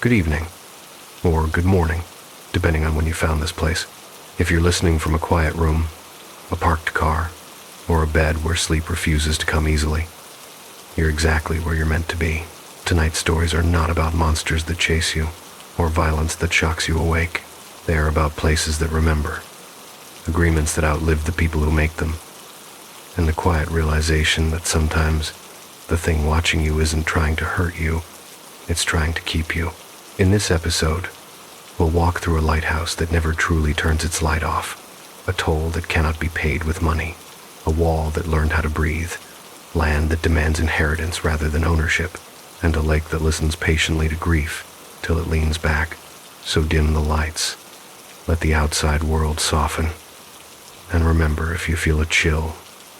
good evening, or good morning, depending on when you found this place. If you're listening from a quiet room, a parked car, or a bed where sleep refuses to come easily, you're exactly where you're meant to be. Tonight's stories are not about monsters that chase you, or violence that shocks you awake. They are about places that remember, agreements that outlive the people who make them, and the quiet realization that sometimes the thing watching you isn't trying to hurt you, it's trying to keep you. In this episode, we'll walk through a lighthouse that never truly turns its light off, a toll that cannot be paid with money, a wall that learned how to breathe, land that demands inheritance rather than ownership, and a lake that listens patiently to grief till it leans back. So dim the lights, let the outside world soften. And remember, if you feel a chill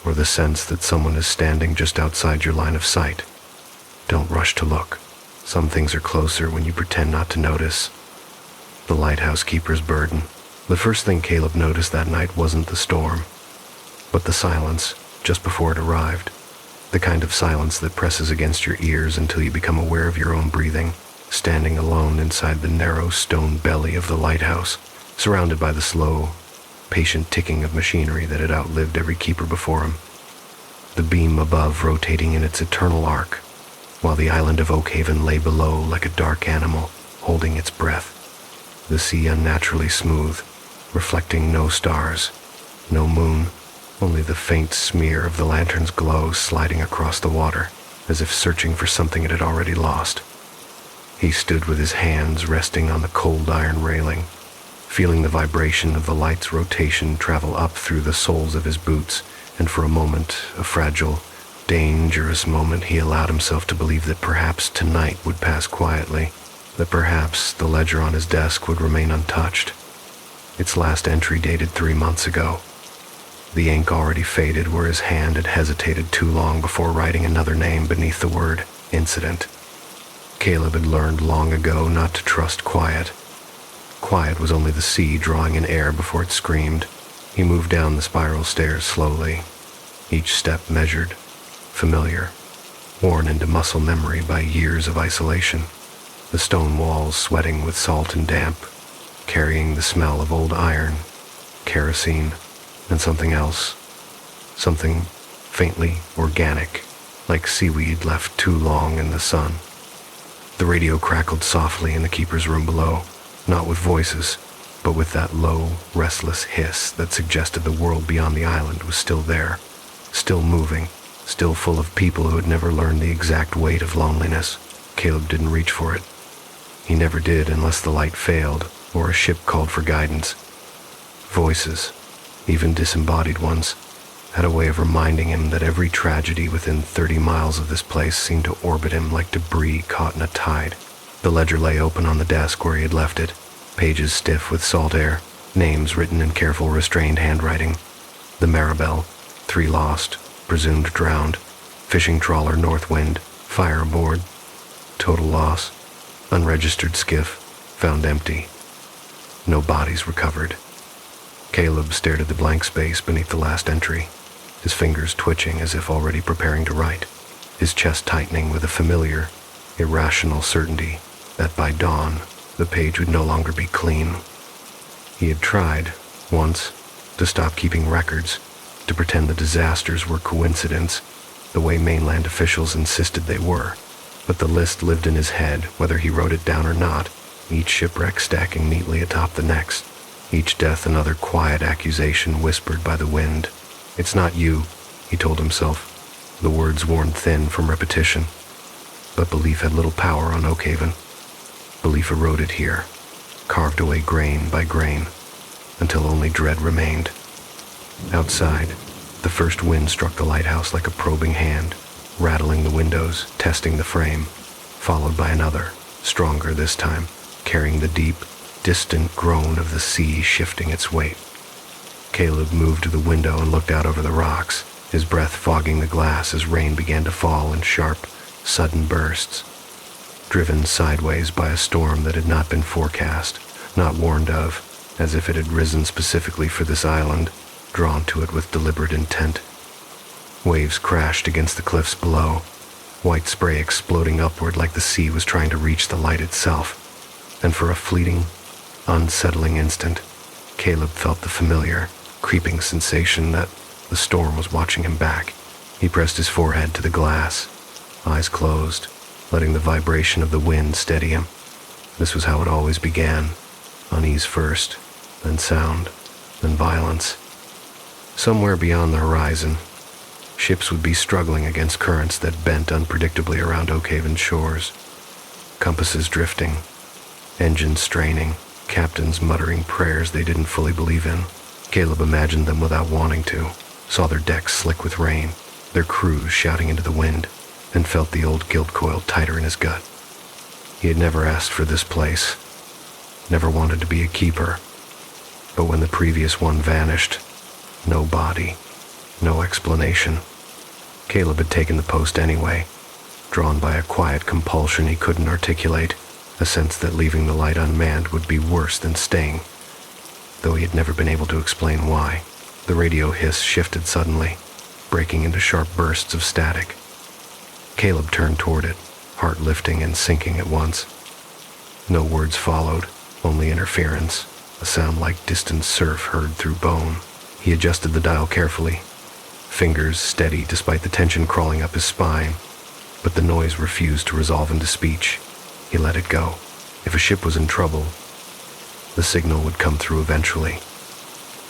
or the sense that someone is standing just outside your line of sight, don't rush to look. Some things are closer when you pretend not to notice. The lighthouse keeper's burden. The first thing Caleb noticed that night wasn't the storm, but the silence just before it arrived. The kind of silence that presses against your ears until you become aware of your own breathing, standing alone inside the narrow stone belly of the lighthouse, surrounded by the slow, patient ticking of machinery that had outlived every keeper before him. The beam above rotating in its eternal arc, while the island of Oakhaven lay below like a dark animal, holding its breath. The sea unnaturally smooth, reflecting no stars, no moon, only the faint smear of the lantern's glow sliding across the water, as if searching for something it had already lost. He stood with his hands resting on the cold iron railing, feeling the vibration of the light's rotation travel up through the soles of his boots, and for a moment, a fragile, dangerous moment, he allowed himself to believe that perhaps tonight would pass quietly, that perhaps the ledger on his desk would remain untouched. Its last entry dated 3 months ago. The ink already faded where his hand had hesitated too long before writing another name beneath the word incident. Caleb had learned long ago not to trust quiet. Quiet was only the sea drawing in air before it screamed. He moved down the spiral stairs slowly, each step measured, familiar, worn into muscle memory by years of isolation. The stone walls sweating with salt and damp, carrying the smell of old iron, kerosene, and something else, something faintly organic, like seaweed left too long in the sun. The radio crackled softly in the keeper's room below, not with voices, but with that low, restless hiss that suggested the world beyond the island was still there, still moving, still full of people who had never learned the exact weight of loneliness. Caleb didn't reach for it. He never did unless the light failed or a ship called for guidance. Voices, even disembodied ones, had a way of reminding him that every tragedy within 30 miles of this place seemed to orbit him like debris caught in a tide. The ledger lay open on the desk where he had left it, pages stiff with salt air, names written in careful, restrained handwriting. The Maribel, 3 lost, presumed drowned, fishing trawler Northwind, fire aboard, total loss, unregistered skiff, found empty. No bodies recovered. Caleb stared at the blank space beneath the last entry, his fingers twitching as if already preparing to write, his chest tightening with a familiar, irrational certainty that by dawn the page would no longer be clean. He had tried, once, to stop keeping records, to pretend the disasters were coincidence, the way mainland officials insisted they were, but the list lived in his head whether he wrote it down or not, each shipwreck stacking neatly atop the next, each death another quiet accusation whispered by the wind. "It's not you," he told himself, the words worn thin from repetition. But belief had little power on Oakhaven. Belief eroded here, carved away grain by grain, until only dread remained. Outside, the first wind struck the lighthouse like a probing hand, rattling the windows, testing the frame, followed by another, stronger this time, carrying the deep, distant groan of the sea shifting its weight. Caleb moved to the window and looked out over the rocks, his breath fogging the glass as rain began to fall in sharp, sudden bursts. Driven sideways by a storm that had not been forecast, not warned of, as if it had risen specifically for this island, drawn to it with deliberate intent. Waves crashed against the cliffs below, white spray exploding upward like the sea was trying to reach the light itself. and for a fleeting, unsettling instant, Caleb felt the familiar, creeping sensation that the storm was watching him back. He pressed his forehead to the glass, eyes closed, letting the vibration of the wind steady him. This was how it always began, unease first, then sound, then violence. Somewhere beyond the horizon, ships would be struggling against currents that bent unpredictably around Oakhaven's shores. Compasses drifting, engines straining, captains muttering prayers they didn't fully believe in. Caleb imagined them without wanting to, saw their decks slick with rain, their crews shouting into the wind, and felt the old guilt coil tighter in his gut. He had never asked for this place, never wanted to be a keeper, but when the previous one vanished, no body, no explanation, Caleb had taken the post anyway, drawn by a quiet compulsion he couldn't articulate, a sense that leaving the light unmanned would be worse than staying, though he had never been able to explain why. The radio hiss shifted suddenly, breaking into sharp bursts of static. Caleb turned toward it, heart lifting and sinking at once. No words followed, only interference, a sound like distant surf heard through bone. He adjusted the dial carefully, fingers steady despite the tension crawling up his spine, but the noise refused to resolve into speech. He let it go. If a ship was in trouble, the signal would come through eventually.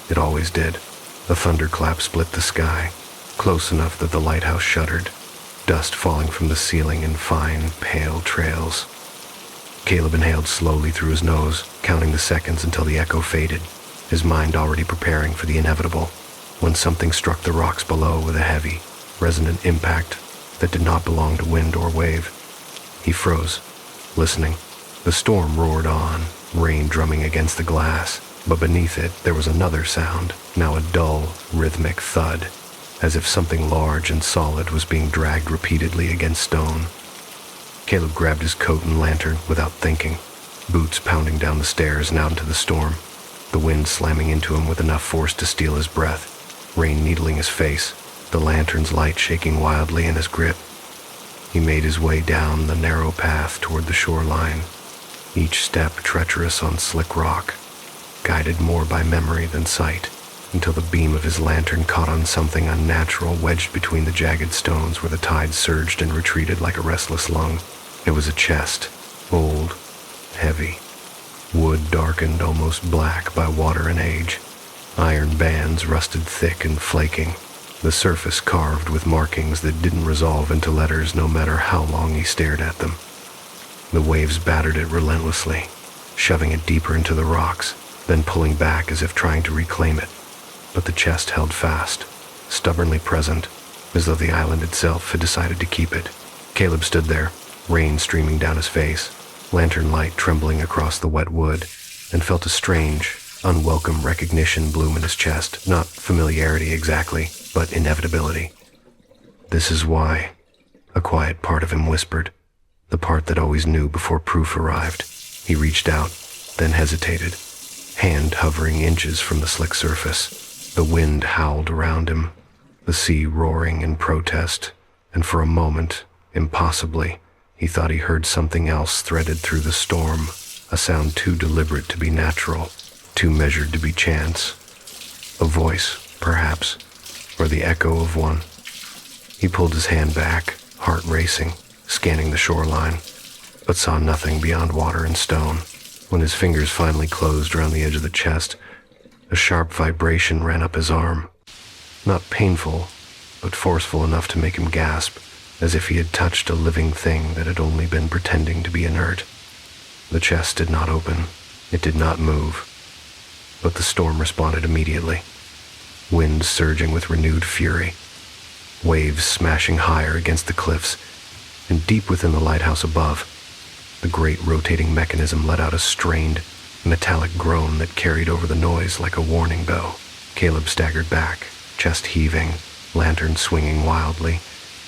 It always did. A thunderclap split the sky, close enough that the lighthouse shuddered, dust falling from the ceiling in fine, pale trails. Caleb inhaled slowly through his nose, counting the seconds until the echo faded, his mind already preparing for the inevitable, when something struck the rocks below with a heavy, resonant impact that did not belong to wind or wave. He froze, listening. The storm roared on, rain drumming against the glass, but beneath it there was another sound, now a dull, rhythmic thud, as if something large and solid was being dragged repeatedly against stone. Caleb grabbed his coat and lantern without thinking, boots pounding down the stairs and out into the storm, the wind slamming into him with enough force to steal his breath, rain needling his face, the lantern's light shaking wildly in his grip. He made his way down the narrow path toward the shoreline, each step treacherous on slick rock, guided more by memory than sight, until the beam of his lantern caught on something unnatural wedged between the jagged stones where the tide surged and retreated like a restless lung. It was a chest, old, heavy, wood darkened almost black by water and age, iron bands rusted thick and flaking, the surface carved with markings that didn't resolve into letters no matter how long he stared at them. The waves battered it relentlessly, shoving it deeper into the rocks, then pulling back as if trying to reclaim it. But the chest held fast, stubbornly present, as though the island itself had decided to keep it. Caleb stood there, rain streaming down his face, lantern light trembling across the wet wood, and felt a strange, unwelcome recognition bloom in his chest, not familiarity exactly, but inevitability. "This is why," a quiet part of him whispered, the part that always knew before proof arrived. He reached out, then hesitated, hand hovering inches from the slick surface. The wind howled around him, the sea roaring in protest, and for a moment, impossibly, he thought he heard something else threaded through the storm, a sound too deliberate to be natural, too measured to be chance. A voice, perhaps, or the echo of one. He pulled his hand back, heart racing, scanning the shoreline, but saw nothing beyond water and stone. When his fingers finally closed around the edge of the chest, a sharp vibration ran up his arm. Not painful, but forceful enough to make him gasp, as if he had touched a living thing that had only been pretending to be inert. The chest did not open. It did not move. But the storm responded immediately. Wind surging with renewed fury, waves smashing higher against the cliffs, and deep within the lighthouse above, the great rotating mechanism let out a strained, metallic groan that carried over the noise like a warning bell. Caleb staggered back, chest heaving, lantern swinging wildly,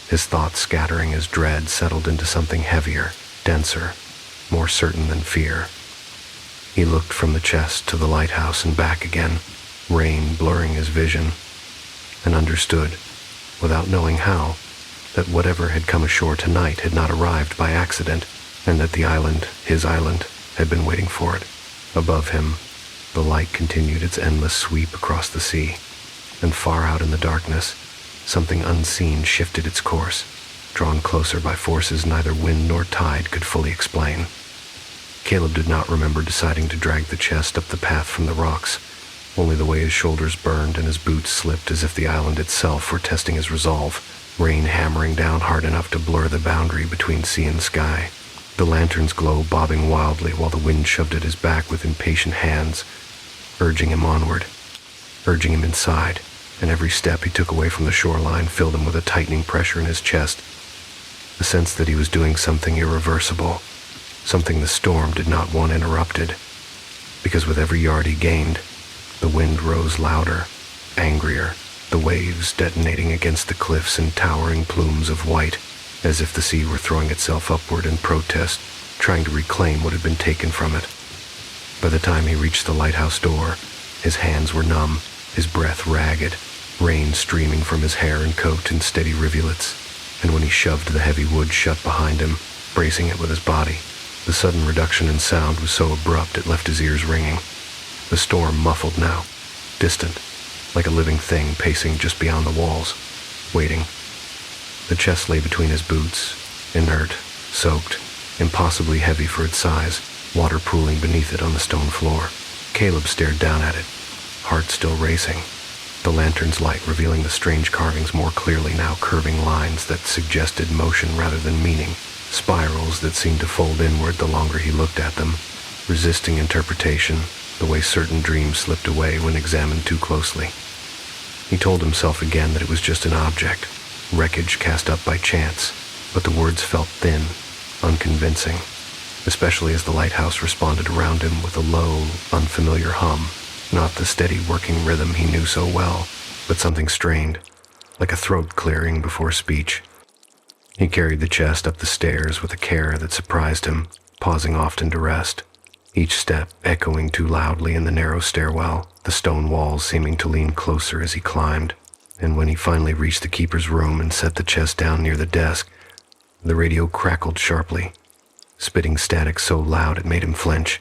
his thoughts scattering as dread settled into something heavier, denser, more certain than fear. He looked from the chest to the lighthouse and back again, rain blurring his vision, and understood, without knowing how, that whatever had come ashore tonight had not arrived by accident, and that the island, his island, had been waiting for it. Above him, the light continued its endless sweep across the sea, and far out in the darkness, something unseen shifted its course, drawn closer by forces neither wind nor tide could fully explain. Caleb did not remember deciding to drag the chest up the path from the rocks, only the way his shoulders burned and his boots slipped as if the island itself were testing his resolve, rain hammering down hard enough to blur the boundary between sea and sky, the lantern's glow bobbing wildly while the wind shoved at his back with impatient hands, urging him onward, urging him inside, and every step he took away from the shoreline filled him with a tightening pressure in his chest, a sense that he was doing something irreversible, something the storm did not want interrupted, because with every yard he gained, the wind rose louder, angrier, the waves detonating against the cliffs in towering plumes of white, as if the sea were throwing itself upward in protest, trying to reclaim what had been taken from it. By the time he reached the lighthouse door, his hands were numb, his breath ragged, rain streaming from his hair and coat in steady rivulets, and when he shoved the heavy wood shut behind him, bracing it with his body, the sudden reduction in sound was so abrupt it left his ears ringing. The storm muffled now, distant, like a living thing pacing just beyond the walls, waiting. The chest lay between his boots, inert, soaked, impossibly heavy for its size, water pooling beneath it on the stone floor. Caleb stared down at it, heart still racing, the lantern's light revealing the strange carvings more clearly now, curving lines that suggested motion rather than meaning, spirals that seemed to fold inward the longer he looked at them, resisting interpretation, the way certain dreams slipped away when examined too closely. He told himself again that it was just an object, wreckage cast up by chance, but the words felt thin, unconvincing, especially as the lighthouse responded around him with a low, unfamiliar hum, not the steady working rhythm he knew so well, but something strained, like a throat clearing before speech. He carried the chest up the stairs with a care that surprised him, pausing often to rest, each step echoing too loudly in the narrow stairwell, the stone walls seeming to lean closer as he climbed. And when he finally reached the keeper's room and set the chest down near the desk, the radio crackled sharply, spitting static so loud it made him flinch.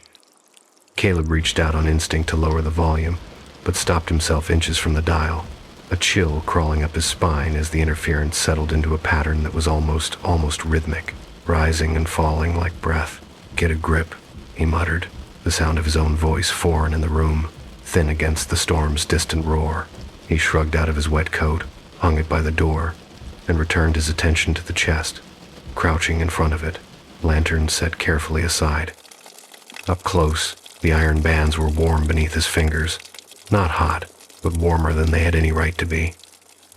Caleb reached out on instinct to lower the volume, but stopped himself inches from the dial, a chill crawling up his spine as the interference settled into a pattern that was almost rhythmic, rising and falling like breath. "Get a grip," he muttered, the sound of his own voice foreign in the room, thin against the storm's distant roar. He shrugged out of his wet coat, hung it by the door, and returned his attention to the chest, crouching in front of it, lantern set carefully aside. Up close, the iron bands were warm beneath his fingers, not hot, but warmer than they had any right to be,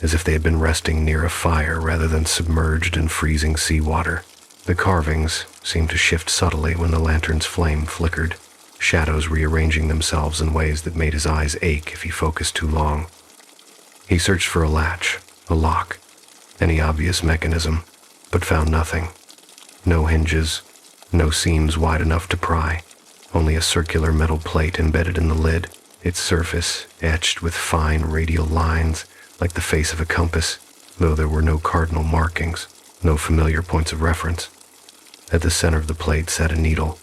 as if they had been resting near a fire rather than submerged in freezing seawater. The carvings seemed to shift subtly when the lantern's flame flickered, shadows rearranging themselves in ways that made his eyes ache if he focused too long. He searched for a latch, a lock, any obvious mechanism, but found nothing. No hinges, no seams wide enough to pry, only a circular metal plate embedded in the lid, its surface etched with fine radial lines like the face of a compass, though there were no cardinal markings, no familiar points of reference. At the center of the plate sat a needle,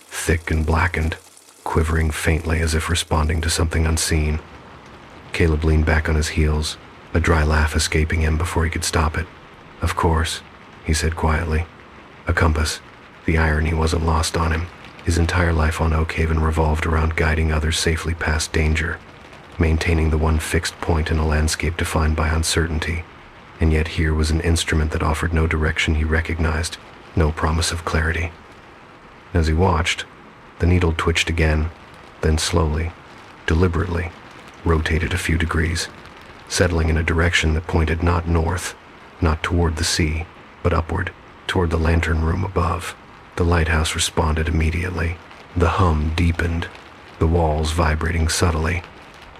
thick and blackened, quivering faintly as if responding to something unseen. Caleb leaned back on his heels, a dry laugh escaping him before he could stop it. "Of course," he said quietly. A compass. The irony wasn't lost on him. His entire life on Oakhaven revolved around guiding others safely past danger, maintaining the one fixed point in a landscape defined by uncertainty. And yet here was an instrument that offered no direction he recognized, no promise of clarity. As he watched, the needle twitched again, then slowly, deliberately, rotated a few degrees, settling in a direction that pointed not north, not toward the sea, but upward, toward the lantern room above. The lighthouse responded immediately. The hum deepened, the walls vibrating subtly,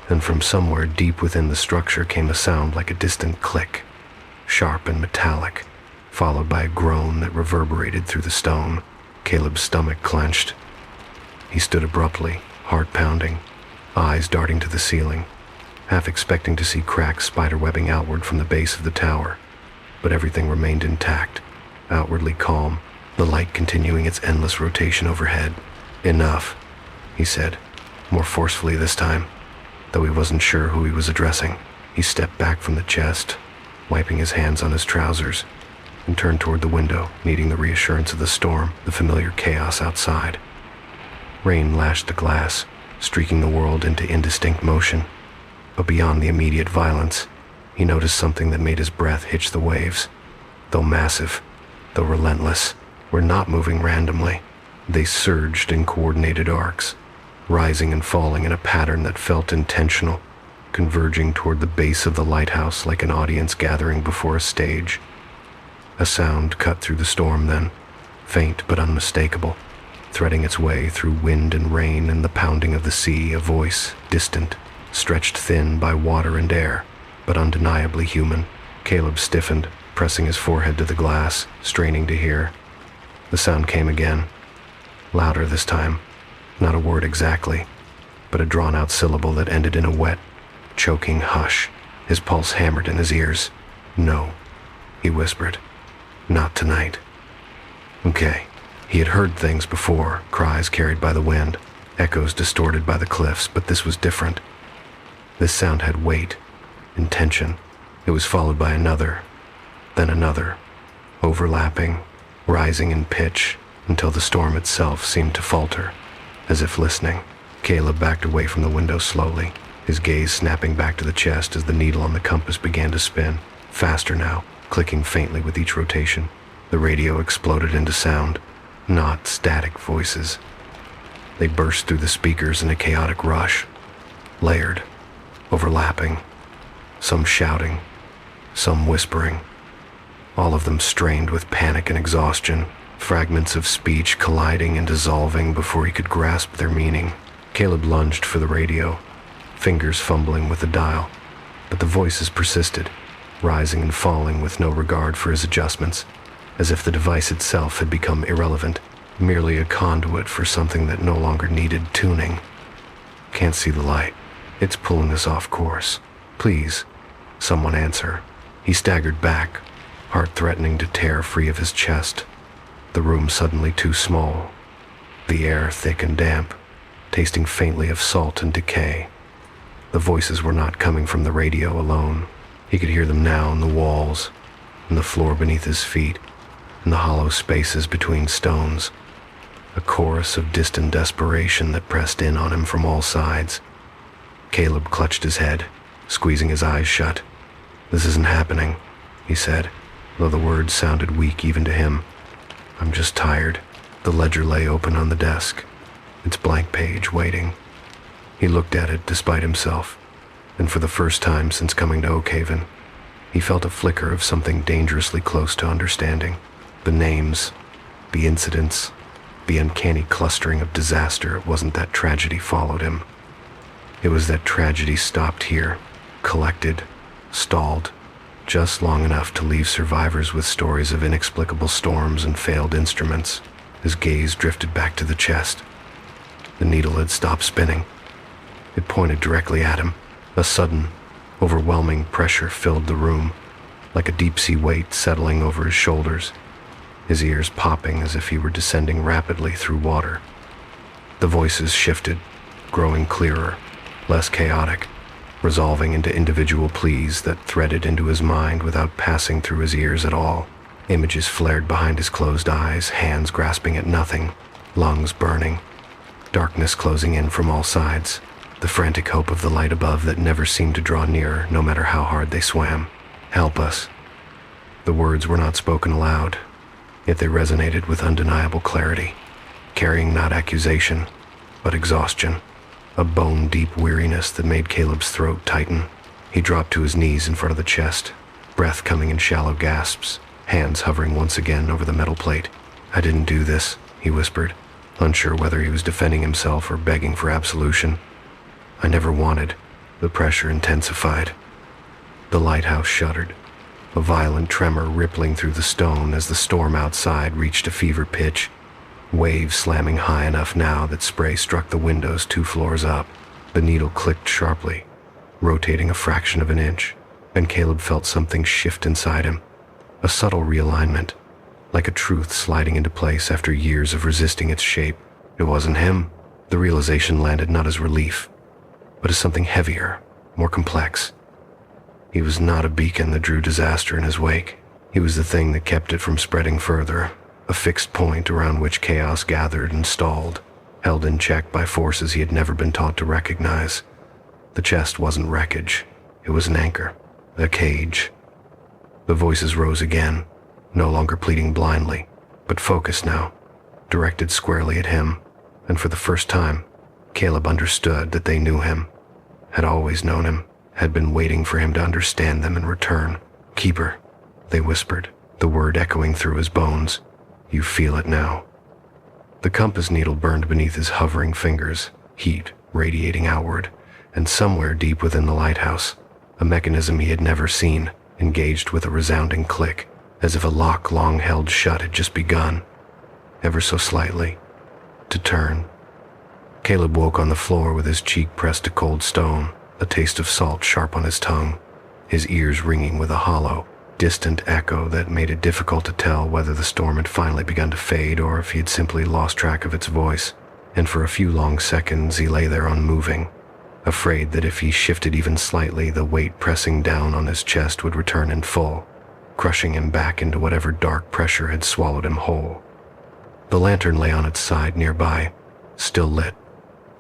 and from somewhere deep within the structure came a sound like a distant click, sharp and metallic, followed by a groan that reverberated through the stone. Caleb's stomach clenched. He stood abruptly, heart pounding, eyes darting to the ceiling, half expecting to see cracks spiderwebbing outward from the base of the tower, but everything remained intact, outwardly calm, the light continuing its endless rotation overhead, "Enough," he said, more forcefully this time, though he wasn't sure who he was addressing. He stepped back from the chest, wiping his hands on his trousers, and turned toward the window, needing the reassurance of the storm, the familiar chaos outside. Rain lashed the glass, streaking the world into indistinct motion, but beyond the immediate violence, he noticed something that made his breath hitch the waves. Though massive, though relentless, were not moving randomly. They surged in coordinated arcs, rising and falling in a pattern that felt intentional, converging toward the base of the lighthouse like an audience gathering before a stage. A sound cut through the storm then, faint but unmistakable, threading its way through wind and rain and the pounding of the sea, a voice, distant, stretched thin by water and air, but undeniably human. Caleb stiffened, pressing his forehead to the glass, straining to hear. The sound came again, louder this time, not a word exactly, but a drawn-out syllable that ended in a wet, choking hush. His pulse hammered in his ears. "No," he whispered. "Not tonight." Okay. He had heard things before, cries carried by the wind, echoes distorted by the cliffs, but this was different. This sound had weight, intention. It was followed by another, then another, overlapping, rising in pitch, until the storm itself seemed to falter, as if listening. Caleb backed away from the window slowly, his gaze snapping back to the chest as the needle on the compass began to spin, faster now, clicking faintly with each rotation. The radio exploded into sound, not static voices. They burst through the speakers in a chaotic rush, layered, overlapping, some shouting, some whispering, all of them strained with panic and exhaustion, fragments of speech colliding and dissolving before he could grasp their meaning. Caleb lunged for the radio, fingers fumbling with the dial, but the voices persisted, rising and falling with no regard for his adjustments, as if the device itself had become irrelevant, merely a conduit for something that no longer needed tuning. "Can't see the light. It's pulling us off course. Please, someone answer." He staggered back, heart threatening to tear free of his chest. The room suddenly too small, the air thick and damp, tasting faintly of salt and decay. The voices were not coming from the radio alone. He could hear them now in the walls, in the floor beneath his feet, in the hollow spaces between stones. A chorus of distant desperation that pressed in on him from all sides. Caleb clutched his head, squeezing his eyes shut. "This isn't happening," he said, though the words sounded weak even to him. "I'm just tired." The ledger lay open on the desk, its blank page waiting. He looked at it despite himself, and for the first time since coming to Oakhaven, he felt a flicker of something dangerously close to understanding. The names, the incidents, the uncanny clustering of disaster. It wasn't that tragedy followed him. It was that tragedy stopped here, collected, stalled, just long enough to leave survivors with stories of inexplicable storms and failed instruments. His gaze drifted back to the chest. The needle had stopped spinning. It pointed directly at him. A sudden, overwhelming pressure filled the room, like a deep-sea weight settling over his shoulders, his ears popping as if he were descending rapidly through water. The voices shifted, growing clearer, less chaotic, resolving into individual pleas that threaded into his mind without passing through his ears at all. Images flared behind his closed eyes, hands grasping at nothing, lungs burning, darkness closing in from all sides, the frantic hope of the light above that never seemed to draw nearer no matter how hard they swam. "Help us." The words were not spoken aloud, yet they resonated with undeniable clarity, carrying not accusation, but exhaustion, a bone-deep weariness that made Caleb's throat tighten. He dropped to his knees in front of the chest, breath coming in shallow gasps, hands hovering once again over the metal plate. "I didn't do this," he whispered, unsure whether he was defending himself or begging for absolution. "I never wanted." The pressure intensified. The lighthouse shuddered, a violent tremor rippling through the stone as the storm outside reached a fever pitch, waves slamming high enough now that spray struck the windows 2 floors up. The needle clicked sharply, rotating a fraction of an inch, and Caleb felt something shift inside him, a subtle realignment, like a truth sliding into place after years of resisting its shape. It wasn't him. The realization landed not as relief, but as something heavier, more complex. He was not a beacon that drew disaster in his wake. He was the thing that kept it from spreading further, a fixed point around which chaos gathered and stalled, held in check by forces he had never been taught to recognize. The chest wasn't wreckage. It was an anchor, a cage. The voices rose again, no longer pleading blindly, but focused now, directed squarely at him, and for the first time, Caleb understood that they knew him, had always known him, had been waiting for him to understand them in return. "Keeper," they whispered, the word echoing through his bones. "You feel it now." The compass needle burned beneath his hovering fingers, heat radiating outward, and somewhere deep within the lighthouse, a mechanism he had never seen, engaged with a resounding click, as if a lock long held shut had just begun, ever so slightly, to turn. Caleb woke on the floor with his cheek pressed to cold stone, a taste of salt sharp on his tongue, his ears ringing with a hollow, distant echo that made it difficult to tell whether the storm had finally begun to fade or if he had simply lost track of its voice. And for a few long seconds he lay there unmoving, afraid that if he shifted even slightly, the weight pressing down on his chest would return in full, crushing him back into whatever dark pressure had swallowed him whole. The lantern lay on its side nearby, still lit,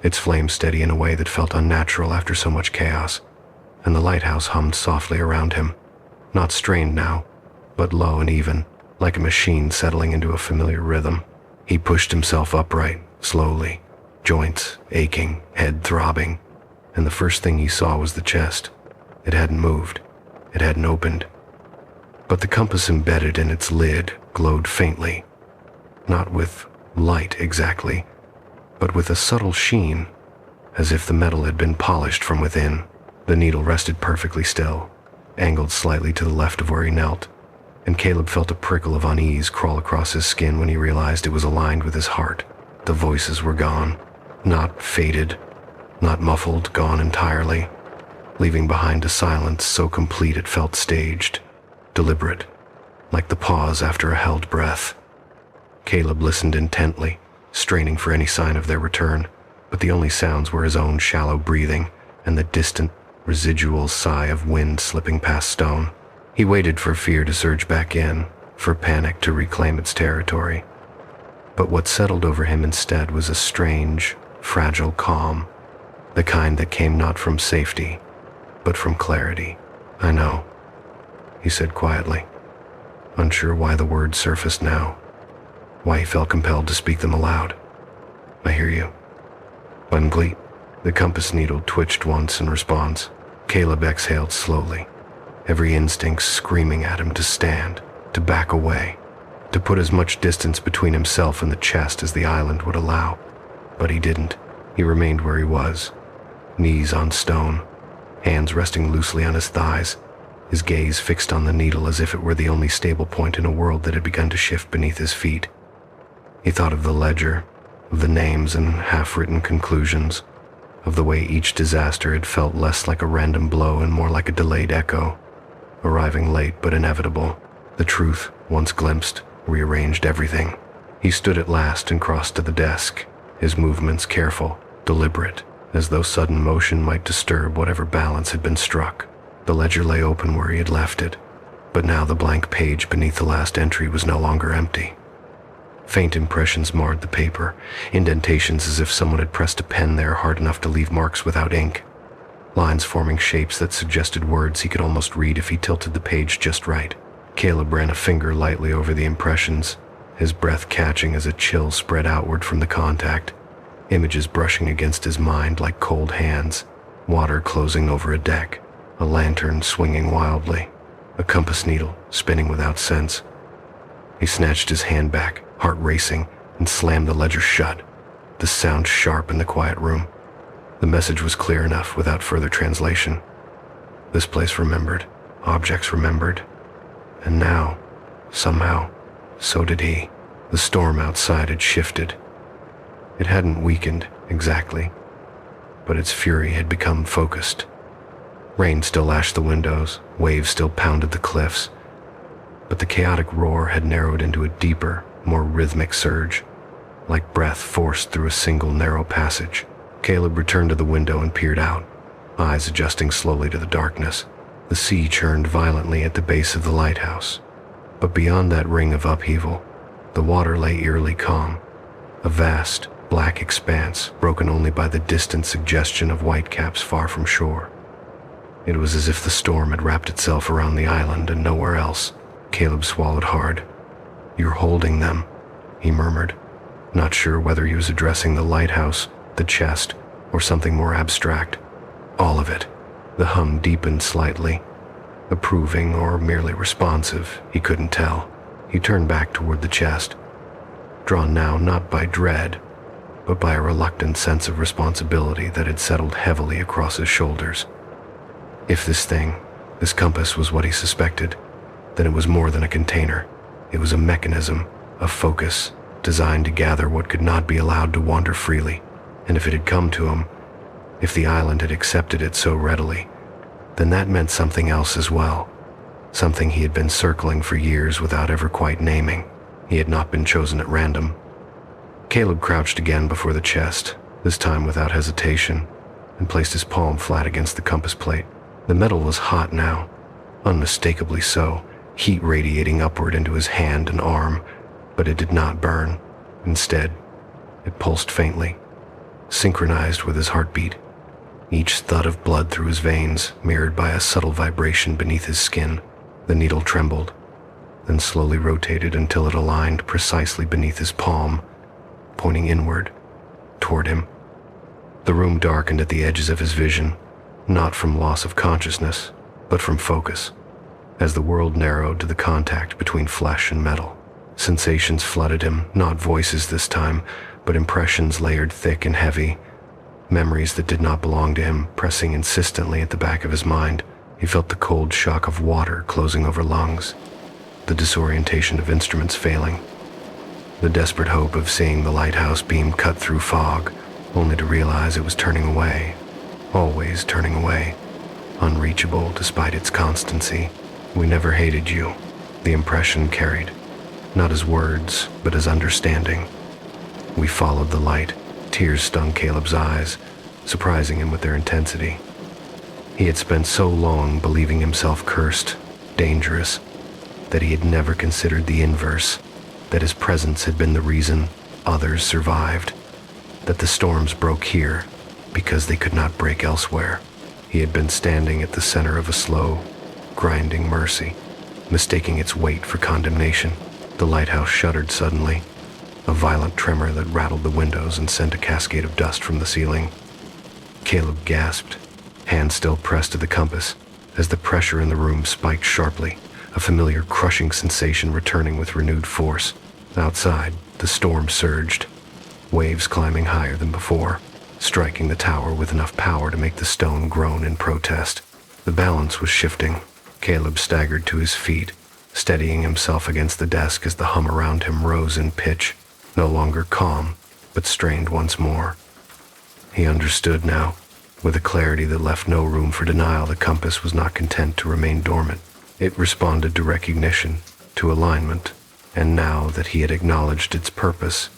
its flame steady in a way that felt unnatural after so much chaos, and the lighthouse hummed softly around him, not strained now, but low and even, like a machine settling into a familiar rhythm. He pushed himself upright, slowly, joints aching, head throbbing, and the first thing he saw was the chest. It hadn't moved. It hadn't opened. But the compass embedded in its lid glowed faintly, not with light exactly, but with a subtle sheen, as if the metal had been polished from within. The needle rested perfectly still, angled slightly to the left of where he knelt, and Caleb felt a prickle of unease crawl across his skin when he realized it was aligned with his heart. The voices were gone, not faded, not muffled, gone entirely, leaving behind a silence so complete it felt staged, deliberate, like the pause after a held breath. Caleb listened intently, straining for any sign of their return, but the only sounds were his own shallow breathing and the distant, residual sigh of wind slipping past stone. He waited for fear to surge back in, for panic to reclaim its territory. But what settled over him instead was a strange, fragile calm, the kind that came not from safety, but from clarity. "I know," he said quietly, unsure why the words surfaced now, why he felt compelled to speak them aloud. "I hear you." Ungleat. The compass needle twitched once in response. Caleb exhaled slowly, every instinct screaming at him to stand, to back away, to put as much distance between himself and the chest as the island would allow. But he didn't. He remained where he was, knees on stone, hands resting loosely on his thighs, his gaze fixed on the needle as if it were the only stable point in a world that had begun to shift beneath his feet. He thought of the ledger, of the names and half-written conclusions, of the way each disaster had felt less like a random blow and more like a delayed echo, arriving late but inevitable. The truth, once glimpsed, rearranged everything. He stood at last and crossed to the desk, his movements careful, deliberate, as though sudden motion might disturb whatever balance had been struck. The ledger lay open where he had left it, but now the blank page beneath the last entry was no longer empty. Faint impressions marred the paper, indentations as if someone had pressed a pen there hard enough to leave marks without ink, lines forming shapes that suggested words he could almost read if he tilted the page just right. Caleb ran a finger lightly over the impressions, his breath catching as a chill spread outward from the contact, images brushing against his mind like cold hands, water closing over a deck, a lantern swinging wildly, a compass needle spinning without sense. He snatched his hand back, heart racing, and slammed the ledger shut, the sound sharp in the quiet room. The message was clear enough without further translation. This place remembered, objects remembered, and now, somehow, so did he. The storm outside had shifted. It hadn't weakened, exactly, but its fury had become focused. Rain still lashed the windows, waves still pounded the cliffs, but the chaotic roar had narrowed into a deeper, more rhythmic surge, like breath forced through a single narrow passage. Caleb returned to the window and peered out, eyes adjusting slowly to the darkness. The sea churned violently at the base of the lighthouse, but beyond that ring of upheaval, the water lay eerily calm, a vast, black expanse broken only by the distant suggestion of whitecaps far from shore. It was as if the storm had wrapped itself around the island and nowhere else. Caleb swallowed hard. "You're holding them," he murmured, not sure whether he was addressing the lighthouse, the chest, or something more abstract. All of it. The hum deepened slightly. Approving or merely responsive, he couldn't tell. He turned back toward the chest, drawn now not by dread, but by a reluctant sense of responsibility that had settled heavily across his shoulders. If this thing, this compass, was what he suspected, then it was more than a container. It was a mechanism, a focus, designed to gather what could not be allowed to wander freely. And if it had come to him, if the island had accepted it so readily, then that meant something else as well. Something he had been circling for years without ever quite naming. He had not been chosen at random. Caleb crouched again before the chest, this time without hesitation, and placed his palm flat against the compass plate. The metal was hot now, unmistakably so, heat radiating upward into his hand and arm, but it did not burn. Instead, it pulsed faintly, synchronized with his heartbeat, each thud of blood through his veins mirrored by a subtle vibration beneath his skin. The needle trembled, then slowly rotated until it aligned precisely beneath his palm, pointing inward, toward him. The room darkened at the edges of his vision, not from loss of consciousness, but from focus, as the world narrowed to the contact between flesh and metal. Sensations flooded him, not voices this time, but impressions layered thick and heavy, memories that did not belong to him pressing insistently at the back of his mind. He felt the cold shock of water closing over lungs, the disorientation of instruments failing, the desperate hope of seeing the lighthouse beam cut through fog, only to realize it was turning away, always turning away, unreachable despite its constancy. "We never hated you," the impression carried, not as words, but as understanding. We followed the light. Tears stung Caleb's eyes, surprising him with their intensity. He had spent so long believing himself cursed, dangerous, that he had never considered the inverse, that his presence had been the reason others survived, that the storms broke here because they could not break elsewhere. He had been standing at the center of a slow, grinding mercy, mistaking its weight for condemnation. The lighthouse shuddered suddenly, a violent tremor that rattled the windows and sent a cascade of dust from the ceiling. Caleb gasped, hand still pressed to the compass, as the pressure in the room spiked sharply, a familiar crushing sensation returning with renewed force. Outside, the storm surged, waves climbing higher than before, striking the tower with enough power to make the stone groan in protest. The balance was shifting. Caleb staggered to his feet, steadying himself against the desk as the hum around him rose in pitch, no longer calm, but strained once more. He understood now, with a clarity that left no room for denial. The compass was not content to remain dormant. It responded to recognition, to alignment, and now that he had acknowledged its purpose,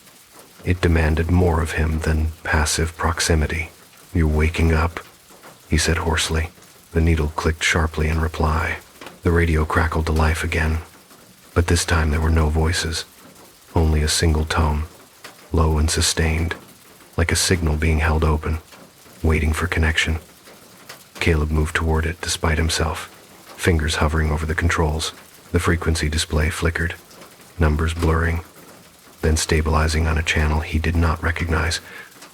it demanded more of him than passive proximity. "You're waking up," he said hoarsely. The needle clicked sharply in reply. The radio crackled to life again, but this time there were no voices, only a single tone, low and sustained, like a signal being held open, waiting for connection. Caleb moved toward it despite himself, fingers hovering over the controls. The frequency display flickered, numbers blurring, then stabilizing on a channel he did not recognize,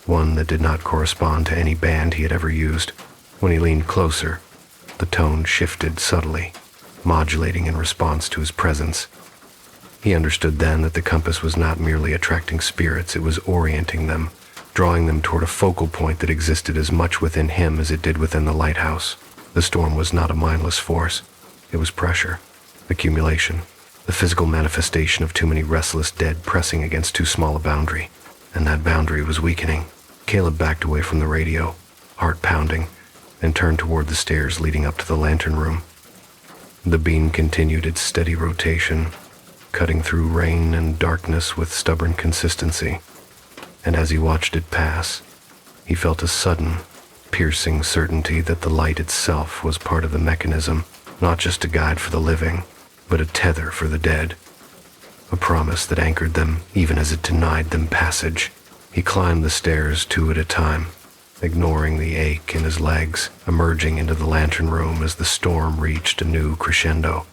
one that did not correspond to any band he had ever used. When he leaned closer, the tone shifted subtly, modulating in response to his presence. He understood then that the compass was not merely attracting spirits, it was orienting them, drawing them toward a focal point that existed as much within him as it did within the lighthouse. The storm was not a mindless force. It was pressure, accumulation, the physical manifestation of too many restless dead pressing against too small a boundary, and that boundary was weakening. Caleb backed away from the radio, heart pounding, and turned toward the stairs leading up to the lantern room. The beam continued its steady rotation, cutting through rain and darkness with stubborn consistency. and as he watched it pass, he felt a sudden, piercing certainty that the light itself was part of the mechanism, not just a guide for the living, but a tether for the dead. A promise that anchored them even as it denied them passage. He climbed the stairs 2 at a time, ignoring the ache in his legs, emerging into the lantern room as the storm reached a new crescendo.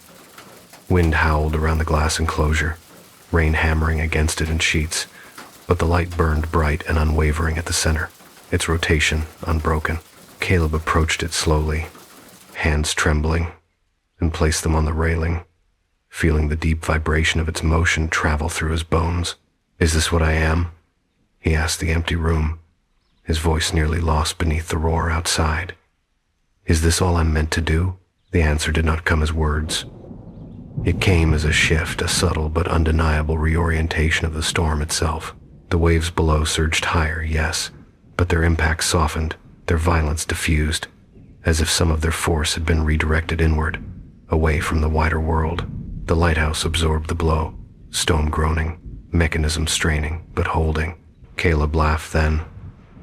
Wind howled around the glass enclosure, rain hammering against it in sheets, but the light burned bright and unwavering at the center, its rotation unbroken. Caleb approached it slowly, hands trembling, and placed them on the railing, feeling the deep vibration of its motion travel through his bones. "Is this what I am?" he asked the empty room, his voice nearly lost beneath the roar outside. "Is this all I'm meant to do?" The answer did not come as words. It came as a shift, a subtle but undeniable reorientation of the storm itself. The waves below surged higher, yes, but their impact softened, their violence diffused, as if some of their force had been redirected inward, away from the wider world. The lighthouse absorbed the blow, stone groaning, mechanism straining, but holding. Caleb laughed then,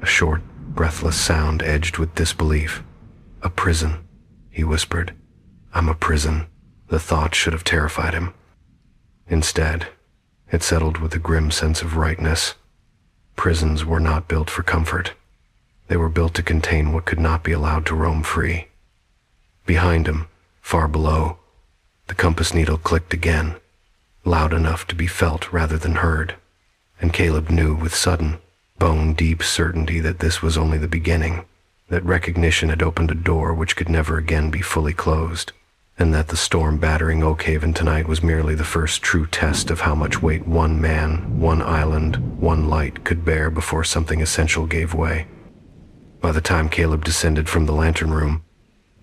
a short, breathless sound edged with disbelief. "A prison," he whispered. "I'm a prison." The thought should have terrified him. Instead, it settled with a grim sense of rightness. Prisons were not built for comfort. They were built to contain what could not be allowed to roam free. Behind him, far below, the compass needle clicked again, loud enough to be felt rather than heard, and Caleb knew with sudden, bone-deep certainty that this was only the beginning, that recognition had opened a door which could never again be fully closed, and that the storm battering Oakhaven tonight was merely the first true test of how much weight one man, one island, one light could bear before something essential gave way. By the time Caleb descended from the lantern room,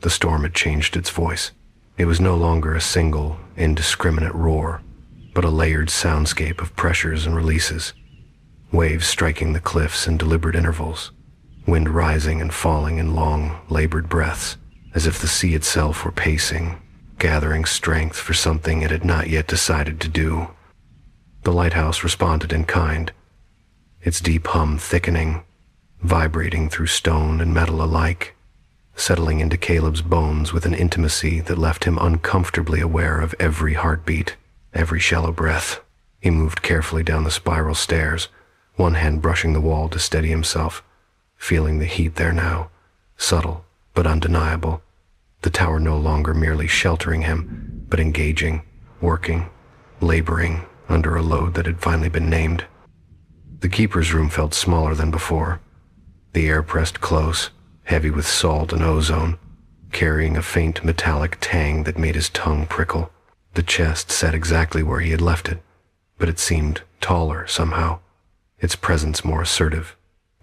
the storm had changed its voice. It was no longer a single, indiscriminate roar, but a layered soundscape of pressures and releases, waves striking the cliffs in deliberate intervals, wind rising and falling in long, labored breaths, as if the sea itself were pacing, gathering strength for something it had not yet decided to do. The lighthouse responded in kind, its deep hum thickening, vibrating through stone and metal alike, settling into Caleb's bones with an intimacy that left him uncomfortably aware of every heartbeat, every shallow breath. He moved carefully down the spiral stairs, one hand brushing the wall to steady himself, feeling the heat there now, subtle but undeniable. The tower no longer merely sheltering him, but engaging, working, laboring under a load that had finally been named. The keeper's room felt smaller than before. The air pressed close, heavy with salt and ozone, carrying a faint metallic tang that made his tongue prickle. The chest sat exactly where he had left it, but it seemed taller somehow, its presence more assertive,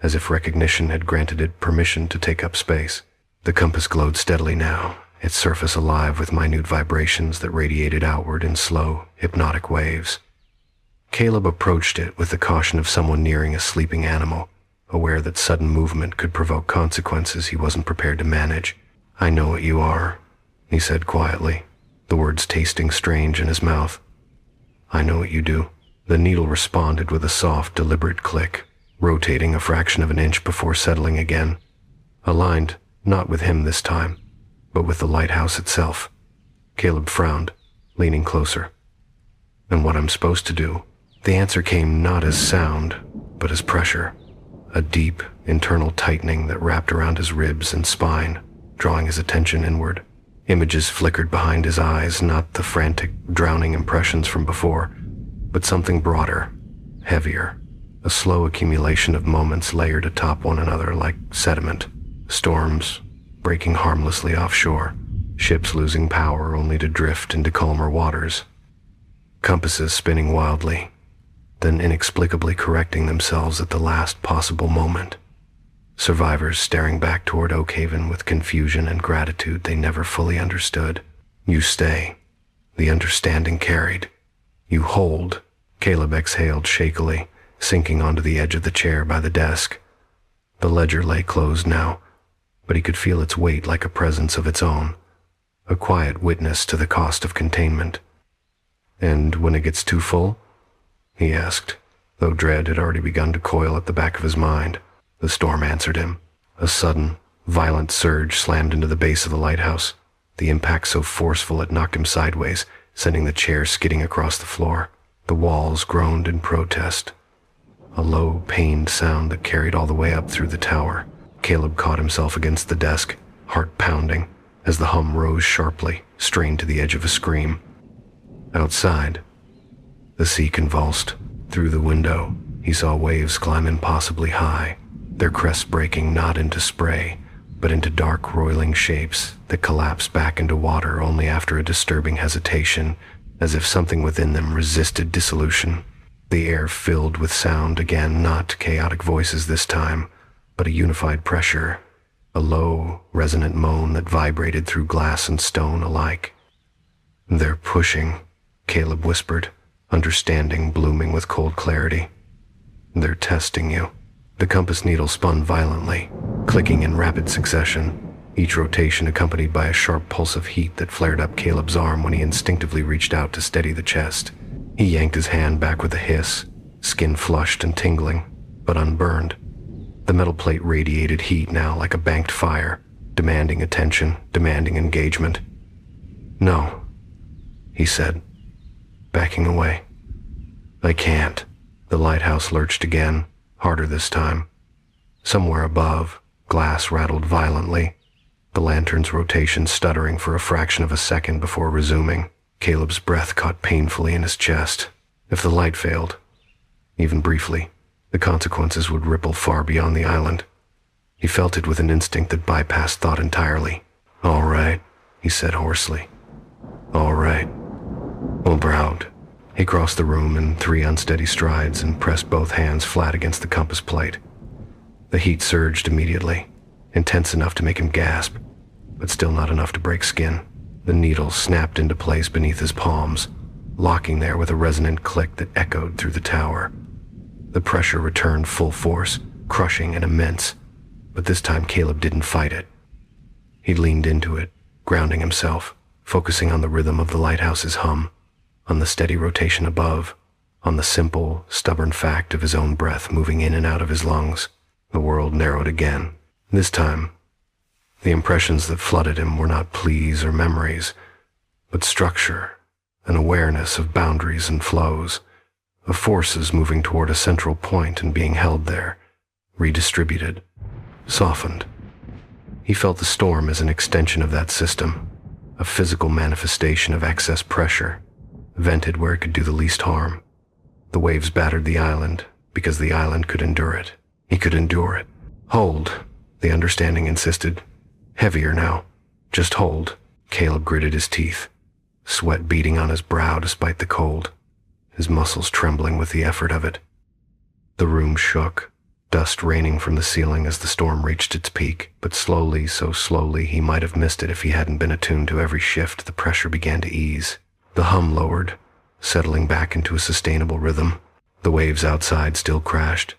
as if recognition had granted it permission to take up space. The compass glowed steadily now, its surface alive with minute vibrations that radiated outward in slow, hypnotic waves. Caleb approached it with the caution of someone nearing a sleeping animal, aware that sudden movement could provoke consequences he wasn't prepared to manage. "I know what you are," he said quietly, the words tasting strange in his mouth. "I know what you do." The needle responded with a soft, deliberate click, rotating a fraction of an inch before settling again, aligned not with him this time, but with the lighthouse itself. Caleb frowned, leaning closer. "And what I'm supposed to do?" The answer came not as sound, but as pressure, a deep, internal tightening that wrapped around his ribs and spine, drawing his attention inward. Images flickered behind his eyes, not the frantic, drowning impressions from before, but something broader, heavier, a slow accumulation of moments layered atop one another like sediment. Storms breaking harmlessly offshore, ships losing power only to drift into calmer waters, compasses spinning wildly, then inexplicably correcting themselves at the last possible moment. Survivors staring back toward Oakhaven with confusion and gratitude they never fully understood. "You stay," the understanding carried. "You hold," Caleb exhaled shakily, sinking onto the edge of the chair by the desk. The ledger lay closed now, but he could feel its weight like a presence of its own, a quiet witness to the cost of containment. "And when it gets too full?" he asked, Though dread had already begun to coil at the back of his mind, the storm answered him. A sudden, violent surge slammed into the base of the lighthouse, the impact so forceful it knocked him sideways, sending the chair skidding across the floor. The walls groaned in protest. A low, pained sound that carried all the way up through the tower. Caleb caught himself against the desk, heart pounding, as the hum rose sharply, strained to the edge of a scream. Outside, the sea convulsed. Through the window, he saw waves climb impossibly high, their crests breaking not into spray, but into dark, roiling shapes that collapsed back into water only after a disturbing hesitation, as if something within them resisted dissolution. The air filled with sound again, not chaotic voices this time, but a unified pressure, a low, resonant moan that vibrated through glass and stone alike. "They're pushing," Caleb whispered, understanding blooming with cold clarity. "They're testing you." The compass needle spun violently, clicking in rapid succession, each rotation accompanied by a sharp pulse of heat that flared up Caleb's arm when he instinctively reached out to steady the chest. He yanked his hand back with a hiss, skin flushed and tingling, but unburned. The metal plate radiated heat now like a banked fire, demanding attention, demanding engagement. "No," he said, backing away. "I can't." The lighthouse lurched again, harder this time. Somewhere above, glass rattled violently, the lantern's rotation stuttering for a fraction of a second before resuming. Caleb's breath caught painfully in his chest. If the light failed, even briefly, the consequences would ripple far beyond the island. He felt it with an instinct that bypassed thought entirely. "All right," he said hoarsely. "All right." Browned. He crossed the room in 3 unsteady strides and pressed both hands flat against the compass plate. The heat surged immediately, intense enough to make him gasp, but still not enough to break skin. The needle snapped into place beneath his palms, locking there with a resonant click that echoed through the tower. The pressure returned full force, crushing and immense, but this time Caleb didn't fight it. He leaned into it, grounding himself, focusing on the rhythm of the lighthouse's hum, on the steady rotation above, on the simple, stubborn fact of his own breath moving in and out of his lungs. The world narrowed again. This time, the impressions that flooded him were not pleas or memories, but structure, an awareness of boundaries and flows, of forces moving toward a central point and being held there, redistributed, softened. He felt the storm as an extension of that system, a physical manifestation of excess pressure, vented where it could do the least harm. The waves battered the island because the island could endure it. He could endure it. "Hold," the understanding insisted. "Heavier now. Just hold." Caleb gritted his teeth, sweat beading on his brow despite the cold, his muscles trembling with the effort of it. The room shook, dust raining from the ceiling as the storm reached its peak, but slowly, so slowly he might have missed it if he hadn't been attuned to every shift. The pressure began to ease. The hum lowered, settling back into a sustainable rhythm. The waves outside still crashed,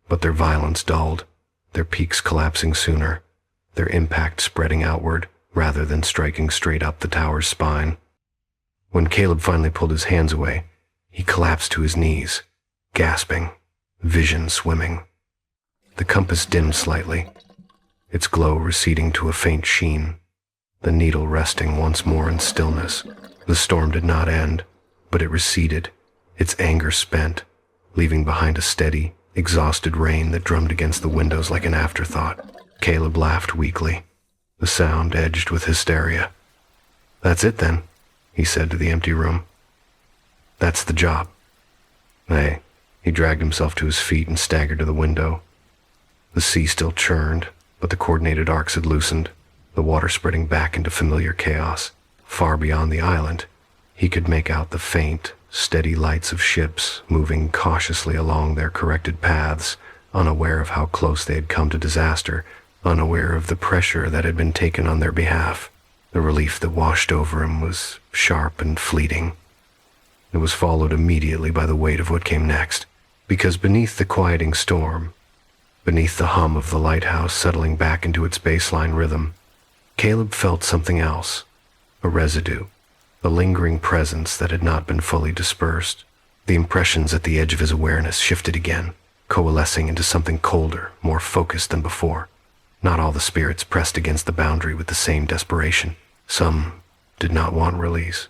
but their violence dulled, their peaks collapsing sooner, their impact spreading outward rather than striking straight up the tower's spine. When Caleb finally pulled his hands away, he collapsed to his knees, gasping, vision swimming. The compass dimmed slightly, its glow receding to a faint sheen, the needle resting once more in stillness. The storm did not end, but it receded, its anger spent, leaving behind a steady, exhausted rain that drummed against the windows like an afterthought. Caleb laughed weakly, the sound edged with hysteria. "That's it then," he said to the empty room. "That's the job." Hey, he dragged himself to his feet and staggered to the window. The sea still churned, but the coordinated arcs had loosened, the water spreading back into familiar chaos. Far beyond the island, he could make out the faint, steady lights of ships moving cautiously along their corrected paths, unaware of how close they had come to disaster, unaware of the pressure that had been taken on their behalf. The relief that washed over him was sharp and fleeting. It was followed immediately by the weight of what came next, because beneath the quieting storm, beneath the hum of the lighthouse settling back into its baseline rhythm, Caleb felt something else, a residue, a lingering presence that had not been fully dispersed. The impressions at the edge of his awareness shifted again, coalescing into something colder, more focused than before. Not all the spirits pressed against the boundary with the same desperation. Some did not want release.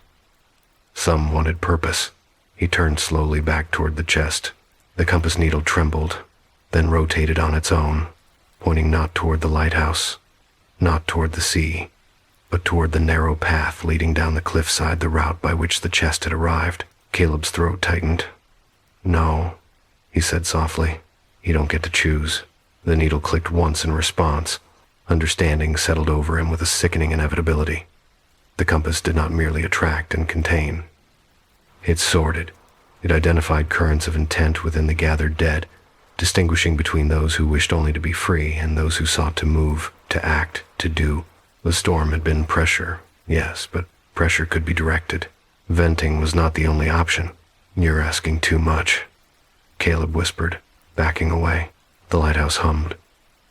Some wanted purpose. He turned slowly back toward the chest. The compass needle trembled, then rotated on its own, pointing not toward the lighthouse, not toward the sea, but toward the narrow path leading down the cliffside, the route by which the chest had arrived. Caleb's throat tightened. "No," he said softly. "You don't get to choose." The needle clicked once in response. Understanding settled over him with a sickening inevitability. The compass did not merely attract and contain. It sorted. It identified currents of intent within the gathered dead, distinguishing between those who wished only to be free and those who sought to move, to act, to do. The storm had been pressure, yes, but pressure could be directed. Venting was not the only option. "You're asking too much," Caleb whispered, backing away. The lighthouse hummed,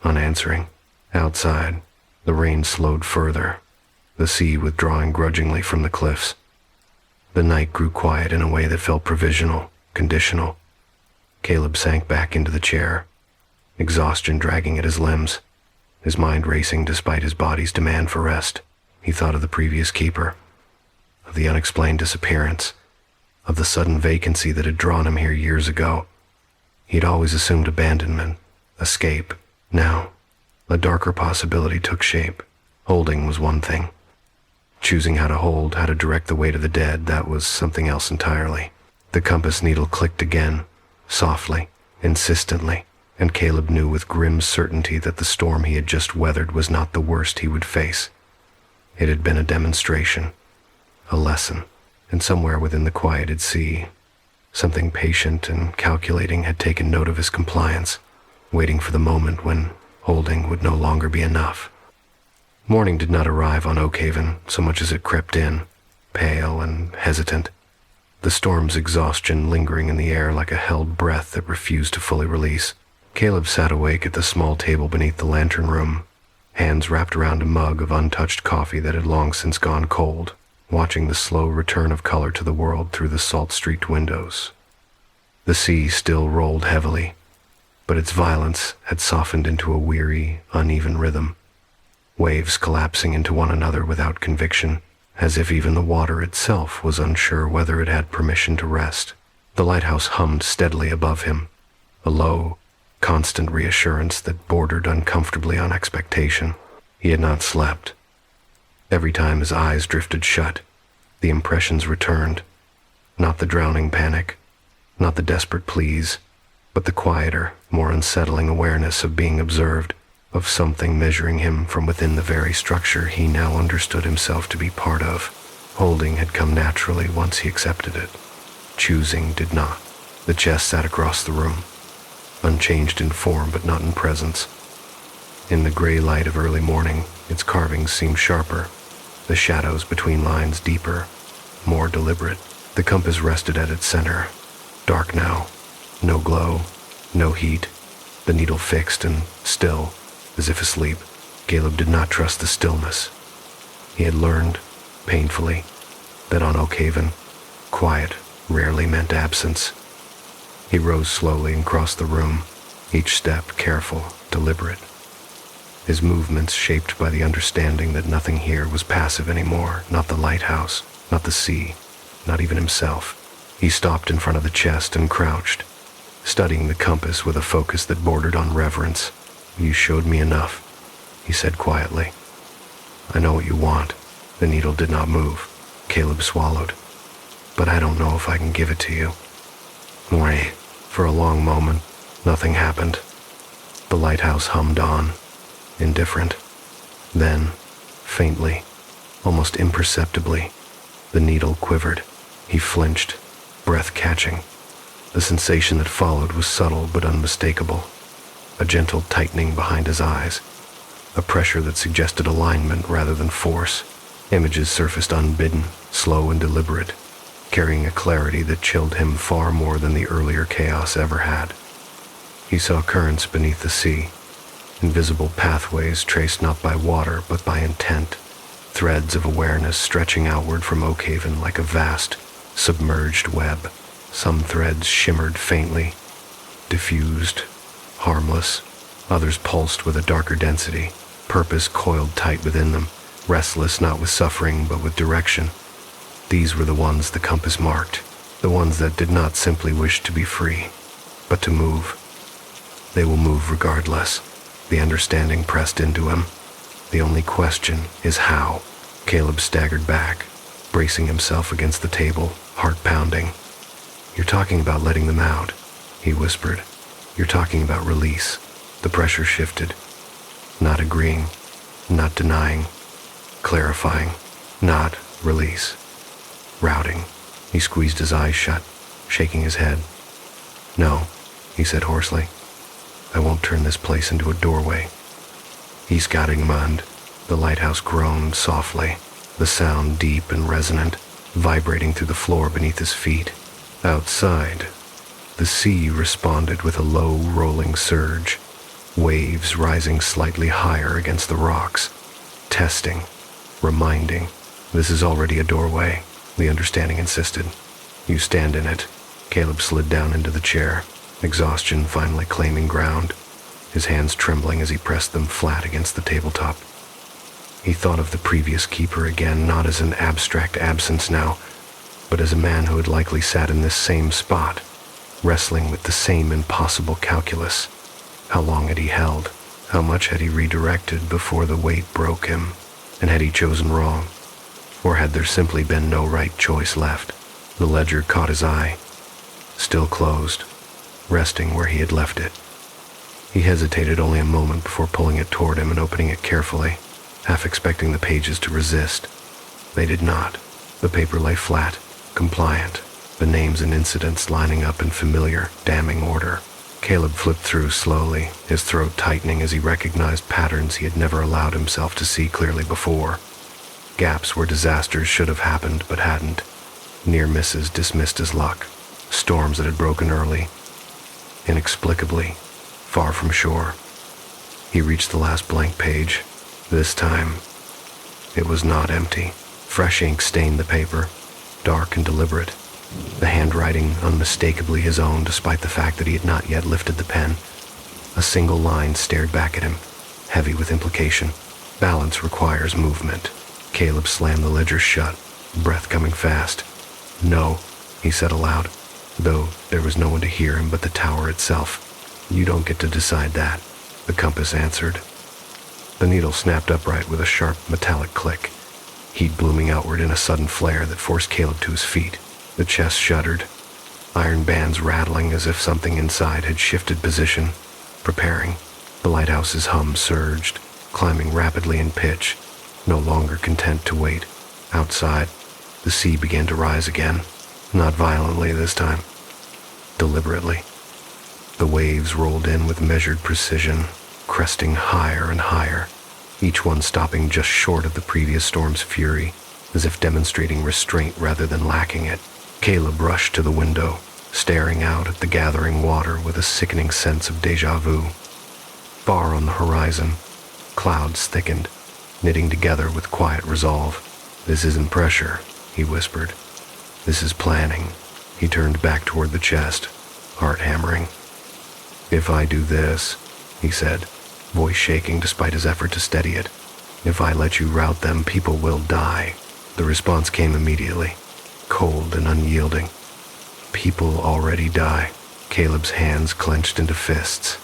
unanswering. Outside, the rain slowed further, the sea withdrawing grudgingly from the cliffs. The night grew quiet in a way that felt provisional, conditional. Caleb sank back into the chair, exhaustion dragging at his limbs, his mind racing despite his body's demand for rest. He thought of the previous keeper, of the unexplained disappearance, of the sudden vacancy that had drawn him here years ago. He'd always assumed abandonment, escape. Now, a darker possibility took shape. Holding was one thing. Choosing how to hold, how to direct the weight of the dead, that was something else entirely. The compass needle clicked again, softly, insistently, and Caleb knew with grim certainty that the storm he had just weathered was not the worst he would face. It had been a demonstration, a lesson, and somewhere within the quieted sea, something patient and calculating had taken note of his compliance, waiting for the moment when holding would no longer be enough. Morning did not arrive on Oakhaven so much as it crept in, pale and hesitant, the storm's exhaustion lingering in the air like a held breath that refused to fully release. Caleb sat awake at the small table beneath the lantern room, hands wrapped around a mug of untouched coffee that had long since gone cold, watching the slow return of color to the world through the salt-streaked windows. The sea still rolled heavily, but its violence had softened into a weary, uneven rhythm, waves collapsing into one another without conviction, as if even the water itself was unsure whether it had permission to rest. The lighthouse hummed steadily above him, a low, constant reassurance that bordered uncomfortably on expectation. He had not slept. Every time his eyes drifted shut, the impressions returned. Not the drowning panic, not the desperate pleas, but the quieter, more unsettling awareness of being observed, of something measuring him from within the very structure he now understood himself to be part of. Holding had come naturally once he accepted it. Choosing did not. The chest sat across the room, unchanged in form but not in presence. In the gray light of early morning, its carvings seemed sharper, the shadows between lines deeper, more deliberate. The compass rested at its center, dark now, no glow, no heat, the needle fixed and still, as if asleep. Caleb did not trust the stillness. He had learned, painfully, that on Oakhaven, quiet rarely meant absence. He rose slowly and crossed the room, each step careful, deliberate. His movements shaped by the understanding that nothing here was passive anymore, not the lighthouse, not the sea, not even himself. He stopped in front of the chest and crouched, studying the compass with a focus that bordered on reverence. "You showed me enough," he said quietly. "I know what you want." The needle did not move. Caleb swallowed. "But I don't know if I can give it to you." Wait. For a long moment, nothing happened. The lighthouse hummed on, indifferent. Then, faintly, almost imperceptibly, the needle quivered. He flinched, breath catching. The sensation that followed was subtle but unmistakable. A gentle tightening behind his eyes, a pressure that suggested alignment rather than force. Images surfaced unbidden, slow and deliberate, carrying a clarity that chilled him far more than the earlier chaos ever had. He saw currents beneath the sea, invisible pathways traced not by water but by intent, threads of awareness stretching outward from Oakhaven like a vast, submerged web. Some threads shimmered faintly, diffused, harmless. Others pulsed with a darker density, purpose coiled tight within them, restless not with suffering but with direction. These were the ones the compass marked, the ones that did not simply wish to be free, but to move. They will move regardless. The understanding pressed into him. The only question is how. Caleb staggered back, bracing himself against the table, heart pounding. "You're talking about letting them out," he whispered. "You're talking about release." The pressure shifted. Not agreeing, not denying, clarifying, not release. Routing. He squeezed his eyes shut, shaking his head. "No," he said hoarsely. "I won't turn this place into a doorway." "He's got in mind." The lighthouse groaned softly, the sound deep and resonant, vibrating through the floor beneath his feet. Outside, the sea responded with a low, rolling surge, waves rising slightly higher against the rocks, testing, reminding. "This is already a doorway," the understanding insisted. "You stand in it." Caleb slid down into the chair, exhaustion finally claiming ground, his hands trembling as he pressed them flat against the tabletop. He thought of the previous keeper again, not as an abstract absence now, but as a man who had likely sat in this same spot, wrestling with the same impossible calculus. How long had he held? How much had he redirected before the weight broke him? And had he chosen wrong? Or had there simply been no right choice left? The ledger caught his eye, still closed, resting where he had left it. He hesitated only a moment before pulling it toward him and opening it carefully, half expecting the pages to resist. They did not. The paper lay flat, compliant, the names and incidents lining up in familiar, damning order. Caleb flipped through slowly, his throat tightening as he recognized patterns he had never allowed himself to see clearly before. Gaps where disasters should have happened but hadn't. Near misses dismissed as luck. Storms that had broken early, inexplicably, far from shore. He reached the last blank page. This time, it was not empty. Fresh ink stained the paper, dark and deliberate, the handwriting unmistakably his own despite the fact that he had not yet lifted the pen. A single line stared back at him, heavy with implication. Balance requires movement. Caleb slammed the ledger shut, breath coming fast. "No," he said aloud, though there was no one to hear him but the tower itself. "You don't get to decide that," the compass answered. The needle snapped upright with a sharp metallic click, heat blooming outward in a sudden flare that forced Caleb to his feet. The chest shuddered, iron bands rattling as if something inside had shifted position, preparing. The lighthouse's hum surged, climbing rapidly in pitch, no longer content to wait. Outside, the sea began to rise again, not violently this time, deliberately. The waves rolled in with measured precision, cresting higher and higher, each one stopping just short of the previous storm's fury, as if demonstrating restraint rather than lacking it. Caleb rushed to the window, staring out at the gathering water with a sickening sense of déjà vu. Far on the horizon, clouds thickened, knitting together with quiet resolve. "This isn't pressure," he whispered. "This is planning." He turned back toward the chest, heart hammering. "If I do this," he said, voice shaking despite his effort to steady it, "if I let you rout them, people will die." The response came immediately, cold and unyielding. "People already die." Caleb's hands clenched into fists.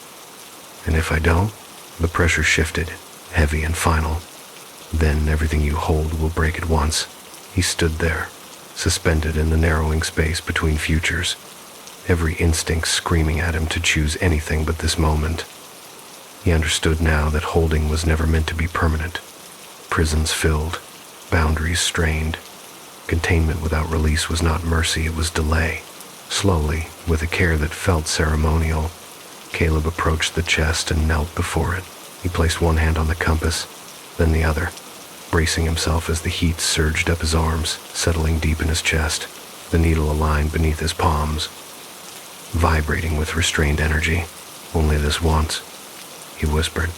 "And if I don't?" The pressure shifted, heavy and final. "Then everything you hold will break at once." He stood there, suspended in the narrowing space between futures, every instinct screaming at him to choose anything but this moment. He understood now that holding was never meant to be permanent. Prisons filled, boundaries strained. Containment without release was not mercy, it was delay. Slowly, with a care that felt ceremonial, Caleb approached the chest and knelt before it. He placed one hand on the compass, then the other, bracing himself as the heat surged up his arms, settling deep in his chest, the needle aligned beneath his palms, vibrating with restrained energy. "Only this once," he whispered.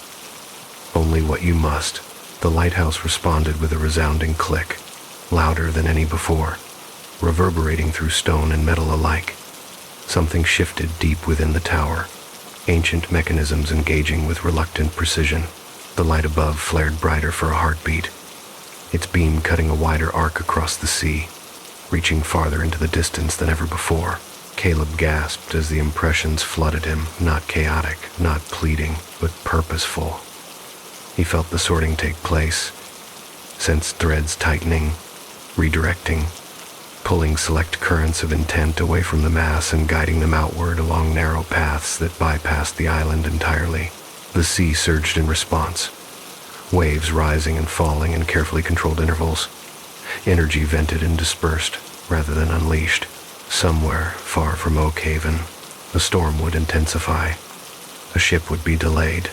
"Only what you must." The lighthouse responded with a resounding click, louder than any before, reverberating through stone and metal alike. Something shifted deep within the tower, ancient mechanisms engaging with reluctant precision. The light above flared brighter for a heartbeat, its beam cutting a wider arc across the sea, reaching farther into the distance than ever before. Caleb gasped as the impressions flooded him, not chaotic, not pleading, but purposeful. He felt the sorting take place, sensed threads tightening, redirecting, pulling select currents of intent away from the mass and guiding them outward along narrow paths that bypassed the island entirely. The sea surged in response, waves rising and falling in carefully controlled intervals. Energy vented and dispersed, rather than unleashed. Somewhere, far from Oak Haven, the storm would intensify. A ship would be delayed.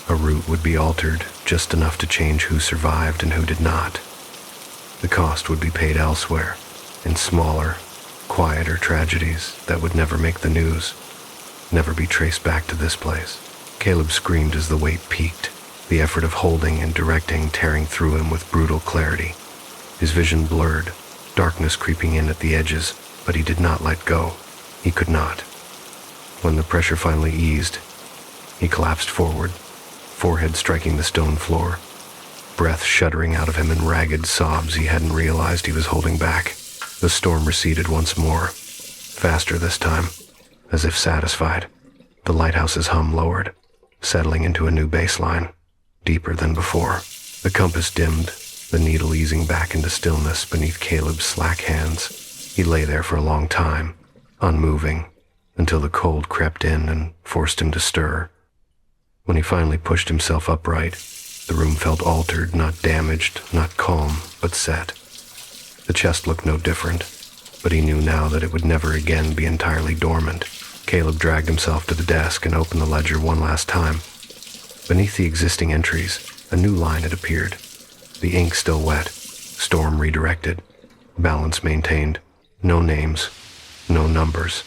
A route would be altered, just enough to change who survived and who did not. The cost would be paid elsewhere, in smaller, quieter tragedies that would never make the news, never be traced back to this place. Caleb screamed as the weight peaked, the effort of holding and directing tearing through him with brutal clarity. His vision blurred, darkness creeping in at the edges, but he did not let go. He could not. When the pressure finally eased, he collapsed forward, forehead striking the stone floor, breath shuddering out of him in ragged sobs he hadn't realized he was holding back. The storm receded once more, faster this time, as if satisfied. The lighthouse's hum lowered, settling into a new baseline, deeper than before. The compass dimmed, the needle easing back into stillness beneath Caleb's slack hands. He lay there for a long time, unmoving, until the cold crept in and forced him to stir. When he finally pushed himself upright, the room felt altered, not damaged, not calm, but set. The chest looked no different, but he knew now that it would never again be entirely dormant. Caleb dragged himself to the desk and opened the ledger one last time. Beneath the existing entries, a new line had appeared. The ink still wet, storm redirected, balance maintained, no names, no numbers,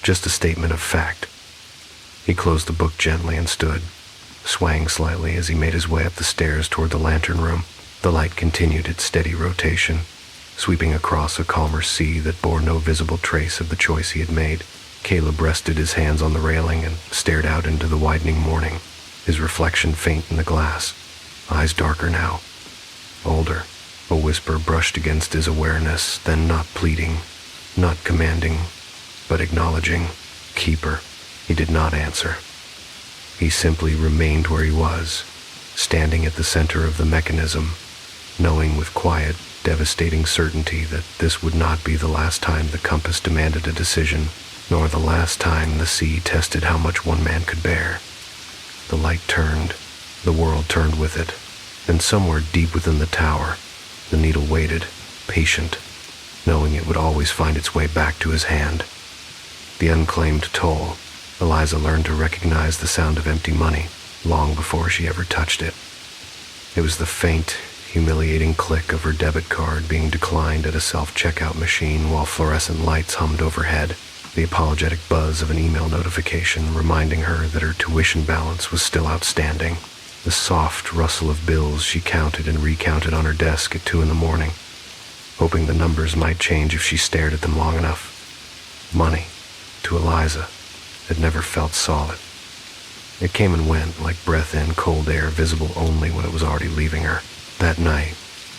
just a statement of fact. He closed the book gently and stood, swaying slightly as he made his way up the stairs toward the lantern room. The light continued its steady rotation, sweeping across a calmer sea that bore no visible trace of the choice he had made. Caleb rested his hands on the railing and stared out into the widening morning, his reflection faint in the glass, eyes darker now, older. A whisper brushed against his awareness, then not pleading, not commanding, but acknowledging. Keeper. He did not answer. He simply remained where he was, standing at the center of the mechanism, knowing with quiet, devastating certainty that this would not be the last time the compass demanded a decision, nor the last time the sea tested how much one man could bear. The light turned, the world turned with it, and somewhere deep within the tower, the needle waited, patient, knowing it would always find its way back to his hand. The unclaimed toll. Eliza learned to recognize the sound of empty money long before she ever touched it. It was the faint, humiliating click of her debit card being declined at a self-checkout machine while fluorescent lights hummed overhead, the apologetic buzz of an email notification reminding her that her tuition balance was still outstanding, the soft rustle of bills she counted and recounted on her desk at 2 a.m, hoping the numbers might change if she stared at them long enough. Money, to Eliza, had never felt solid. It came and went like breath in cold air visible only when it was already leaving her. That night,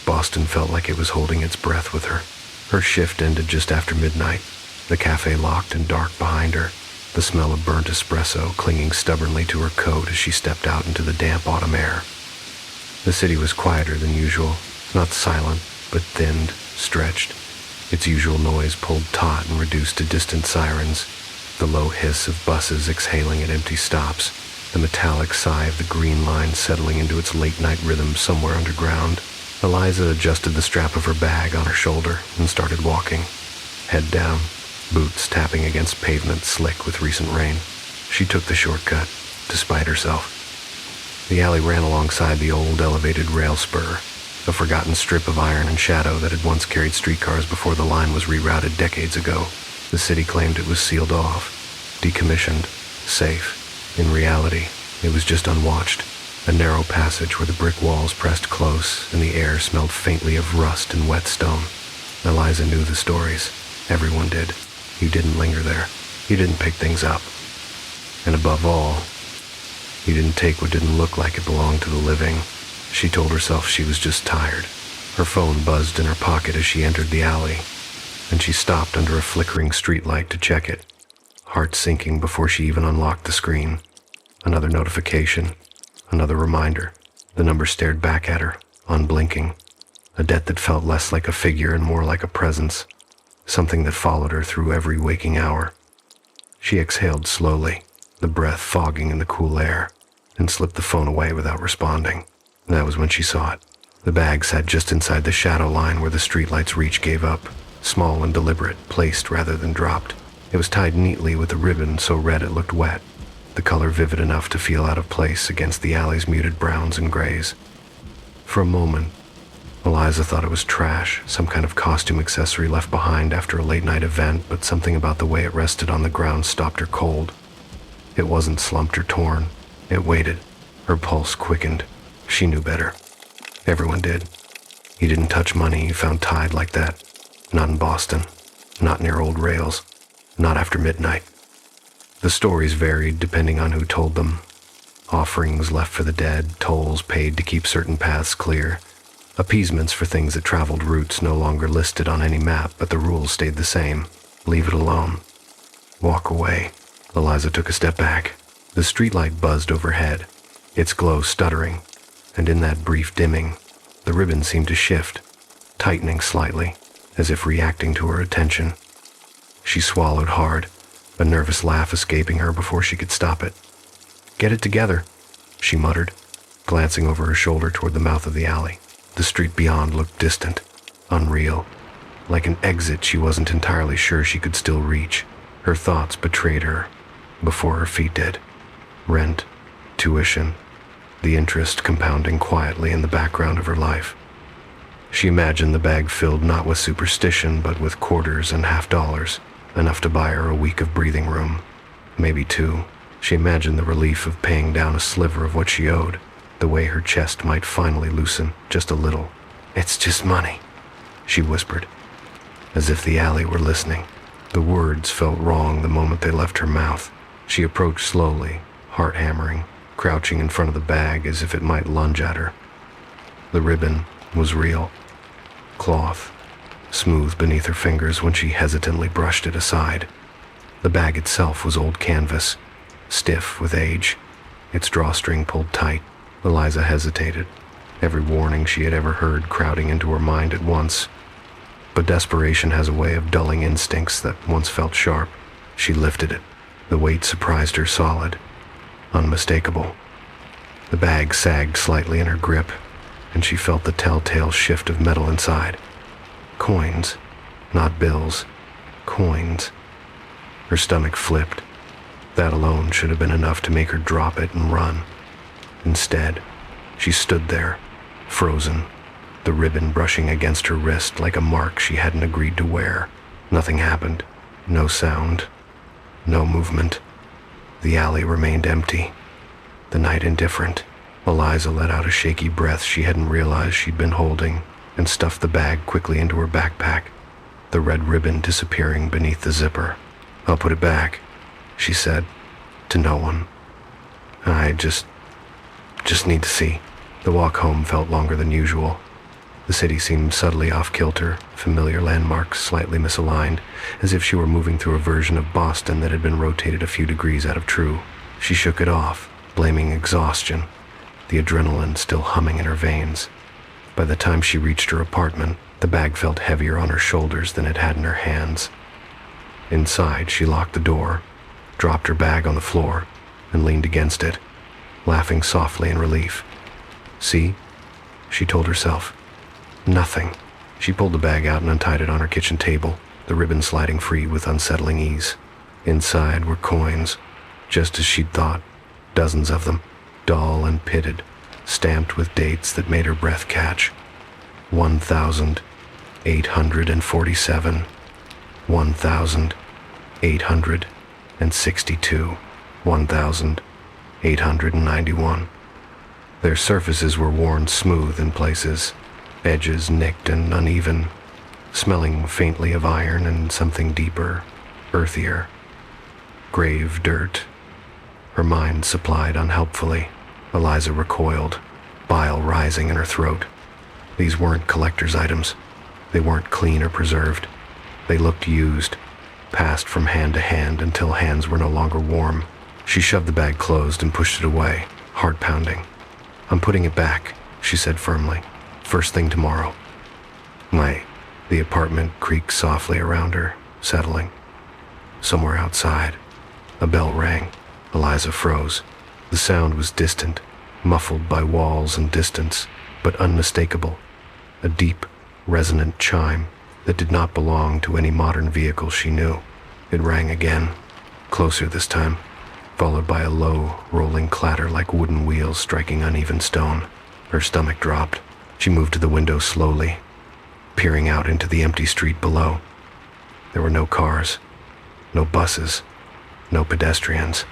Boston felt like it was holding its breath with her. Her shift ended just after midnight, the cafe locked and dark behind her, the smell of burnt espresso clinging stubbornly to her coat as she stepped out into the damp autumn air. The city was quieter than usual, not silent, but thinned, stretched. Its usual noise pulled taut and reduced to distant sirens, the low hiss of buses exhaling at empty stops, the metallic sigh of the green line settling into its late-night rhythm somewhere underground. Eliza adjusted the strap of her bag on her shoulder and started walking, head down, boots tapping against pavement slick with recent rain. She took the shortcut, despite herself. The alley ran alongside the old elevated rail spur, a forgotten strip of iron and shadow that had once carried streetcars before the line was rerouted decades ago. The city claimed it was sealed off, decommissioned, safe. In reality, it was just unwatched, a narrow passage where the brick walls pressed close and the air smelled faintly of rust and wet stone. Eliza knew the stories. Everyone did. You didn't linger there. He didn't pick things up. And above all, he didn't take what didn't look like it belonged to the living. She told herself she was just tired. Her phone buzzed in her pocket as she entered the alley, and she stopped under a flickering streetlight to check it, heart sinking before she even unlocked the screen. Another notification, another reminder. The number stared back at her, unblinking. A debt that felt less like a figure and more like a presence, something that followed her through every waking hour. She exhaled slowly, the breath fogging in the cool air, and slipped the phone away without responding. That was when she saw it. The bag sat just inside the shadow line where the streetlight's reach gave up, small and deliberate, placed rather than dropped. It was tied neatly with a ribbon so red it looked wet, the color vivid enough to feel out of place against the alley's muted browns and grays. For a moment, Eliza thought it was trash, some kind of costume accessory left behind after a late-night event, but something about the way it rested on the ground stopped her cold. It wasn't slumped or torn. It waited. Her pulse quickened. She knew better. Everyone did. He didn't touch money he found tied like that. Not in Boston. Not near old rails. Not after midnight. The stories varied depending on who told them. Offerings left for the dead, tolls paid to keep certain paths clear, appeasements for things that traveled routes no longer listed on any map, but the rules stayed the same. Leave it alone. Walk away. Eliza took a step back. The streetlight buzzed overhead, its glow stuttering, and in that brief dimming, the ribbon seemed to shift, tightening slightly, as if reacting to her attention. She swallowed hard, a nervous laugh escaping her before she could stop it. "Get it together," she muttered, glancing over her shoulder toward the mouth of the alley. The street beyond looked distant, unreal, like an exit she wasn't entirely sure she could still reach. Her thoughts betrayed her before her feet did. Rent, tuition, the interest compounding quietly in the background of her life. She imagined the bag filled not with superstition but with quarters and $half, enough to buy her a week of breathing room, maybe two. She imagined the relief of paying down a sliver of what she owed, the way her chest might finally loosen just a little. "It's just money," she whispered, as if the alley were listening. The words felt wrong the moment they left her mouth. She approached slowly, heart hammering, crouching in front of the bag as if it might lunge at her. The ribbon was real. Cloth, smooth beneath her fingers when she hesitantly brushed it aside. The bag itself was old canvas, stiff with age, its drawstring pulled tight. Eliza hesitated, every warning she had ever heard crowding into her mind at once. But desperation has a way of dulling instincts that once felt sharp. She lifted it. The weight surprised her solid, unmistakable. The bag sagged slightly in her grip, and she felt the telltale shift of metal inside. Coins, not bills. Coins. Her stomach flipped. That alone should have been enough to make her drop it and run. Instead, she stood there, frozen, the ribbon brushing against her wrist like a mark she hadn't agreed to wear. Nothing happened. No sound. No movement. The alley remained empty. The night indifferent. Eliza let out a shaky breath she hadn't realized she'd been holding and stuffed the bag quickly into her backpack, the red ribbon disappearing beneath the zipper. "I'll put it back," she said, to no one. "I just need to see." The walk home felt longer than usual. The city seemed subtly off-kilter, familiar landmarks slightly misaligned, as if she were moving through a version of Boston that had been rotated a few degrees out of true. She shook it off, blaming exhaustion, the adrenaline still humming in her veins. By the time she reached her apartment, the bag felt heavier on her shoulders than it had in her hands. Inside, she locked the door, dropped her bag on the floor, and leaned against it, laughing softly in relief. "See?" she told herself. Nothing. She pulled the bag out and untied it on her kitchen table, the ribbon sliding free with unsettling ease. Inside were coins, just as she'd thought, dozens of them, dull and pitted, stamped with dates that made her breath catch. 1,847, 1,862, 1,891. Their surfaces were worn smooth in places, edges nicked and uneven, smelling faintly of iron and something deeper, earthier. grave dirt. Her mind supplied unhelpfully. Eliza recoiled, bile rising in her throat. These weren't collector's items. They weren't clean or preserved. They looked used, passed from hand to hand until hands were no longer warm. She shoved the bag closed and pushed it away, heart pounding. "I'm putting it back," she said firmly. "First thing tomorrow." The apartment creaked softly around her, settling. Somewhere outside, a bell rang. Eliza froze. The sound was distant, muffled by walls and distance, but unmistakable. A deep, resonant chime that did not belong to any modern vehicle she knew. It rang again, closer this time, followed by a low, rolling clatter like wooden wheels striking uneven stone. Her stomach dropped. She moved to the window slowly, peering out into the empty street below. There were no cars, no buses, no pedestrians.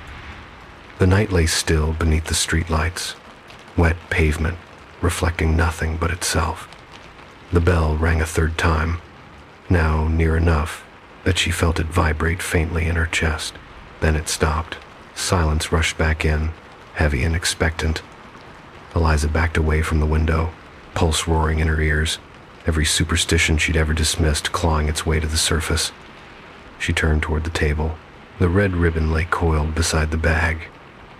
The night lay still beneath the streetlights, wet pavement, reflecting nothing but itself. The bell rang a third time, now near enough that she felt it vibrate faintly in her chest. Then it stopped. Silence rushed back in, heavy and expectant. Eliza backed away from the window, pulse roaring in her ears, every superstition she'd ever dismissed clawing its way to the surface. She turned toward the table. The red ribbon lay coiled beside the bag,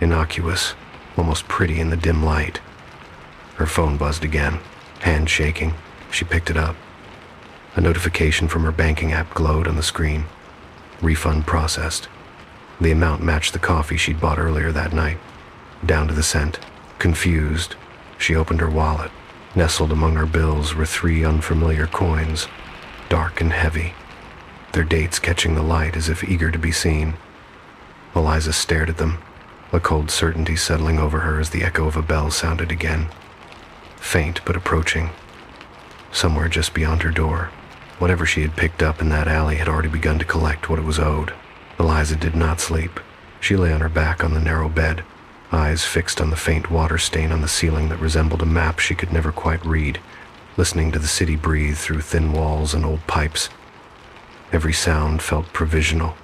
innocuous, almost pretty in the dim light. Her phone buzzed again, hand shaking. She picked it up. A notification from her banking app glowed on the screen. Refund processed. The amount matched the coffee she'd bought earlier that night, down to the cent. Confused, she opened her wallet. Nestled among her bills were 3 unfamiliar coins, dark and heavy, their dates catching the light as if eager to be seen. Eliza stared at them, a cold certainty settling over her as the echo of a bell sounded again. Faint but approaching. Somewhere just beyond her door, whatever she had picked up in that alley had already begun to collect what it was owed. Eliza did not sleep. She lay on her back on the narrow bed, eyes fixed on the faint water stain on the ceiling that resembled a map she could never quite read, listening to the city breathe through thin walls and old pipes. Every sound felt provisional,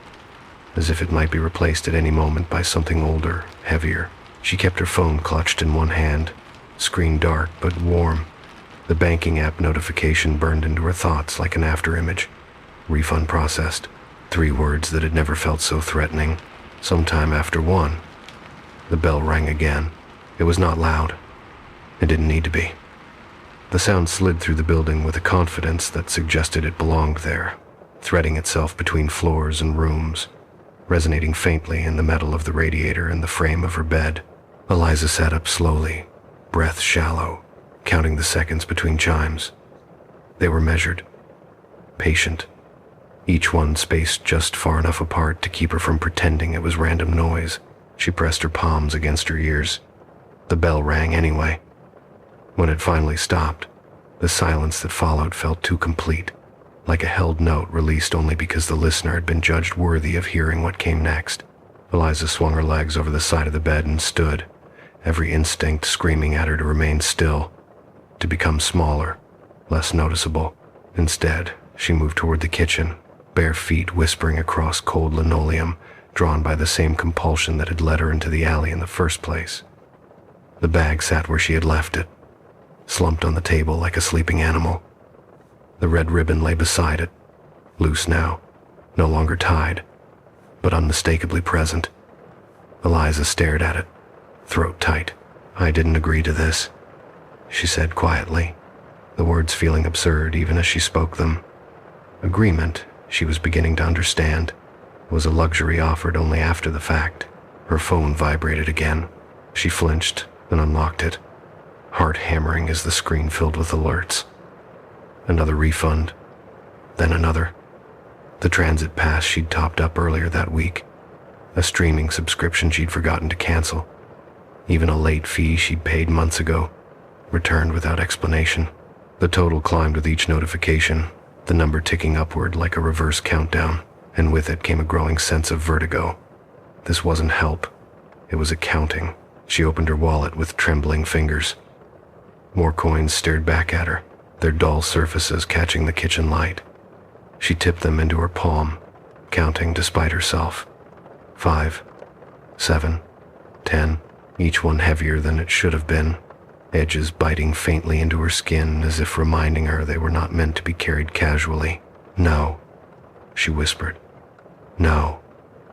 as if it might be replaced at any moment by something older, heavier. She kept her phone clutched in one hand, screen dark but warm. The banking app notification burned into her thoughts like an afterimage. Refund processed. 3 words that had never felt so threatening. Sometime after 1. The bell rang again. It was not loud. It didn't need to be. The sound slid through the building with a confidence that suggested it belonged there, threading itself between floors and rooms, resonating faintly in the metal of the radiator and the frame of her bed. Eliza sat up slowly, breath shallow, counting the seconds between chimes. They were measured, patient, each one spaced just far enough apart to keep her from pretending it was random noise. She pressed her palms against her ears. The bell rang anyway. When it finally stopped, the silence that followed felt too complete, like a held note released only because the listener had been judged worthy of hearing what came next. Eliza swung her legs over the side of the bed and stood, every instinct screaming at her to remain still, to become smaller, less noticeable. Instead, she moved toward the kitchen, bare feet whispering across cold linoleum, drawn by the same compulsion that had led her into the alley in the first place. The bag sat where she had left it, slumped on the table like a sleeping animal. The red ribbon lay beside it, loose now, no longer tied, but unmistakably present. Eliza stared at it, throat tight. "I didn't agree to this," she said quietly, the words feeling absurd even as she spoke them. Agreement, she was beginning to understand, was a luxury offered only after the fact. Her phone vibrated again. She flinched and unlocked it, heart hammering as the screen filled with alerts. Another refund, then another. The transit pass she'd topped up earlier that week, a streaming subscription she'd forgotten to cancel, even a late fee she'd paid months ago, returned without explanation. The total climbed with each notification, the number ticking upward like a reverse countdown, and with it came a growing sense of vertigo. This wasn't help. It was accounting. She opened her wallet with trembling fingers. More coins stared back at her, their dull surfaces catching the kitchen light. She tipped them into her palm, counting despite herself. 5, 7, 10, each one heavier than it should have been, edges biting faintly into her skin as if reminding her they were not meant to be carried casually. "No," she whispered. "No,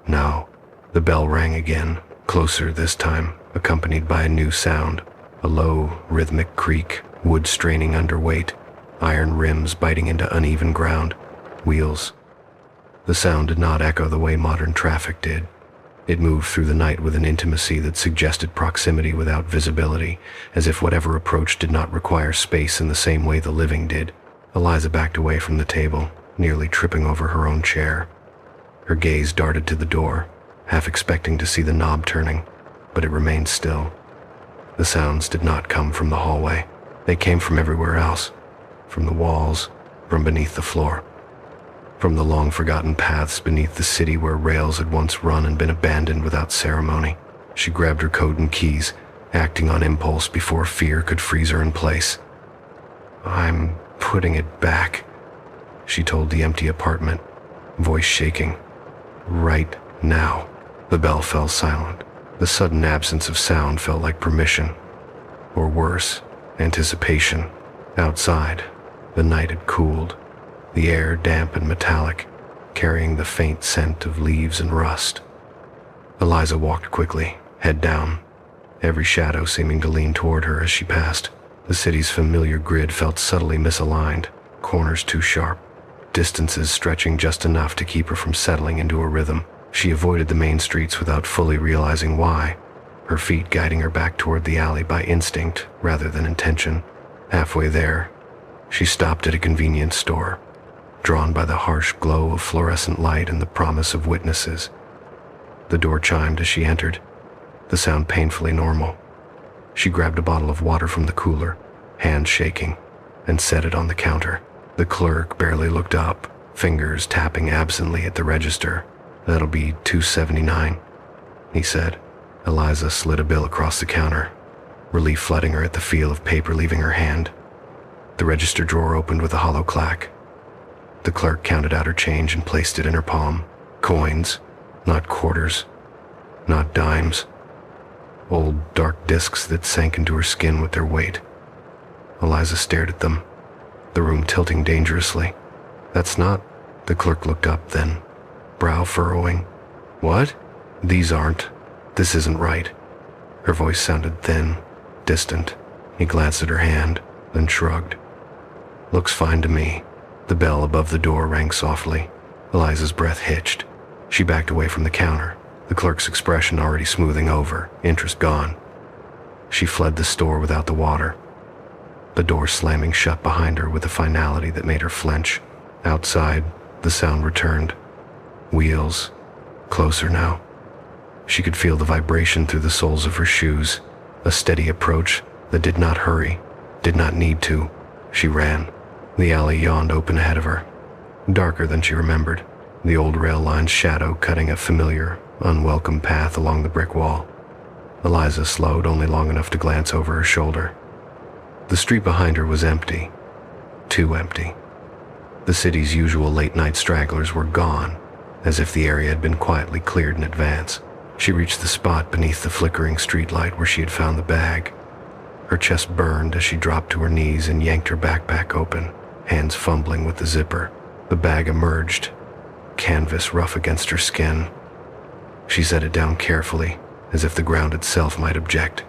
no." The bell rang again, closer this time, accompanied by a new sound, a low, rhythmic creak, wood straining under weight, iron rims biting into uneven ground, wheels. The sound did not echo the way modern traffic did. It moved through the night with an intimacy that suggested proximity without visibility, as if whatever approached did not require space in the same way the living did. Eliza backed away from the table, nearly tripping over her own chair. Her gaze darted to the door, half expecting to see the knob turning, but it remained still. The sounds did not come from the hallway. They came from everywhere else, from the walls, from beneath the floor, from the long-forgotten paths beneath the city where rails had once run and been abandoned without ceremony. She grabbed her coat and keys, acting on impulse before fear could freeze her in place. "I'm putting it back," she told the empty apartment, voice shaking. "Right now." The bell fell silent. The sudden absence of sound felt like permission, or worse, anticipation. Outside, the night had cooled, the air damp and metallic, carrying the faint scent of leaves and rust. Eliza walked quickly, head down, every shadow seeming to lean toward her as she passed. The city's familiar grid felt subtly misaligned, corners too sharp, distances stretching just enough to keep her from settling into a rhythm. She avoided the main streets without fully realizing why, her feet guiding her back toward the alley by instinct rather than intention. Halfway there, she stopped at a convenience store, drawn by the harsh glow of fluorescent light and the promise of witnesses. The door chimed as she entered, the sound painfully normal. She grabbed a bottle of water from the cooler, hands shaking, and set it on the counter. The clerk barely looked up, fingers tapping absently at the register. "That'll be $2.79, he said. Eliza slid a bill across the counter, relief flooding her at the feel of paper leaving her hand. The register drawer opened with a hollow clack. The clerk counted out her change and placed it in her palm. Coins, not quarters, not dimes. Old dark discs that sank into her skin with their weight. Eliza stared at them, the room tilting dangerously. "That's not..." The clerk looked up then, brow furrowing. "What? These aren't. This isn't right." Her voice sounded thin, distant. He glanced at her hand, then shrugged. "Looks fine to me." The bell above the door rang softly. Eliza's breath hitched. She backed away from the counter, the clerk's expression already smoothing over, interest gone. She fled the store without the water, the door slamming shut behind her with a finality that made her flinch. Outside, the sound returned. Wheels, closer now. She could feel the vibration through the soles of her shoes, a steady approach that did not hurry, did not need to. She ran. The alley yawned open ahead of her, darker than she remembered, the old rail line's shadow cutting a familiar, unwelcome path along the brick wall. Eliza slowed only long enough to glance over her shoulder. The street behind her was empty, too empty. The city's usual late-night stragglers were gone, as if the area had been quietly cleared in advance. She reached the spot beneath the flickering streetlight where she had found the bag. Her chest burned as she dropped to her knees and yanked her backpack open, hands fumbling with the zipper. The bag emerged, canvas rough against her skin. She set it down carefully, as if the ground itself might object,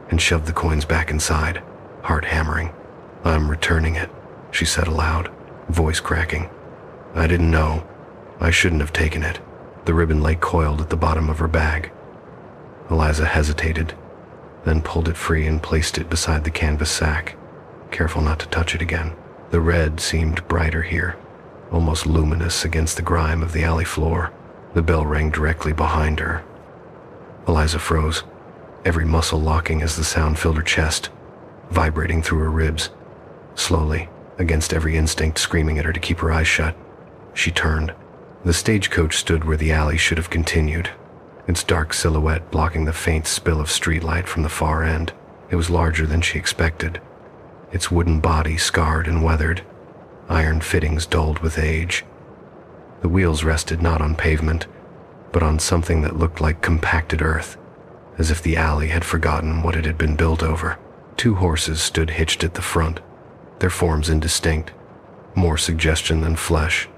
and shoved the coins back inside, heart hammering. "I'm returning it," she said aloud, voice cracking. "I didn't know. I shouldn't have taken it." The ribbon lay coiled at the bottom of her bag. Eliza hesitated, then pulled it free and placed it beside the canvas sack, careful not to touch it again. The red seemed brighter here, almost luminous against the grime of the alley floor. The bell rang directly behind her. Eliza froze, every muscle locking as the sound filled her chest, vibrating through her ribs. Slowly, against every instinct screaming at her to keep her eyes shut, she turned. The stagecoach stood where the alley should have continued, its dark silhouette blocking the faint spill of streetlight from the far end. It was larger than she expected, its wooden body scarred and weathered, iron fittings dulled with age. The wheels rested not on pavement, but on something that looked like compacted earth, as if the alley had forgotten what it had been built over. 2 horses stood hitched at the front, their forms indistinct, more suggestion than flesh,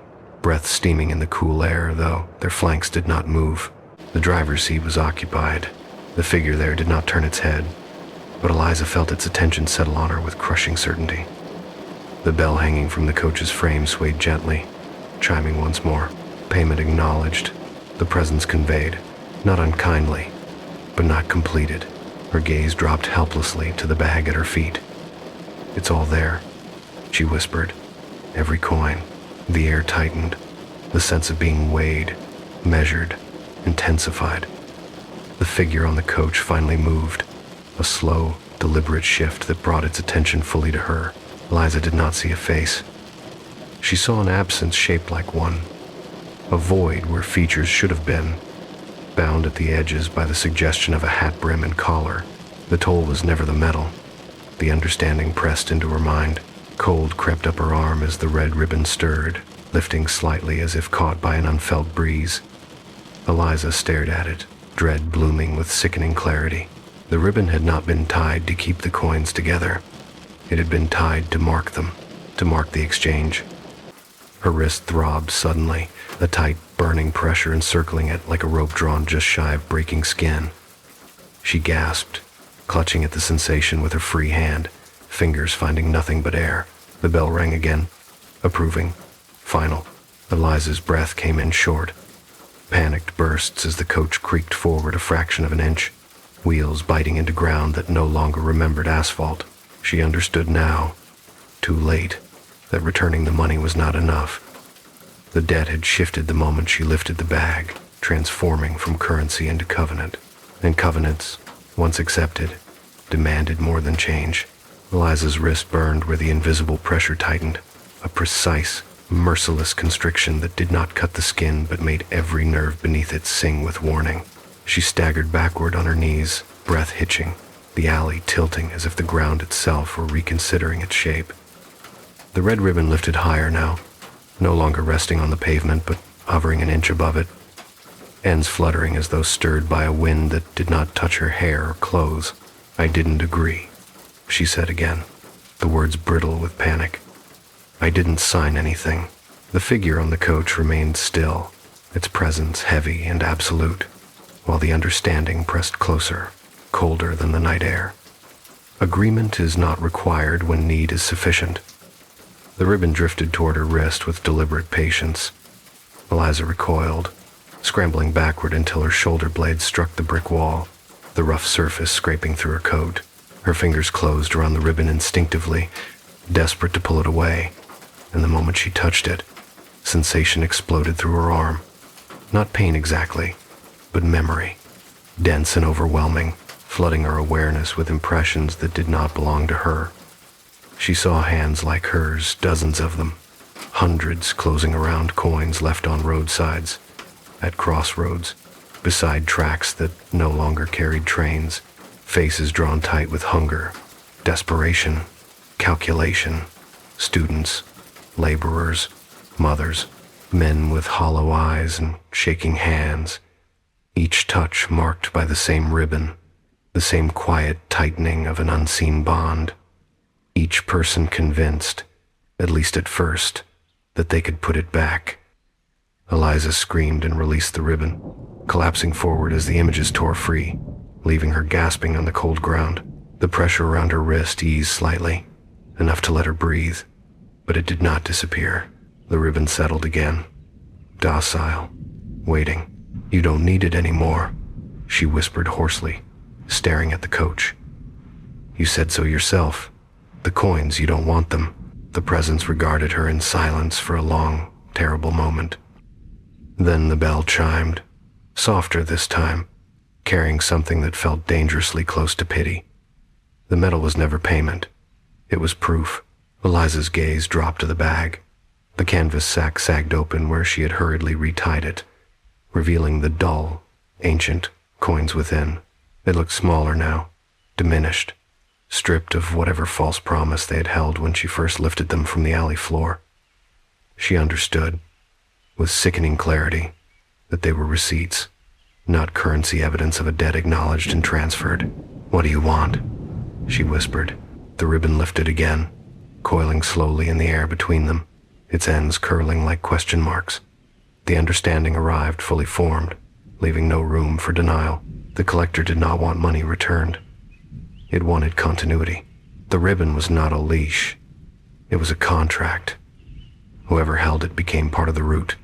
breath steaming in the cool air, though their flanks did not move. The driver's seat was occupied. The figure there did not turn its head, but Eliza felt its attention settle on her with crushing certainty. The bell hanging from the coach's frame swayed gently, chiming once more. Payment acknowledged, the presence conveyed, not unkindly, but not completed. Her gaze dropped helplessly to the bag at her feet. "It's all there," she whispered. Every coin. The air tightened. The sense of being weighed, measured, intensified. The figure on the coach finally moved, a slow, deliberate shift that brought its attention fully to her. Eliza did not see a face. She saw an absence shaped like one, a void where features should have been, bound at the edges by the suggestion of a hat brim and collar. The toll was never the metal. The understanding pressed into her mind. Cold crept up her arm as the red ribbon stirred, lifting slightly as if caught by an unfelt breeze. Eliza stared at it, dread blooming with sickening clarity. The ribbon had not been tied to keep the coins together. It had been tied to mark them, to mark the exchange. Her wrist throbbed suddenly, a tight, burning pressure encircling it like a rope drawn just shy of breaking skin. She gasped, clutching at the sensation with her free hand, fingers finding nothing but air. The bell rang again, approving, final. Eliza's breath came in short. Panicked bursts as the coach creaked forward a fraction of an inch, wheels biting into ground that no longer remembered asphalt. She understood now, too late, that returning the money was not enough. The debt had shifted the moment she lifted the bag, transforming from currency into covenant. And covenants, once accepted, demanded more than change. Eliza's wrist burned where the invisible pressure tightened, a precise, merciless constriction that did not cut the skin but made every nerve beneath it sing with warning. She staggered backward on her knees, breath hitching, the alley tilting as if the ground itself were reconsidering its shape. The red ribbon lifted higher now, no longer resting on the pavement but hovering an inch above it, ends fluttering as though stirred by a wind that did not touch her hair or clothes. "I didn't agree," she said again, the words brittle with panic. "I didn't sign anything." The figure on the coach remained still, its presence heavy and absolute, while the understanding pressed closer, colder than the night air. Agreement is not required when need is sufficient. The ribbon drifted toward her wrist with deliberate patience. Eliza recoiled, scrambling backward until her shoulder blade struck the brick wall, the rough surface scraping through her coat. Her fingers closed around the ribbon instinctively, desperate to pull it away, and the moment she touched it, sensation exploded through her arm. Not pain exactly, but memory, dense and overwhelming, flooding her awareness with impressions that did not belong to her. She saw hands like hers, dozens of them, hundreds closing around coins left on roadsides, at crossroads, beside tracks that no longer carried trains, faces drawn tight with hunger, desperation, calculation, students, laborers, mothers, men with hollow eyes and shaking hands, each touch marked by the same ribbon, the same quiet tightening of an unseen bond, each person convinced, at least at first, that they could put it back. Eliza screamed and released the ribbon, collapsing forward as the images tore free, leaving her gasping on the cold ground. The pressure around her wrist eased slightly, enough to let her breathe, but it did not disappear. The ribbon settled again, docile, waiting. "You don't need it anymore," she whispered hoarsely, staring at the coach. "You said so yourself. The coins, you don't want them." The presence regarded her in silence for a long, terrible moment. Then the bell chimed, softer this time, carrying something that felt dangerously close to pity. The metal was never payment. It was proof. Eliza's gaze dropped to the bag. The canvas sack sagged open where she had hurriedly retied it, revealing the dull, ancient coins within. They looked smaller now, diminished, stripped of whatever false promise they had held when she first lifted them from the alley floor. She understood, with sickening clarity, that they were receipts, not currency evidence of a debt acknowledged and transferred. "What do you want?" she whispered. The ribbon lifted again, coiling slowly in the air between them, its ends curling like question marks. The understanding arrived fully formed, leaving no room for denial. The collector did not want money returned. It wanted continuity. The ribbon was not a leash. It was a contract. Whoever held it became part of the route,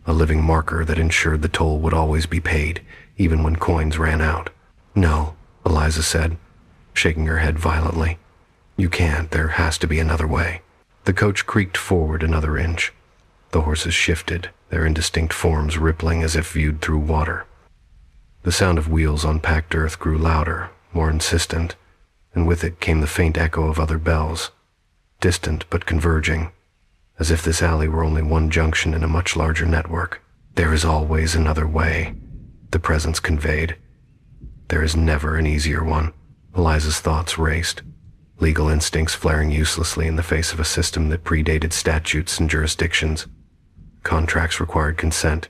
a living marker that ensured the toll would always be paid, even when coins ran out. "No," Eliza said, shaking her head violently. "You can't. There has to be another way." The coach creaked forward another inch. The horses shifted, their indistinct forms rippling as if viewed through water. The sound of wheels on packed earth grew louder, more insistent, and with it came the faint echo of other bells, distant but converging, as if this alley were only one junction in a much larger network. "There is always another way," the presence conveyed. "There is never an easier one." Eliza's thoughts raced, legal instincts flaring uselessly in the face of a system that predated statutes and jurisdictions. Contracts required consent.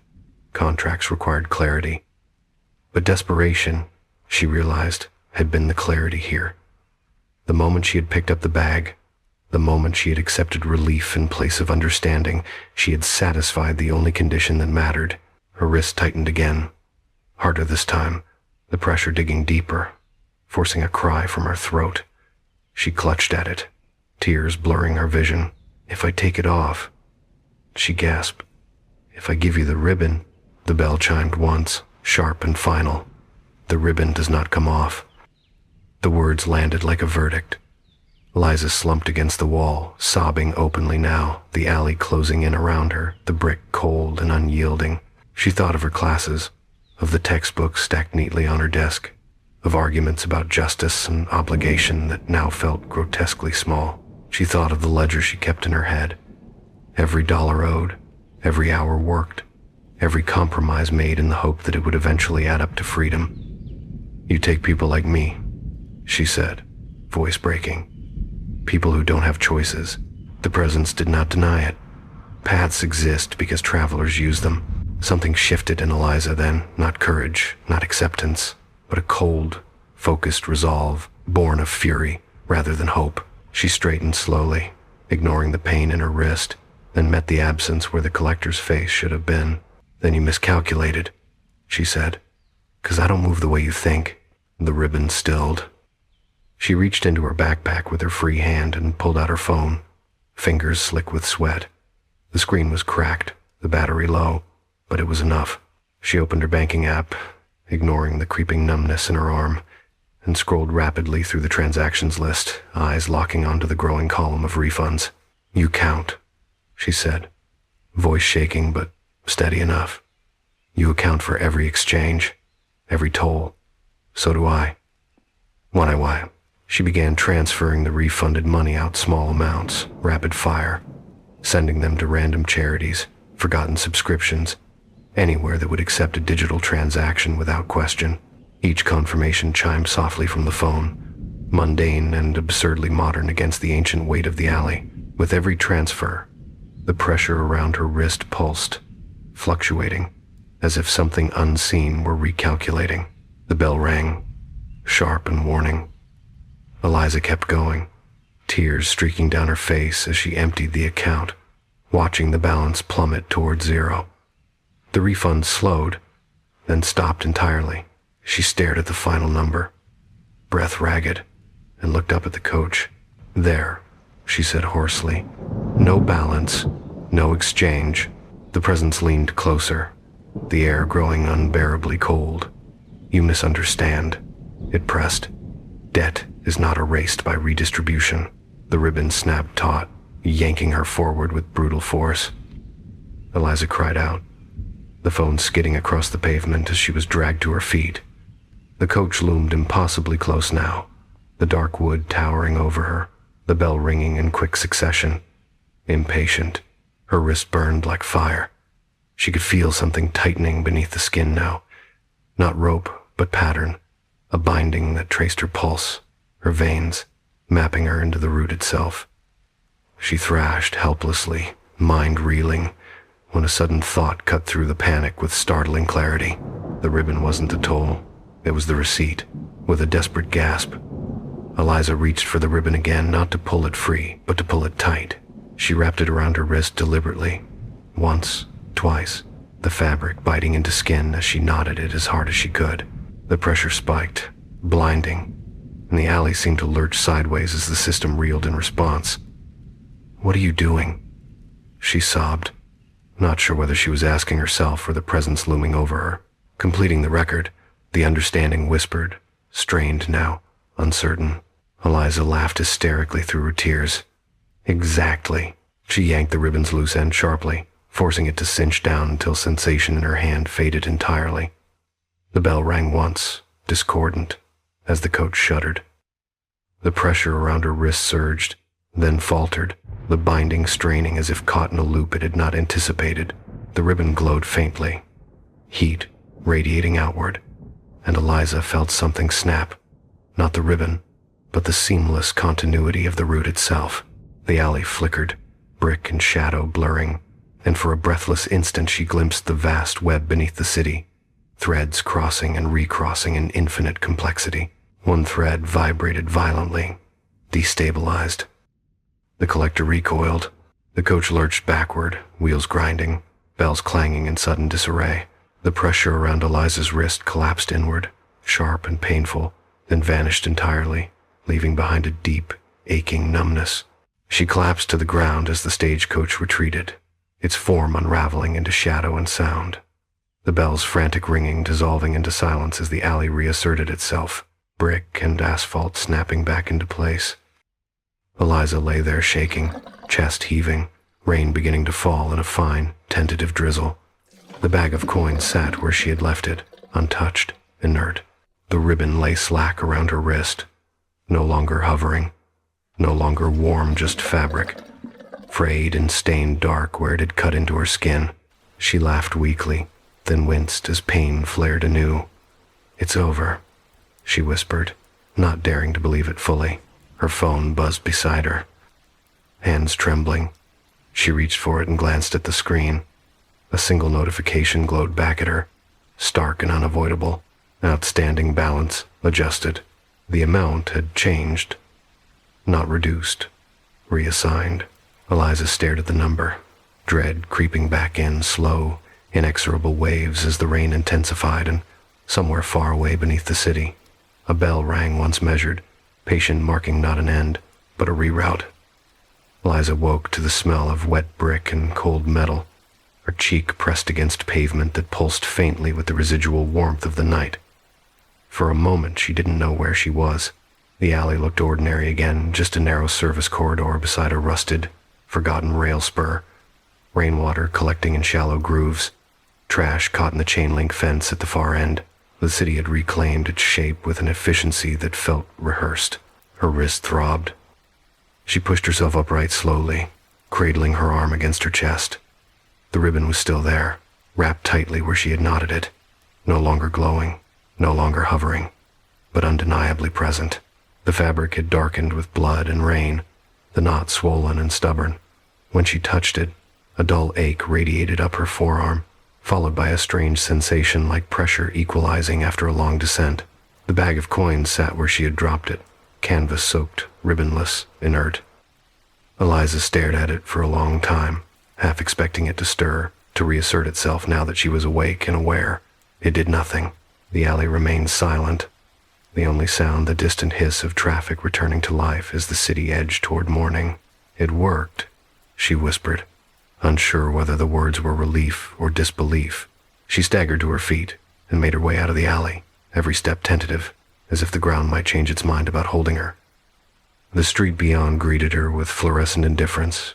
Contracts required clarity. But desperation, she realized, had been the clarity here. The moment she had picked up the bag, the moment she had accepted relief in place of understanding, she had satisfied the only condition that mattered. Her wrist tightened again, harder this time, the pressure digging deeper, forcing a cry from her throat. She clutched at it, tears blurring her vision. "If I take it off," she gasped. "If I give you the ribbon," the bell chimed once, sharp and final. "The ribbon does not come off." The words landed like a verdict. Eliza slumped against the wall, sobbing openly now, the alley closing in around her, the brick cold and unyielding. She thought of her classes, of the textbooks stacked neatly on her desk, of arguments about justice and obligation that now felt grotesquely small. She thought of the ledger she kept in her head. Every dollar owed, every hour worked, every compromise made in the hope that it would eventually add up to freedom. "You take people like me," she said, voice breaking. "People who don't have choices." The presence did not deny it. Paths exist because travelers use them. Something shifted in Eliza then, not courage, not acceptance, but a cold, focused resolve, born of fury rather than hope. She straightened slowly, ignoring the pain in her wrist, then met the absence where the collector's face should have been. "Then you miscalculated," she said. "'Cause I don't move the way you think." The ribbon stilled. She reached into her backpack with her free hand and pulled out her phone, fingers slick with sweat. The screen was cracked, the battery low, but it was enough. She opened her banking app, ignoring the creeping numbness in her arm, and scrolled rapidly through the transactions list, eyes locking onto the growing column of refunds. "You count," she said, voice shaking but steady enough. "You account for every exchange, every toll. So do I." Why? She began transferring the refunded money out small amounts, rapid fire, sending them to random charities, forgotten subscriptions, anywhere that would accept a digital transaction without question. Each confirmation chimed softly from the phone, mundane and absurdly modern against the ancient weight of the alley. With every transfer, the pressure around her wrist pulsed, fluctuating, as if something unseen were recalculating. The bell rang, sharp and warning. Eliza kept going, tears streaking down her face as she emptied the account, watching the balance plummet toward zero. The refund slowed, then stopped entirely. She stared at the final number, breath ragged, and looked up at the coach. "There," she said hoarsely. "No balance, no exchange." The presence leaned closer, the air growing unbearably cold. "You misunderstand," it pressed. "Debt is not erased by redistribution." The ribbon snapped taut, yanking her forward with brutal force. Eliza cried out, the phone skidding across the pavement as she was dragged to her feet. The coach loomed impossibly close now, the dark wood towering over her, the bell ringing in quick succession. Impatient, her wrist burned like fire. She could feel something tightening beneath the skin now. Not rope, but pattern, a binding that traced her pulse, her veins, mapping her into the route itself. She thrashed helplessly, mind reeling, when a sudden thought cut through the panic with startling clarity. The ribbon wasn't the toll, it was the receipt. With a desperate gasp, Eliza reached for the ribbon again, not to pull it free, but to pull it tight. She wrapped it around her wrist deliberately. Once, twice, the fabric biting into skin as she knotted it as hard as she could. The pressure spiked, blinding, and the alley seemed to lurch sideways as the system reeled in response. "What are you doing?" she sobbed, not sure whether she was asking herself or the presence looming over her. Completing the record, the understanding whispered, strained now, uncertain. Eliza laughed hysterically through her tears. "Exactly." She yanked the ribbon's loose end sharply, forcing it to cinch down until sensation in her hand faded entirely. The bell rang once, discordant, as the coach shuddered. The pressure around her wrist surged, then faltered, the binding straining as if caught in a loop it had not anticipated. The ribbon glowed faintly, heat radiating outward, and Eliza felt something snap. Not the ribbon, but the seamless continuity of the route itself. The alley flickered, brick and shadow blurring, and for a breathless instant she glimpsed the vast web beneath the city, threads crossing and recrossing in infinite complexity. One thread vibrated violently, destabilized. The collector recoiled. The coach lurched backward, wheels grinding, bells clanging in sudden disarray. The pressure around Eliza's wrist collapsed inward, sharp and painful, then vanished entirely, leaving behind a deep, aching numbness. She collapsed to the ground as the stagecoach retreated, its form unraveling into shadow and sound. The bell's frantic ringing dissolving into silence as the alley reasserted itself, brick and asphalt snapping back into place. Eliza lay there shaking, chest heaving, rain beginning to fall in a fine, tentative drizzle. The bag of coins sat where she had left it, untouched, inert. The ribbon lay slack around her wrist, no longer hovering, no longer warm, just fabric, frayed and stained dark where it had cut into her skin. She laughed weakly, then winced as pain flared anew. "It's over," she whispered, not daring to believe it fully. Her phone buzzed beside her. Hands trembling, she reached for it and glanced at the screen. A single notification glowed back at her, stark and unavoidable. Outstanding balance, adjusted. The amount had changed, not reduced, reassigned. Eliza stared at the number, dread creeping back in slow, inexorable waves as the rain intensified, and somewhere far away beneath the city, a bell rang once measured, patient marking not an end, but a reroute. Eliza woke to the smell of wet brick and cold metal, her cheek pressed against pavement that pulsed faintly with the residual warmth of the night. For a moment she didn't know where she was. The alley looked ordinary again, just a narrow service corridor beside a rusted, forgotten rail spur, rainwater collecting in shallow grooves, trash caught in the chain-link fence at the far end. The city had reclaimed its shape with an efficiency that felt rehearsed. Her wrist throbbed. She pushed herself upright slowly, cradling her arm against her chest. The ribbon was still there, wrapped tightly where she had knotted it, no longer glowing, no longer hovering, but undeniably present. The fabric had darkened with blood and rain, the knot swollen and stubborn. When she touched it, a dull ache radiated up her forearm, followed by a strange sensation like pressure equalizing after a long descent. The bag of coins sat where she had dropped it, canvas-soaked, ribbonless, inert. Eliza stared at it for a long time, half expecting it to stir, to reassert itself now that she was awake and aware. It did nothing. The alley remained silent, the only sound the distant hiss of traffic returning to life as the city edged toward morning. "It worked," she whispered, unsure whether the words were relief or disbelief. She staggered to her feet and made her way out of the alley, every step tentative, as if the ground might change its mind about holding her. The street beyond greeted her with fluorescent indifference,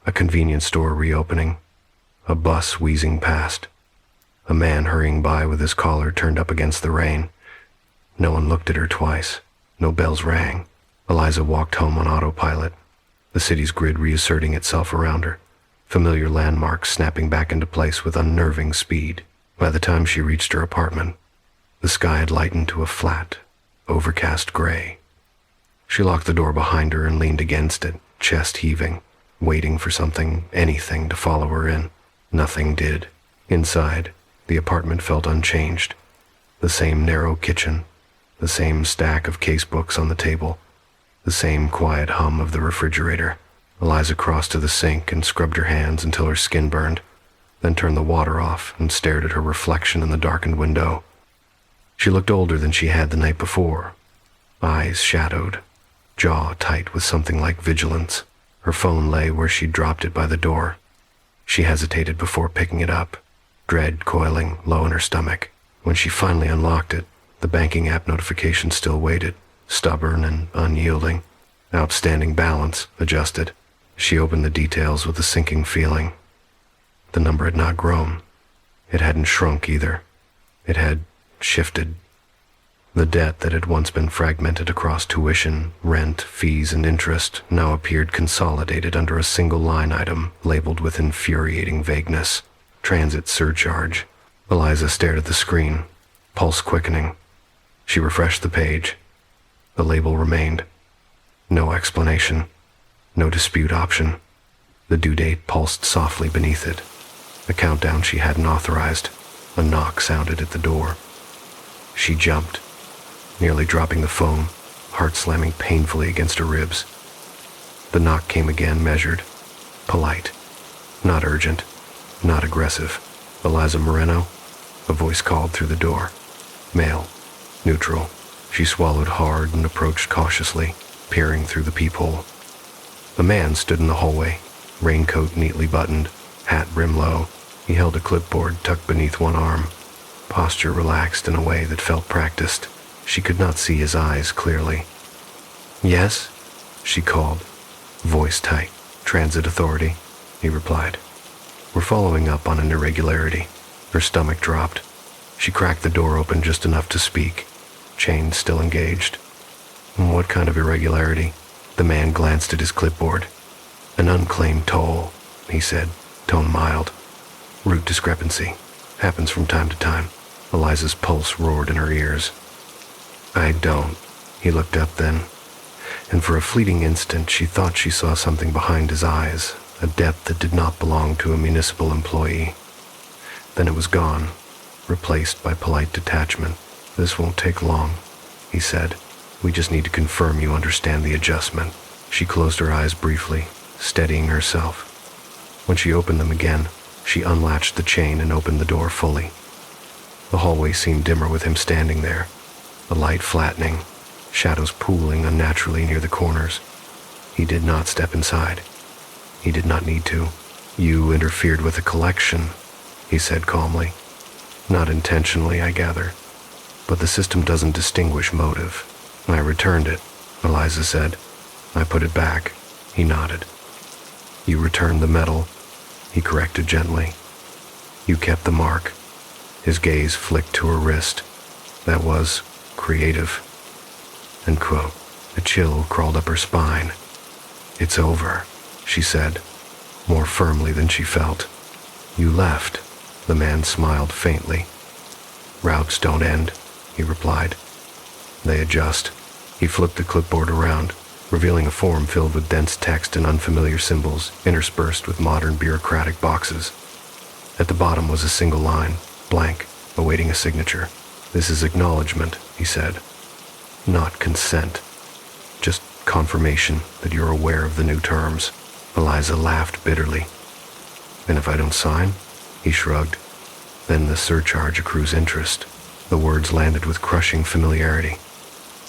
a convenience store reopening, a bus wheezing past, a man hurrying by with his collar turned up against the rain. No one looked at her twice. No bells rang. Eliza walked home on autopilot, the city's grid reasserting itself around her, familiar landmarks snapping back into place with unnerving speed. By the time she reached her apartment, the sky had lightened to a flat, overcast gray. She locked the door behind her and leaned against it, chest heaving, waiting for something, anything, to follow her in. Nothing did. Inside, the apartment felt unchanged. The same narrow kitchen, the same stack of casebooks on the table, the same quiet hum of the refrigerator. Eliza crossed to the sink and scrubbed her hands until her skin burned, then turned the water off and stared at her reflection in the darkened window. She looked older than she had the night before, eyes shadowed, jaw tight with something like vigilance. Her phone lay where she'd dropped it by the door. She hesitated before picking it up, dread coiling low in her stomach. When she finally unlocked it, the banking app notification still waited, stubborn and unyielding. Outstanding balance, adjusted. She opened the details with a sinking feeling. The number had not grown. It hadn't shrunk either. It had shifted. The debt that had once been fragmented across tuition, rent, fees, and interest now appeared consolidated under a single line item labeled with infuriating vagueness. Transit surcharge. Eliza stared at the screen, pulse quickening. She refreshed the page. The label remained. No explanation. No dispute option. The due date pulsed softly beneath it. A countdown she hadn't authorized. A knock sounded at the door. She jumped, nearly dropping the phone, heart slamming painfully against her ribs. The knock came again, measured, polite, not urgent, not aggressive. Eliza Moreno? A voice called through the door. Male, neutral. She swallowed hard and approached cautiously, peering through the peephole. A man stood in the hallway, raincoat neatly buttoned, hat brim low. He held a clipboard tucked beneath one arm, posture relaxed in a way that felt practiced. She could not see his eyes clearly. Yes? She called, voice tight. Transit authority, he replied. We're following up on an irregularity. Her stomach dropped. She cracked the door open just enough to speak, chain still engaged. What kind of irregularity? The man glanced at his clipboard. An unclaimed toll, he said, tone mild. Route discrepancy. Happens from time to time. Eliza's pulse roared in her ears. I don't. He looked up then, and for a fleeting instant she thought she saw something behind his eyes, a depth that did not belong to a municipal employee. Then it was gone, replaced by polite detachment. This won't take long, he said. We just need to confirm you understand the adjustment. She closed her eyes briefly, steadying herself. When she opened them again, she unlatched the chain and opened the door fully. The hallway seemed dimmer with him standing there, the light flattening, shadows pooling unnaturally near the corners. He did not step inside. He did not need to. You interfered with the collection, he said calmly. Not intentionally, I gather. But the system doesn't distinguish motive. I returned it, Eliza said. I put it back. He nodded. You returned the medal, he corrected gently. You kept the mark. His gaze flicked to her wrist. That was creative. End quote. A chill crawled up her spine. It's over, she said, more firmly than she felt. You left. The man smiled faintly. Routes don't end, he replied. They adjust. He flipped the clipboard around, revealing a form filled with dense text and unfamiliar symbols interspersed with modern bureaucratic boxes. At the bottom was a single line, blank, awaiting a signature. This is acknowledgement, he said. Not consent. Just confirmation that you're aware of the new terms. Eliza laughed bitterly. And if I don't sign? He shrugged. Then the surcharge accrues interest. The words landed with crushing familiarity.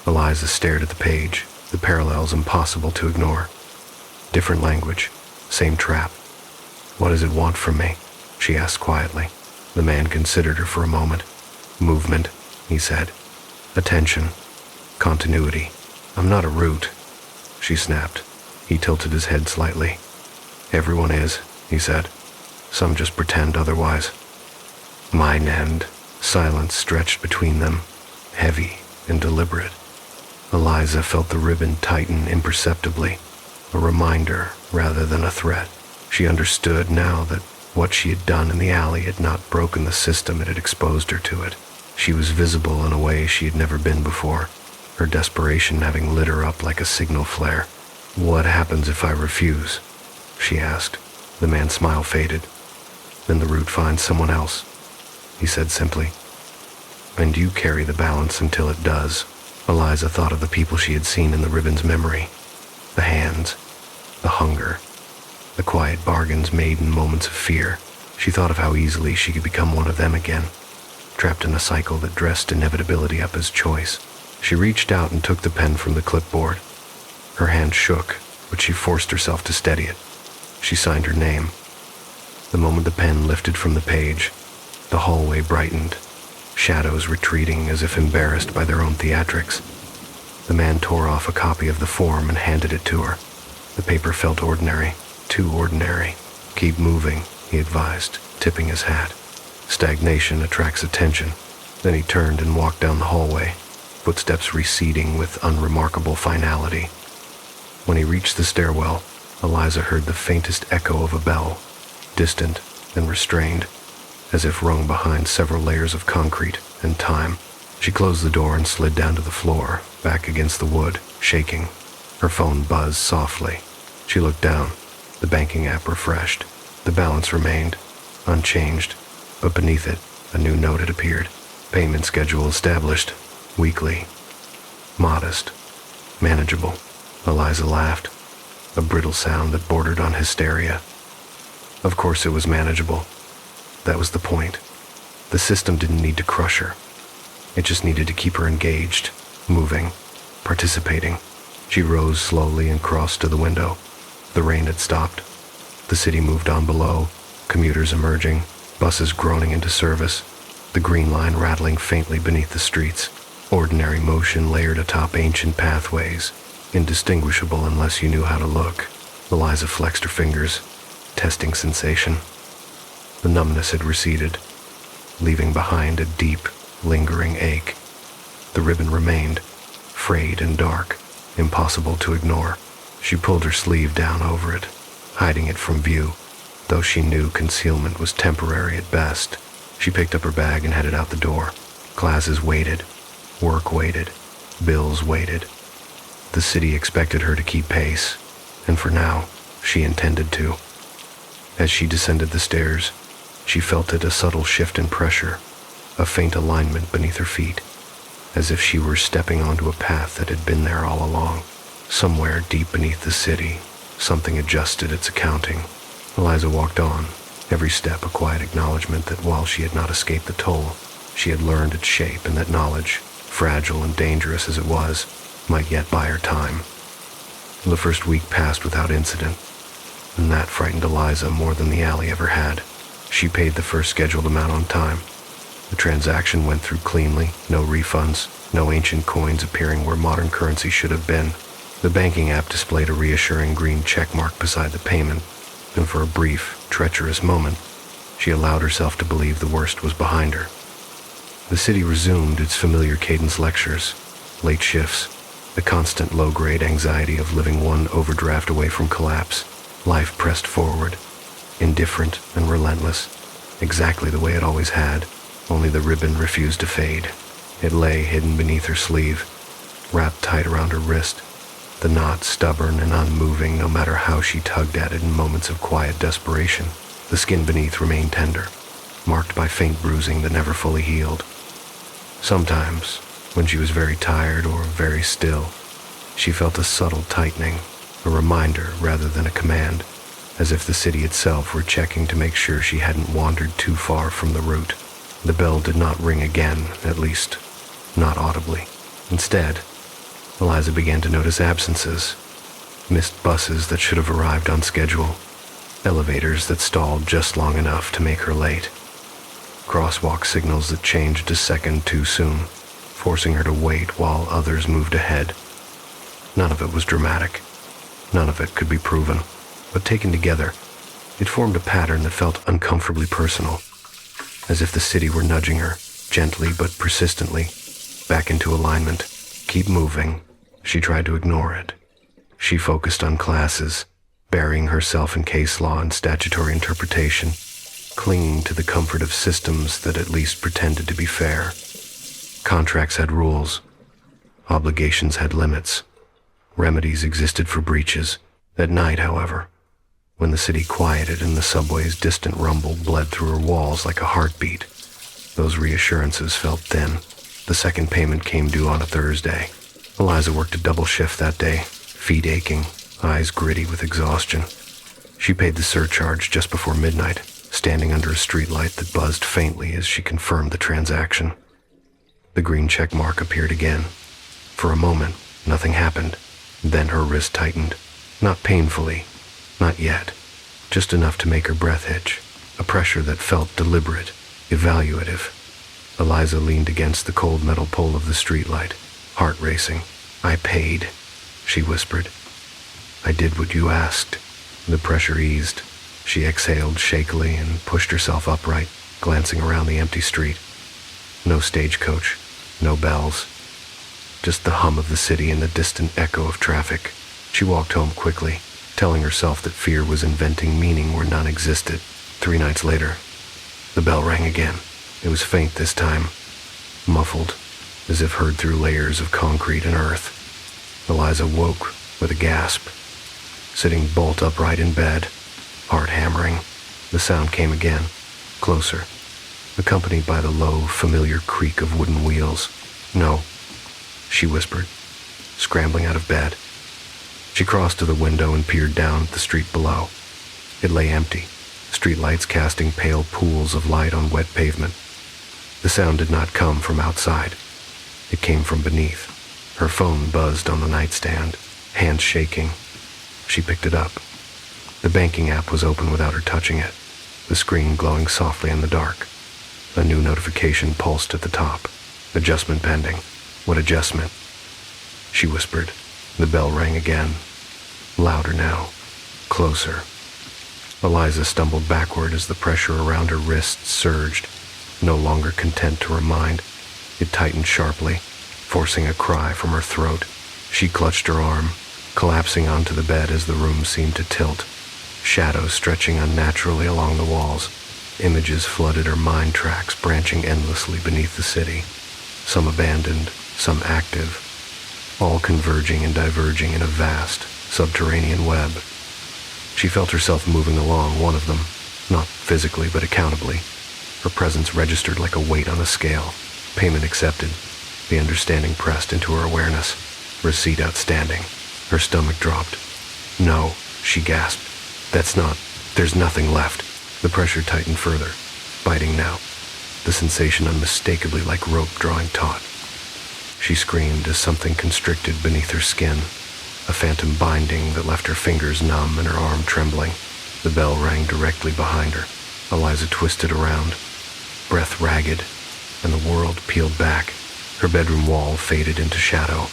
Eliza stared at the page, the parallels impossible to ignore. Different language, same trap. What does it want from me? She asked quietly. The man considered her for a moment. Movement, he said. Attention. Continuity. I'm not a root, she snapped. He tilted his head slightly. Everyone is, he said. Some just pretend otherwise. Mine end. Silence stretched between them, heavy and deliberate. Eliza felt the ribbon tighten imperceptibly, a reminder rather than a threat. She understood now that what she had done in the alley had not broken the system it had exposed her to it. She was visible in a way she had never been before, her desperation having lit her up like a signal flare. What happens if I refuse? She asked. The man's smile faded. then the route finds someone else, he said simply. And you carry the balance until it does. Eliza thought of the people she had seen in the ribbon's memory. The hands, the hunger, the quiet bargains made in moments of fear. She thought of how easily she could become one of them again, trapped in a cycle that dressed inevitability up as choice. She reached out and took the pen from the clipboard. Her hand shook, but she forced herself to steady it. She signed her name. The moment the pen lifted from the page, the hallway brightened, shadows retreating as if embarrassed by their own theatrics. The man tore off a copy of the form and handed it to her. The paper felt ordinary, too ordinary. Keep moving, he advised, tipping his hat. Stagnation attracts attention. Then he turned and walked down the hallway, footsteps receding with unremarkable finality. When he reached the stairwell, Eliza heard the faintest echo of a bell, distant and restrained, as if rung behind several layers of concrete and time. She closed the door and slid down to the floor, back against the wood, shaking. Her phone buzzed softly. She looked down, the banking app refreshed. The balance remained, unchanged, but beneath it, a new note had appeared. Payment schedule established, weekly, modest, manageable. Eliza laughed, a brittle sound that bordered on hysteria. Of course it was manageable. That was the point. The system didn't need to crush her. It just needed to keep her engaged, moving, participating. She rose slowly and crossed to the window. The rain had stopped. The city moved on below, commuters emerging, buses groaning into service, the green line rattling faintly beneath the streets. Ordinary motion layered atop ancient pathways, indistinguishable unless you knew how to look. Eliza flexed her fingers, testing sensation. The numbness had receded, leaving behind a deep, lingering ache. The ribbon remained, frayed and dark, impossible to ignore. She pulled her sleeve down over it, hiding it from view, though she knew concealment was temporary at best. She picked up her bag and headed out the door. Classes waited, work waited, bills waited. The city expected her to keep pace, and for now, she intended to. As she descended the stairs, she felt a subtle shift in pressure, a faint alignment beneath her feet, as if she were stepping onto a path that had been there all along. Somewhere deep beneath the city, something adjusted its accounting. Eliza walked on, every step a quiet acknowledgement that while she had not escaped the toll, she had learned its shape, and that knowledge, fragile and dangerous as it was, might yet buy her time. The first week passed without incident, and that frightened Eliza more than the alley ever had. She paid the first scheduled amount on time. The transaction went through cleanly, no refunds, no ancient coins appearing where modern currency should have been. The banking app displayed a reassuring green checkmark beside the payment, and for a brief, treacherous moment, she allowed herself to believe the worst was behind her. The city resumed its familiar cadence lectures, late shifts, the constant low-grade anxiety of living one overdraft away from collapse. Life pressed forward, indifferent and relentless, exactly the way it always had, only the ribbon refused to fade. It lay hidden beneath her sleeve, wrapped tight around her wrist, the knot stubborn and unmoving no matter how she tugged at it in moments of quiet desperation. The skin beneath remained tender, marked by faint bruising that never fully healed. Sometimes, when she was very tired or very still, she felt a subtle tightening, a reminder rather than a command, as if the city itself were checking to make sure she hadn't wandered too far from the route. The bell did not ring again, at least, not audibly. Instead, Eliza began to notice absences, missed buses that should have arrived on schedule, elevators that stalled just long enough to make her late, crosswalk signals that changed a second too soon, forcing her to wait while others moved ahead. None of it was dramatic. None of it could be proven, but taken together, it formed a pattern that felt uncomfortably personal, as if the city were nudging her, gently but persistently, back into alignment. Keep moving. She tried to ignore it. She focused on classes, burying herself in case law and statutory interpretation, clinging to the comfort of systems that at least pretended to be fair. Contracts had rules. Obligations had limits. Remedies existed for breaches. At night, however, When the city quieted and the subway's distant rumble bled through her walls like a heartbeat, those reassurances felt thin. The second payment came due on a Thursday. Eliza worked a double shift that day, feet aching, eyes gritty with exhaustion. She paid the surcharge just before midnight, standing under a streetlight that buzzed faintly as she confirmed the transaction. The green check mark appeared again. For a moment, nothing happened. Then her wrist tightened. Not painfully, not yet, just enough to make her breath hitch, a pressure that felt deliberate, evaluative. Eliza leaned against the cold metal pole of the streetlight, heart racing. "I paid," she whispered. "I did what you asked." The pressure eased. She exhaled shakily and pushed herself upright, glancing around the empty street. No stagecoach, no bells, just the hum of the city and the distant echo of traffic. She walked home quickly, telling herself that fear was inventing meaning where none existed. 3 nights later, the bell rang again. It was faint this time, muffled, as if heard through layers of concrete and earth. Eliza woke with a gasp. Sitting bolt upright in bed, heart hammering, the sound came again, closer, accompanied by the low, familiar creak of wooden wheels. "No," she whispered, scrambling out of bed. She crossed to the window and peered down at the street below. It lay empty, streetlights casting pale pools of light on wet pavement. The sound did not come from outside. It came from beneath. Her phone buzzed on the nightstand, hands shaking. She picked it up. The banking app was open without her touching it, the screen glowing softly in the dark. A new notification pulsed at the top. "Adjustment pending." "What adjustment?" she whispered. The bell rang again. Louder now. Closer. Eliza stumbled backward as the pressure around her wrists surged, no longer content to remind. It tightened sharply, forcing a cry from her throat. She clutched her arm, collapsing onto the bed as the room seemed to tilt. Shadows stretching unnaturally along the walls. Images flooded her mind tracks, branching endlessly beneath the city. Some abandoned, some active, all converging and diverging in a vast, subterranean web. She felt herself moving along one of them, not physically but accountably. Her presence registered like a weight on a scale. Payment accepted. The understanding pressed into her awareness. Receipt outstanding. Her stomach dropped. "No," she gasped. There's nothing left." The pressure tightened further, biting now, the sensation unmistakably like rope drawing taut. She screamed as something constricted beneath her skin, a phantom binding that left her fingers numb and her arm trembling. The bell rang directly behind her. Eliza twisted around, breath ragged, and the world peeled back. Her bedroom wall faded into shadow,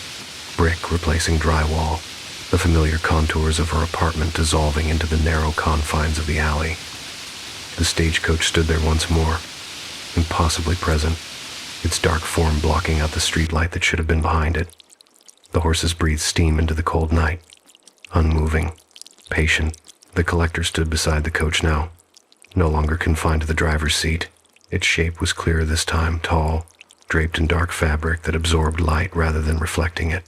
brick replacing drywall, the familiar contours of her apartment dissolving into the narrow confines of the alley. The stagecoach stood there once more, impossibly present, its dark form blocking out the streetlight that should have been behind it. The horses breathed steam into the cold night, unmoving, patient. The collector stood beside the coach now, no longer confined to the driver's seat. Its shape was clearer this time, tall, draped in dark fabric that absorbed light rather than reflecting it.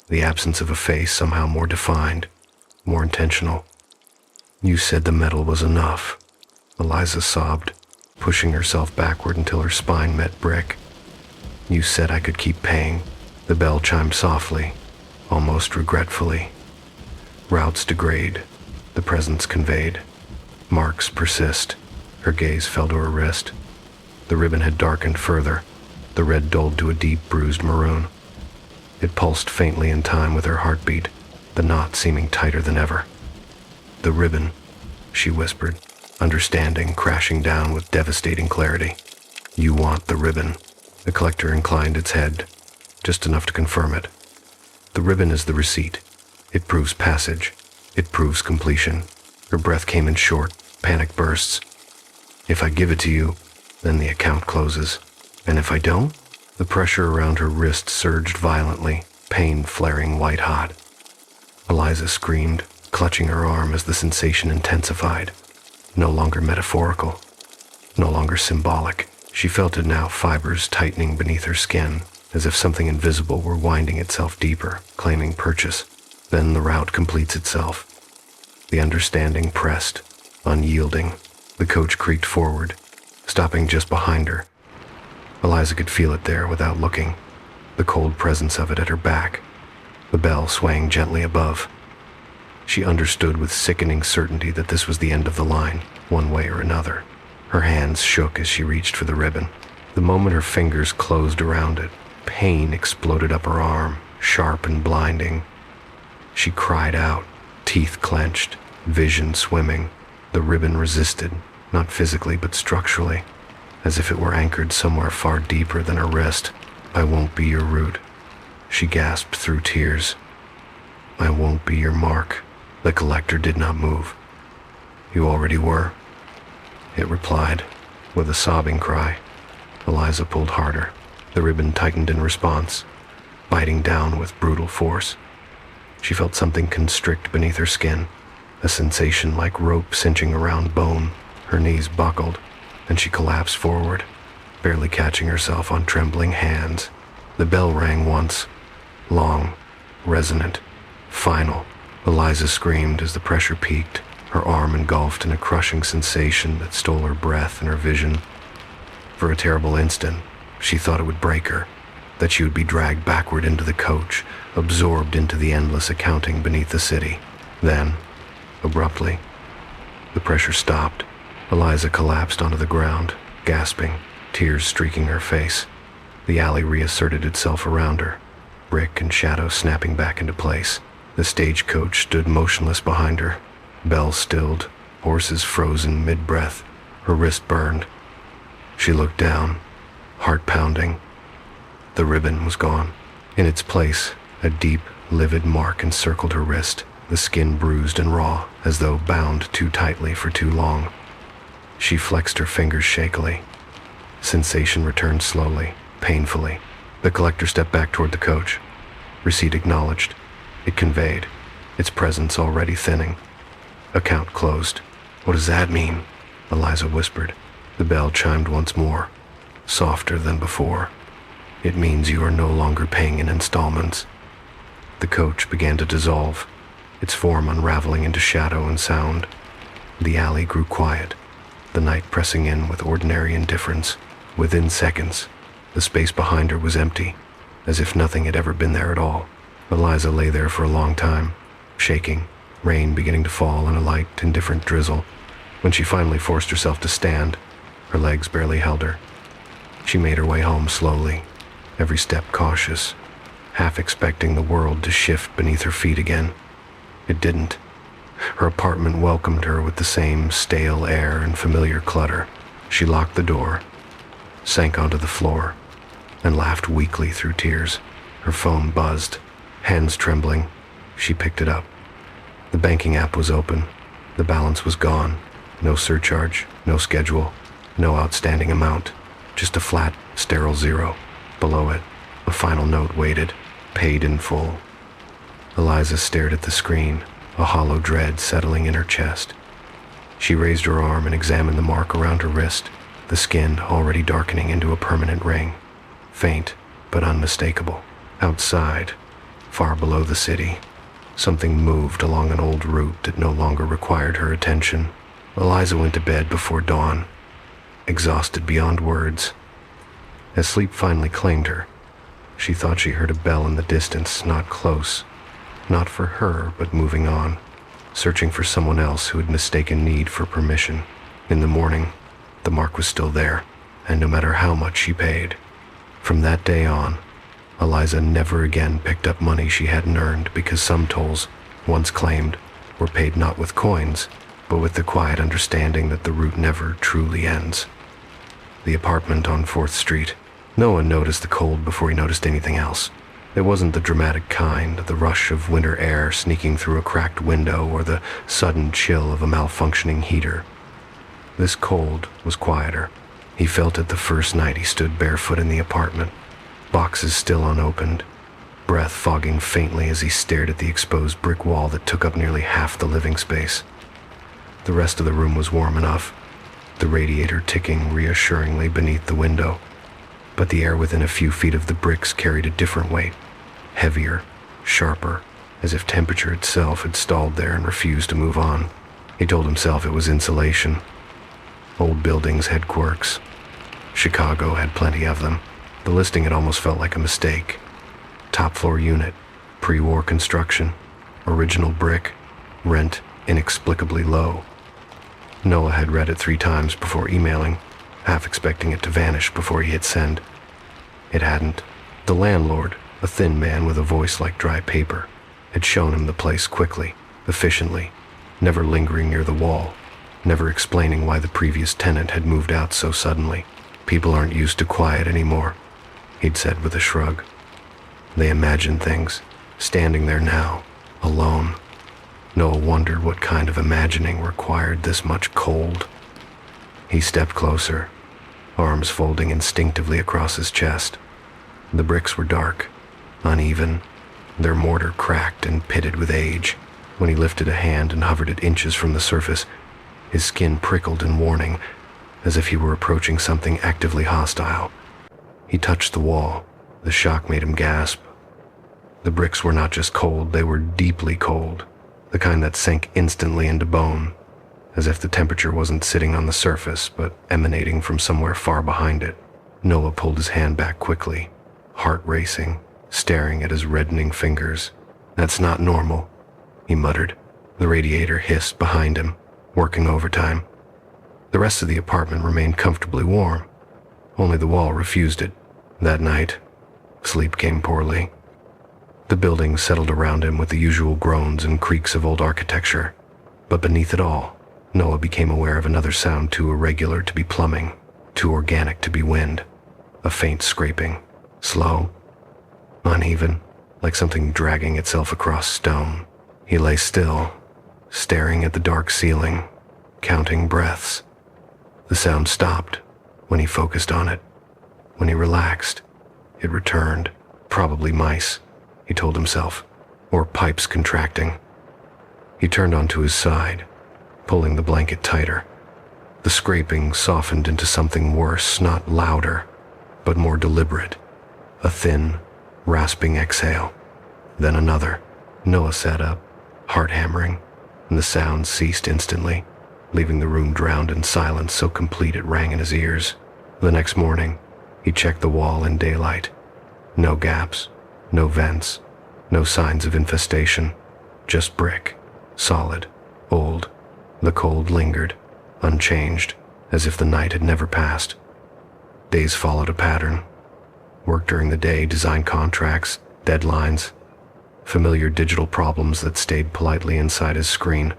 The absence of a face somehow more defined, more intentional. "You said the metal was enough," Eliza sobbed, pushing herself backward until her spine met brick. "You said I could keep paying." The bell chimed softly, almost regretfully. Routes degrade, the presence conveyed. Marks persist. Her gaze fell to her wrist. The ribbon had darkened further, the red dulled to a deep bruised maroon. It pulsed faintly in time with her heartbeat, the knot seeming tighter than ever. "The ribbon," she whispered, understanding crashing down with devastating clarity. "You want the ribbon." The collector inclined its head, just enough to confirm it. "The ribbon is the receipt. It proves passage. It proves completion." Her breath came in short, panic bursts. "If I give it to you, then the account closes. And if I don't?" The pressure around her wrist surged violently, pain flaring white-hot. Eliza screamed, clutching her arm as the sensation intensified. No longer metaphorical, no longer symbolic. She felt it now, fibers tightening beneath her skin, as if something invisible were winding itself deeper, claiming purchase. Then the route completes itself. The understanding pressed, unyielding. The coach creaked forward, stopping just behind her. Eliza could feel it there without looking, the cold presence of it at her back, the bell swaying gently above. She understood with sickening certainty that this was the end of the line, one way or another. Her hands shook as she reached for the ribbon. The moment her fingers closed around it, pain exploded up her arm, sharp and blinding. She cried out, teeth clenched, vision swimming. The ribbon resisted, not physically but structurally, as if it were anchored somewhere far deeper than her wrist. "I won't be your root," she gasped through tears. "I won't be your mark." The collector did not move. "You already were," it replied, with a sobbing cry. Eliza pulled harder. The ribbon tightened in response, biting down with brutal force. She felt something constrict beneath her skin, a sensation like rope cinching around bone. Her knees buckled, and she collapsed forward, barely catching herself on trembling hands. The bell rang once, long, resonant, final. Eliza screamed as the pressure peaked, her arm engulfed in a crushing sensation that stole her breath and her vision. For a terrible instant, she thought it would break her, that she would be dragged backward into the coach, absorbed into the endless accounting beneath the city. Then, abruptly, the pressure stopped. Eliza collapsed onto the ground, gasping, tears streaking her face. The alley reasserted itself around her, brick and shadow snapping back into place. The stagecoach stood motionless behind her, bells stilled, horses frozen mid-breath. Her wrist burned. She looked down, heart pounding. The ribbon was gone. In its place, a deep, livid mark encircled her wrist, the skin bruised and raw, as though bound too tightly for too long. She flexed her fingers shakily. Sensation returned slowly, painfully. The collector stepped back toward the coach. Receipt acknowledged. It conveyed, its presence already thinning. Account closed. "What does that mean?" Eliza whispered. The bell chimed once more, softer than before. "It means you are no longer paying in installments." The coach began to dissolve, its form unraveling into shadow and sound. The alley grew quiet, the night pressing in with ordinary indifference. Within seconds, the space behind her was empty, as if nothing had ever been there at all. Eliza lay there for a long time, shaking, rain beginning to fall in a light, indifferent drizzle. When she finally forced herself to stand, her legs barely held her. She made her way home slowly, every step cautious, half expecting the world to shift beneath her feet again. It didn't. Her apartment welcomed her with the same stale air and familiar clutter. She locked the door, sank onto the floor, and laughed weakly through tears. Her phone buzzed. Hands trembling, she picked it up. The banking app was open. The balance was gone. No surcharge, no schedule, no outstanding amount. Just a flat, sterile zero. Below it, a final note waited, paid in full. Eliza stared at the screen, a hollow dread settling in her chest. She raised her arm and examined the mark around her wrist, the skin already darkening into a permanent ring. Faint, but unmistakable. Outside, far below the city, something moved along an old route that no longer required her attention. Eliza went to bed before dawn, exhausted beyond words. As sleep finally claimed her, she thought she heard a bell in the distance, not close, not for her, but moving on, searching for someone else who had mistaken need for permission. In the morning, the mark was still there, and no matter how much she paid. From that day on, Eliza never again picked up money she hadn't earned, because some tolls, once claimed, were paid not with coins, but with the quiet understanding that the route never truly ends. The apartment on 4th Street. No one noticed the cold before he noticed anything else. It wasn't the dramatic kind, the rush of winter air sneaking through a cracked window or the sudden chill of a malfunctioning heater. This cold was quieter. He felt it the first night he stood barefoot in the apartment. Boxes still unopened, breath fogging faintly as he stared at the exposed brick wall that took up nearly half the living space. The rest of the room was warm enough, the radiator ticking reassuringly beneath the window, but the air within a few feet of the bricks carried a different weight, heavier, sharper, as if temperature itself had stalled there and refused to move on. He told himself it was insulation. Old buildings had quirks. Chicago had plenty of them. The listing had almost felt like a mistake. Top floor unit, pre-war construction, original brick, rent inexplicably low. Noah had read it 3 times before emailing, half expecting it to vanish before he hit send. It hadn't. The landlord, a thin man with a voice like dry paper, had shown him the place quickly, efficiently, never lingering near the wall, never explaining why the previous tenant had moved out so suddenly. People aren't used to quiet anymore, he'd said with a shrug. They imagine things, standing there now, alone. Noah wondered what kind of imagining required this much cold. He stepped closer, arms folding instinctively across his chest. The bricks were dark, uneven, their mortar cracked and pitted with age. When he lifted a hand and hovered it inches from the surface, his skin prickled in warning, as if he were approaching something actively hostile. He touched the wall. The shock made him gasp. The bricks were not just cold, they were deeply cold, the kind that sank instantly into bone, as if the temperature wasn't sitting on the surface, but emanating from somewhere far behind it. Noah pulled his hand back quickly, heart racing, staring at his reddening fingers. "That's not normal," he muttered. The radiator hissed behind him, working overtime. The rest of the apartment remained comfortably warm. Only the wall refused it. That night, sleep came poorly. The building settled around him with the usual groans and creaks of old architecture. But beneath it all, Noah became aware of another sound too irregular to be plumbing, too organic to be wind. A faint scraping, slow, uneven, like something dragging itself across stone. He lay still, staring at the dark ceiling, counting breaths. The sound stopped when he focused on it. When he relaxed, it returned. Probably mice, he told himself, or pipes contracting. He turned onto his side, pulling the blanket tighter. The scraping softened into something worse, not louder, but more deliberate. A thin, rasping exhale. Then another. Noah sat up, heart hammering, and the sound ceased instantly, leaving the room drowned in silence so complete it rang in his ears. The next morning, he checked the wall in daylight. No gaps, no vents, no signs of infestation, just brick, solid, old. The cold lingered, unchanged, as if the night had never passed. Days followed a pattern. Work during the day, design contracts, deadlines, familiar digital problems that stayed politely inside his screen.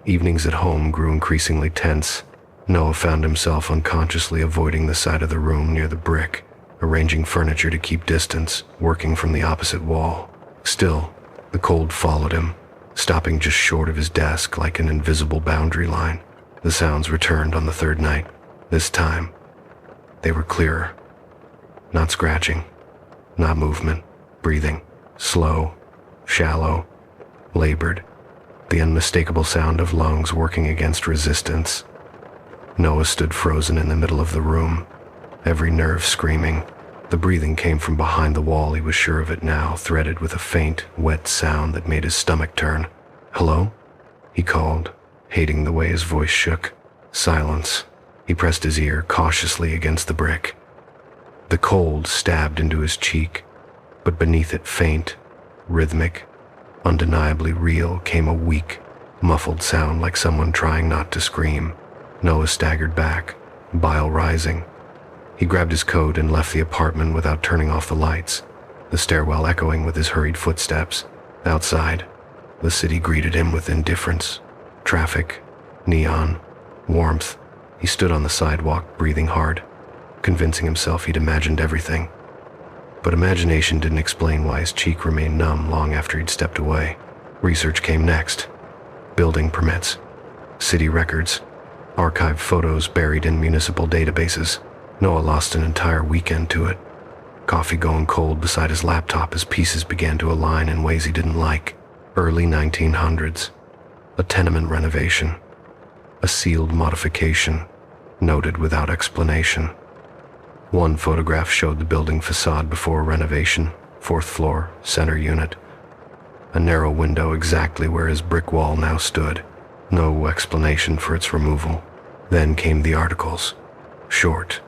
Evenings at home grew increasingly tense. Noah found himself unconsciously avoiding the side of the room near the brick, arranging furniture to keep distance, working from the opposite wall. Still, the cold followed him, stopping just short of his desk like an invisible boundary line. The sounds returned on the third night. This time, they were clearer. Not scratching, not movement, breathing, slow, shallow, labored, the unmistakable sound of lungs working against resistance. Noah stood frozen in the middle of the room, every nerve screaming. The breathing came from behind the wall, he was sure of it now, threaded with a faint, wet sound that made his stomach turn. "Hello?" he called, hating the way his voice shook. Silence. He pressed his ear cautiously against the brick. The cold stabbed into his cheek, but beneath it, faint, rhythmic, undeniably real, came a weak, muffled sound like someone trying not to scream. Noah staggered back, bile rising. He grabbed his coat and left the apartment without turning off the lights, the stairwell echoing with his hurried footsteps. Outside, the city greeted him with indifference. Traffic, neon, warmth. He stood on the sidewalk, breathing hard, convincing himself he'd imagined everything. But imagination didn't explain why his cheek remained numb long after he'd stepped away. Research came next. Building permits, city records, archived photos buried in municipal databases. Noah lost an entire weekend to it. Coffee going cold beside his laptop as pieces began to align in ways he didn't like. Early 1900s. A tenement renovation. A sealed modification, noted without explanation. One photograph showed the building facade before renovation, 4th floor, center unit. a narrow window exactly where his brick wall now stood. No explanation for its removal. Then came the articles. Short,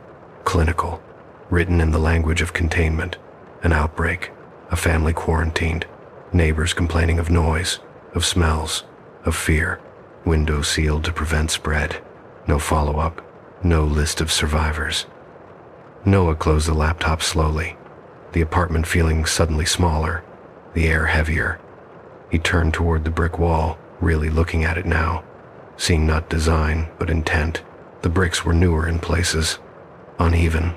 clinical, written in the language of containment. An outbreak, a family quarantined, neighbors complaining of noise, of smells, of fear, windows sealed to prevent spread. No follow-up, no list of survivors. Noah closed the laptop slowly, the apartment feeling suddenly smaller, the air heavier. He turned toward the brick wall, really looking at it now, seeing not design, but intent. The bricks were newer in places, uneven,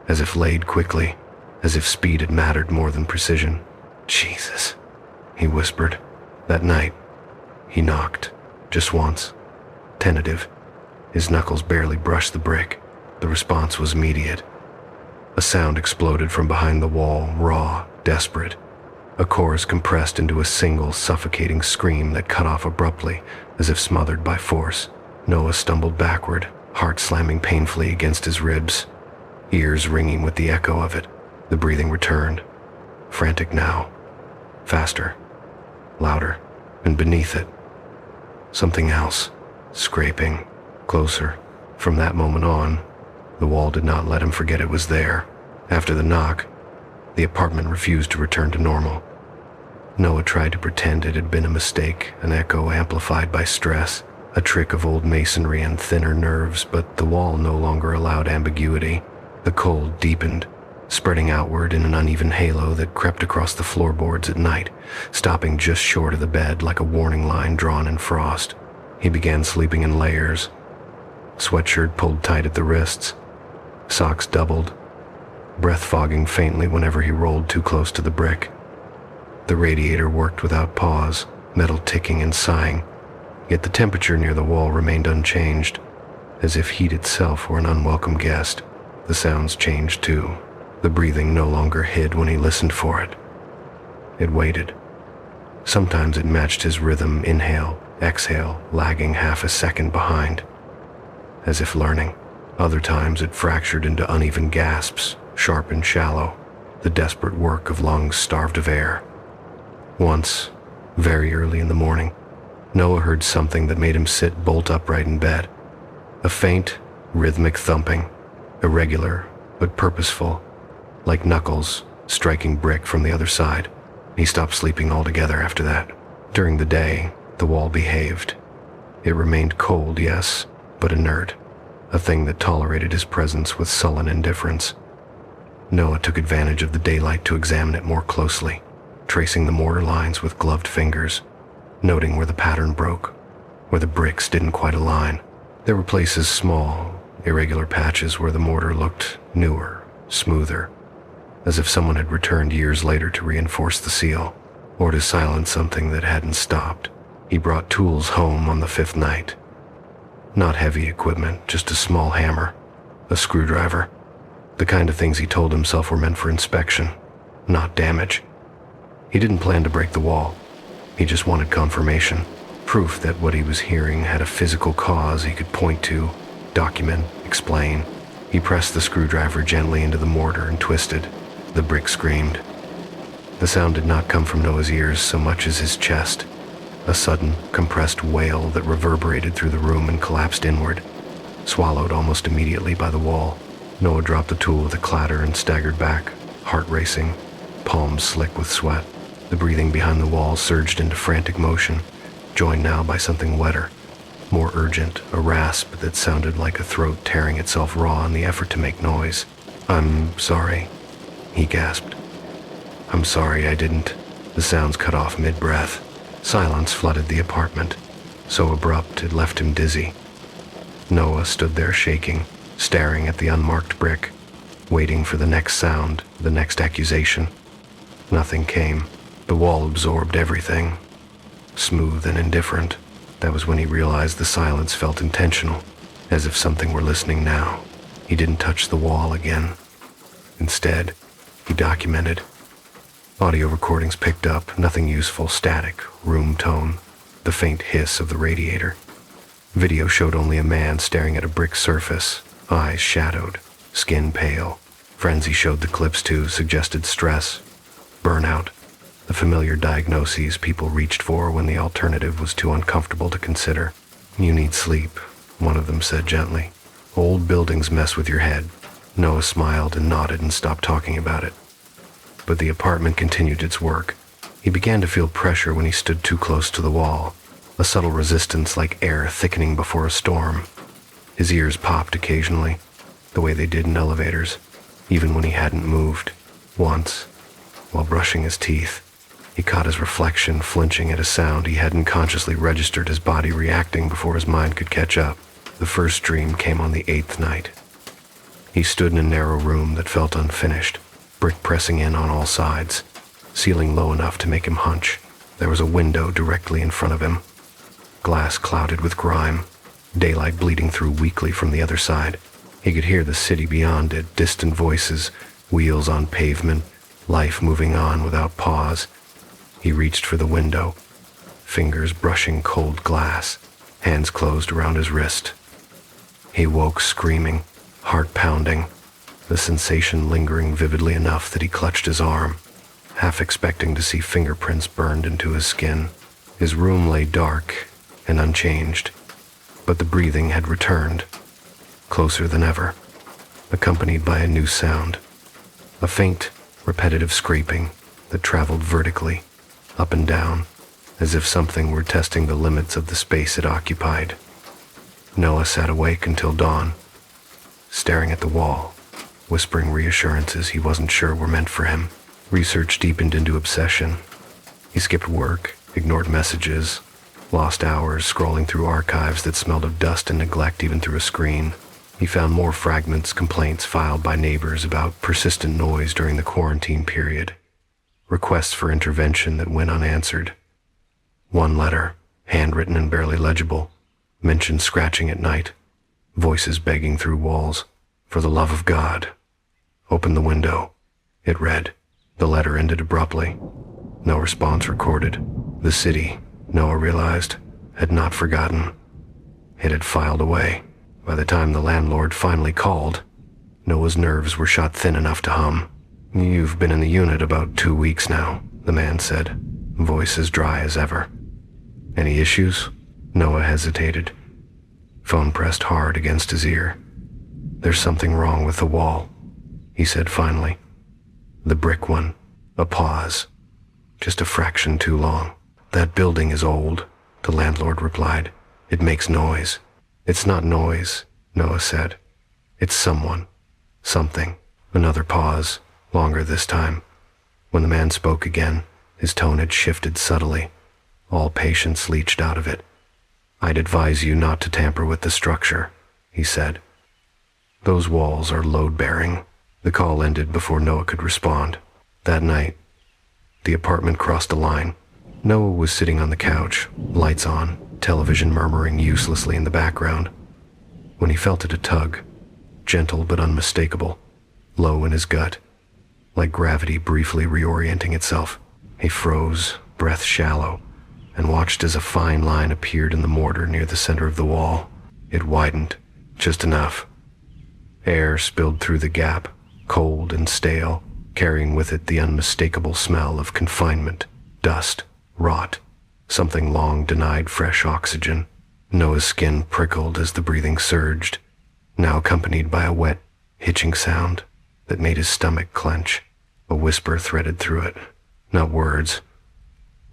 as if laid quickly, as if speed had mattered more than precision. Jesus, he whispered. That night, he knocked, just once, tentative. His knuckles barely brushed the brick. The response was immediate. A sound exploded from behind the wall, raw, desperate. A chorus compressed into a single, suffocating scream that cut off abruptly, as if smothered by force. Noah stumbled backward, heart slamming painfully against his ribs, ears ringing with the echo of it. The breathing returned, frantic now, faster, louder, and beneath it, something else, scraping, closer. From that moment on, the wall did not let him forget it was there. After the knock, the apartment refused to return to normal. Noah tried to pretend it had been a mistake, an echo amplified by stress, a trick of old masonry and thinner nerves, but the wall no longer allowed ambiguity. The cold deepened, spreading outward in an uneven halo that crept across the floorboards at night, stopping just short of the bed like a warning line drawn in frost. He began sleeping in layers, sweatshirt pulled tight at the wrists, socks doubled, breath fogging faintly whenever he rolled too close to the brick. The radiator worked without pause, metal ticking and sighing, yet the temperature near the wall remained unchanged, as if heat itself were an unwelcome guest. The sounds changed too. The breathing no longer hid when he listened for it. It waited. Sometimes it matched his rhythm, inhale, exhale, lagging half a second behind, as if learning. Other times it fractured into uneven gasps, sharp and shallow, the desperate work of lungs starved of air. Once, very early in the morning, Noah heard something that made him sit bolt upright in bed. A faint, rhythmic thumping, irregular but purposeful, like knuckles striking brick from the other side. He stopped sleeping altogether after that. During the day, the wall behaved. It remained cold, yes, but inert, a thing that tolerated his presence with sullen indifference. Noah took advantage of the daylight to examine it more closely, tracing the mortar lines with gloved fingers, noting where the pattern broke, where the bricks didn't quite align. There were places, small, irregular patches where the mortar looked newer, smoother, as if someone had returned years later to reinforce the seal, or to silence something that hadn't stopped. He brought tools home on the fifth night. Not heavy equipment, just a small hammer, a screwdriver, the kind of things he told himself were meant for inspection, not damage. He didn't plan to break the wall. He just wanted confirmation, proof that what he was hearing had a physical cause he could point to, document, explain. He pressed the screwdriver gently into the mortar and twisted. The brick screamed. The sound did not come from Noah's ears so much as his chest, a sudden, compressed wail that reverberated through the room and collapsed inward, swallowed almost immediately by the wall. Noah dropped the tool with a clatter and staggered back, heart racing, palms slick with sweat. The breathing behind the wall surged into frantic motion, joined now by something wetter, more urgent, a rasp that sounded like a throat tearing itself raw in the effort to make noise. "I'm sorry," he gasped. "I'm sorry I didn't." The sounds cut off mid-breath. Silence flooded the apartment, so abrupt it left him dizzy. Noah stood there shaking, staring at the unmarked brick, waiting for the next sound, the next accusation. Nothing came. The wall absorbed everything, smooth and indifferent. That was when he realized the silence felt intentional, as if something were listening now. He didn't touch the wall again. Instead, he documented. Audio recordings picked up, nothing useful, static, room tone, the faint hiss of the radiator. Video showed only a man staring at a brick surface, eyes shadowed, skin pale. Frenzy showed the clips too, suggested stress, burnout, the familiar diagnoses people reached for when the alternative was too uncomfortable to consider. "You need sleep," one of them said gently. "Old buildings mess with your head." Noah smiled and nodded and stopped talking about it. But the apartment continued its work. He began to feel pressure when he stood too close to the wall, a subtle resistance like air thickening before a storm. His ears popped occasionally, the way they did in elevators, even when he hadn't moved. Once, while brushing his teeth, he caught his reflection flinching at a sound he hadn't consciously registered, his body reacting before his mind could catch up. The first dream came on the 8th night. He stood in a narrow room that felt unfinished, brick pressing in on all sides, ceiling low enough to make him hunch. There was a window directly in front of him, glass clouded with grime, daylight bleeding through weakly from the other side. He could hear the city beyond it, distant voices, wheels on pavement, life moving on without pause. He reached for the window, fingers brushing cold glass, hands closed around his wrist. He woke screaming, heart pounding, the sensation lingering vividly enough that he clutched his arm, half expecting to see fingerprints burned into his skin. His room lay dark and unchanged, but the breathing had returned, closer than ever, accompanied by a new sound, a faint, repetitive scraping that traveled vertically, up and down, as if something were testing the limits of the space it occupied. Noah sat awake until dawn, staring at the wall, whispering reassurances he wasn't sure were meant for him. Research deepened into obsession. He skipped work, ignored messages, lost hours scrolling through archives that smelled of dust and neglect even through a screen. He found more fragments, complaints filed by neighbors about persistent noise during the quarantine period, requests for intervention that went unanswered. One letter, handwritten and barely legible, mentioned scratching at night, voices begging through walls. "For the love of God, open the window," it read. The letter ended abruptly. No response recorded. The city, Noah realized, had not forgotten. It had filed away. By the time the landlord finally called, Noah's nerves were shot thin enough to hum. "You've been in the unit about 2 weeks now," the man said, voice as dry as ever. "Any issues?" Noah hesitated. Phone pressed hard against his ear. "There's something wrong with the wall," he said finally. "The brick one." A pause. Just a fraction too long. "That building is old," the landlord replied. "It makes noise." "It's not noise," Noah said. "It's someone. Something." Another pause, longer this time. When the man spoke again, his tone had shifted subtly. All patience leached out of it. "I'd advise you not to tamper with the structure," he said. "Those walls are load-bearing." The call ended before Noah could respond. That night, the apartment crossed a line. Noah was sitting on the couch, lights on, television murmuring uselessly in the background, when he felt it a tug, gentle but unmistakable, low in his gut, like gravity briefly reorienting itself. He froze, breath shallow, and watched as a fine line appeared in the mortar near the center of the wall. It widened, just enough. Air spilled through the gap, cold and stale, carrying with it the unmistakable smell of confinement, dust, rot, something long denied fresh oxygen. Noah's skin prickled as the breathing surged, now accompanied by a wet, hitching sound that made his stomach clench. A whisper threaded through it. Not words.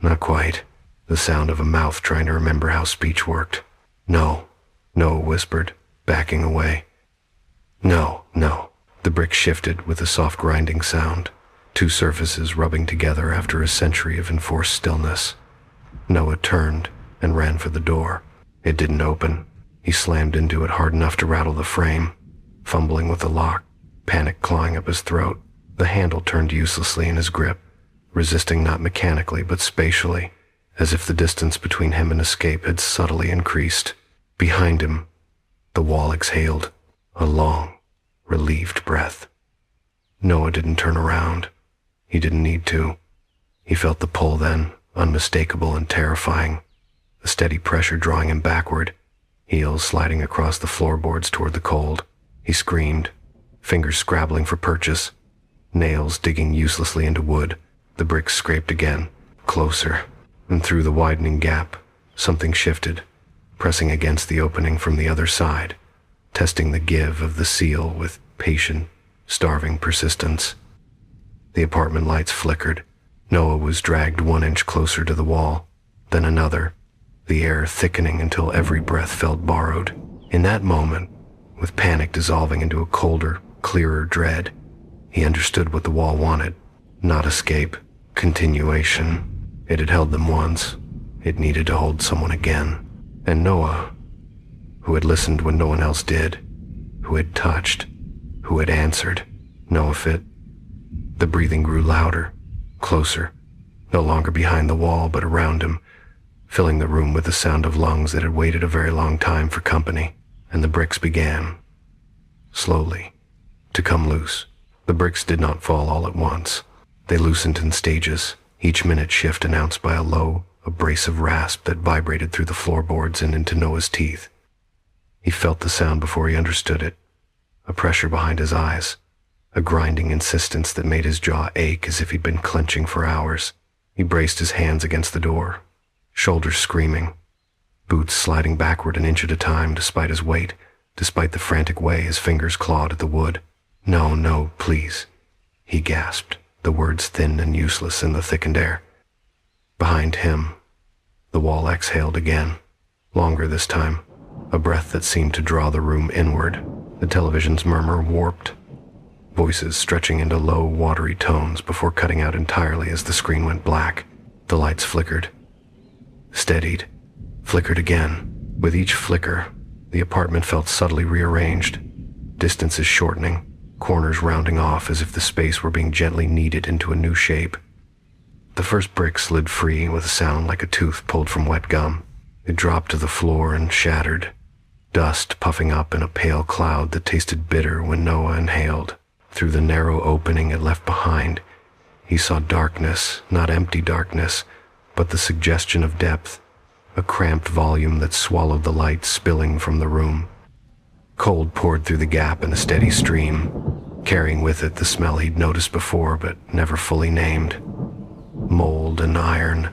Not quite. The sound of a mouth trying to remember how speech worked. "No," Noah whispered, backing away. "No, no." The brick shifted with a soft grinding sound, two surfaces rubbing together after a century of enforced stillness. Noah turned and ran for the door. It didn't open. He slammed into it hard enough to rattle the frame, fumbling with the lock, panic clawing up his throat. The handle turned uselessly in his grip, resisting not mechanically but spatially, as if the distance between him and escape had subtly increased. Behind him, the wall exhaled, a long, relieved breath. Noah didn't turn around. He didn't need to. He felt the pull then, unmistakable and terrifying, a steady pressure drawing him backward, heels sliding across the floorboards toward the cold. He screamed, fingers scrabbling for purchase, nails digging uselessly into wood. The bricks scraped again, closer, and through the widening gap, something shifted, pressing against the opening from the other side, testing the give of the seal with patient, starving persistence. The apartment lights flickered. Noah was dragged 1 inch closer to the wall, then another, the air thickening until every breath felt borrowed. In that moment, with panic dissolving into a colder, clearer dread, he understood what the wall wanted. Not escape, continuation. It had held them once. It needed to hold someone again. And Noah, who had listened when no one else did, who had touched, who had answered, no fit. The breathing grew louder, closer, no longer behind the wall but around him, filling the room with the sound of lungs that had waited a very long time for company. And the bricks began, slowly, to come loose. The bricks did not fall all at once. They loosened in stages, each minute shift announced by a low, abrasive rasp that vibrated through the floorboards and into Noah's teeth. He felt the sound before he understood it, a pressure behind his eyes, a grinding insistence that made his jaw ache as if he'd been clenching for hours. He braced his hands against the door, shoulders screaming, boots sliding backward an inch at a time despite his weight, despite the frantic way his fingers clawed at the wood. "No, no, please," he gasped, the words thin and useless in the thickened air. Behind him, the wall exhaled again, longer this time, a breath that seemed to draw the room inward. The television's murmur warped, voices stretching into low, watery tones before cutting out entirely as the screen went black. The lights flickered, steadied, flickered again. With each flicker, the apartment felt subtly rearranged, distances shortening, corners rounding off as if the space were being gently kneaded into a new shape. The first brick slid free with a sound like a tooth pulled from wet gum. It dropped to the floor and shattered, dust puffing up in a pale cloud that tasted bitter when Noah inhaled. Through the narrow opening it left behind, he saw darkness, not empty darkness, but the suggestion of depth, a cramped volume that swallowed the light spilling from the room. Cold poured through the gap in a steady stream, carrying with it the smell he'd noticed before but never fully named. Mold and iron,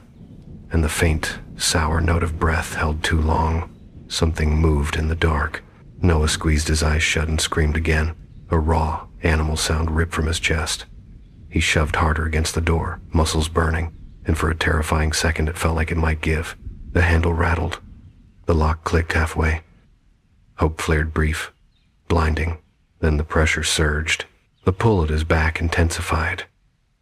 and the faint, sour note of breath held too long. Something moved in the dark. Noah squeezed his eyes shut and screamed again, a raw, animal sound ripped from his chest. He shoved harder against the door, muscles burning, and for a terrifying second it felt like it might give. The handle rattled. The lock clicked halfway. Hope flared brief, blinding. Then the pressure surged. The pull at his back intensified.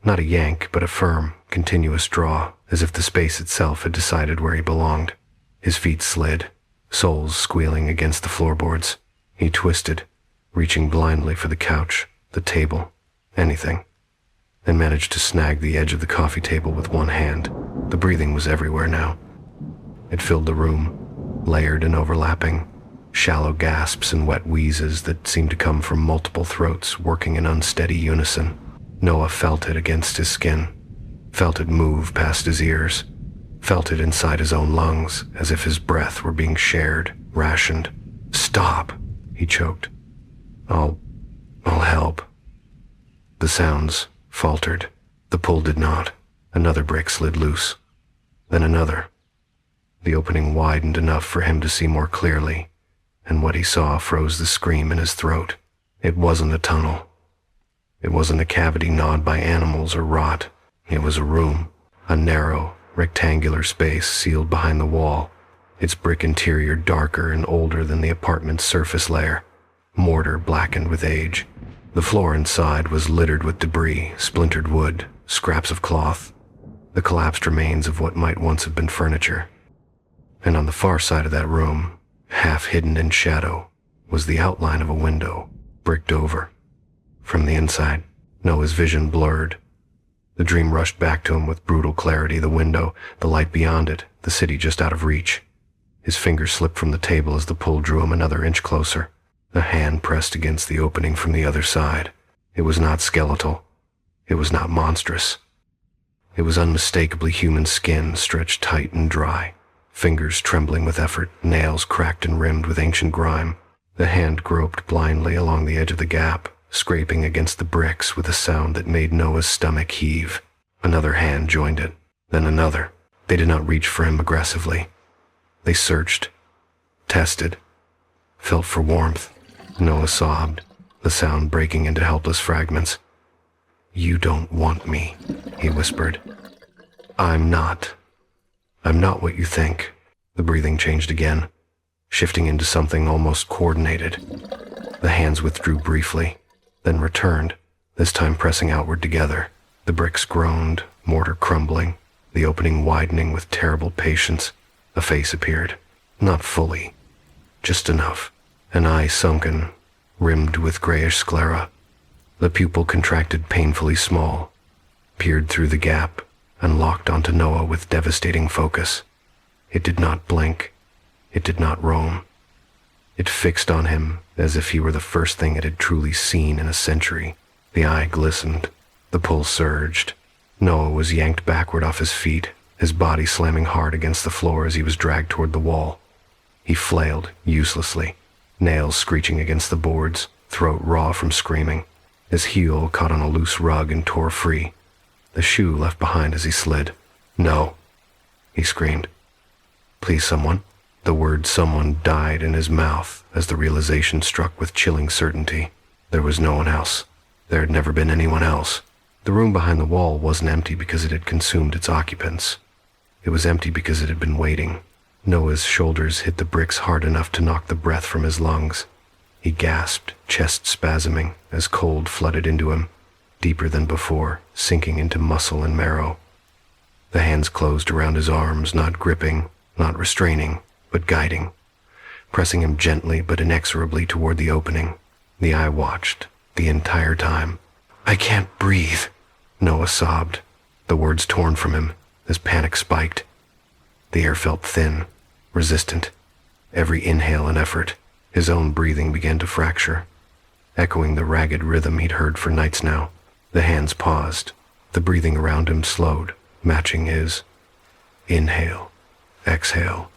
Not a yank, but a firm, continuous draw, as if the space itself had decided where he belonged. His feet slid, soles squealing against the floorboards. He twisted, reaching blindly for the couch, the table, anything, and managed to snag the edge of the coffee table with one hand. The breathing was everywhere now. It filled the room, layered and overlapping, shallow gasps and wet wheezes that seemed to come from multiple throats working in unsteady unison. Noah felt it against his skin, felt it move past his ears, felt it inside his own lungs as if his breath were being shared, rationed. "Stop," he choked. I'll help." The sounds faltered. The pull did not. Another brick slid loose. Then another. The opening widened enough for him to see more clearly, and what he saw froze the scream in his throat. It wasn't a tunnel. It wasn't a cavity gnawed by animals or rot. It was a room, a narrow, rectangular space sealed behind the wall, its brick interior darker and older than the apartment's surface layer, mortar blackened with age. The floor inside was littered with debris, splintered wood, scraps of cloth, the collapsed remains of what might once have been furniture. And on the far side of that room, half hidden in shadow, was the outline of a window, bricked over. From the inside, Noah's vision blurred. The dream rushed back to him with brutal clarity, the window, the light beyond it, the city just out of reach. His fingers slipped from the table as the pull drew him another inch closer. A hand pressed against the opening from the other side. It was not skeletal. It was not monstrous. It was unmistakably human skin stretched tight and dry, fingers trembling with effort, nails cracked and rimmed with ancient grime. The hand groped blindly along the edge of the gap, scraping against the bricks with a sound that made Noah's stomach heave. Another hand joined it, then another. They did not reach for him aggressively. They searched, tested, felt for warmth. Noah sobbed, the sound breaking into helpless fragments. "You don't want me," he whispered. I'm not what you think." The breathing changed again, shifting into something almost coordinated. The hands withdrew briefly, then returned, this time pressing outward together. The bricks groaned, mortar crumbling, the opening widening with terrible patience. A face appeared, not fully, just enough. An eye sunken, rimmed with grayish sclera. The pupil contracted painfully small, peered through the gap, and locked onto Noah with devastating focus. It did not blink. It did not roam. It fixed on him as if he were the first thing it had truly seen in a century. The eye glistened. The pull surged. Noah was yanked backward off his feet, his body slamming hard against the floor as he was dragged toward the wall. He flailed uselessly, nails screeching against the boards, throat raw from screaming. His heel caught on a loose rug and tore free, the shoe left behind as he slid. "No," he screamed. "Please, someone." The word "someone" died in his mouth as the realization struck with chilling certainty. There was no one else. There had never been anyone else. The room behind the wall wasn't empty because it had consumed its occupants. It was empty because it had been waiting. Noah's shoulders hit the bricks hard enough to knock the breath from his lungs. He gasped, chest spasming, as cold flooded into him, deeper than before, sinking into muscle and marrow. The hands closed around his arms, not gripping, not restraining, but guiding, pressing him gently but inexorably toward the opening. The eye watched, the entire time. "I can't breathe," Noah sobbed, the words torn from him, as panic spiked. The air felt thin, resistant. Every inhale an effort. His own breathing began to fracture, echoing the ragged rhythm he'd heard for nights now. The hands paused. The breathing around him slowed, matching his. Inhale, exhale,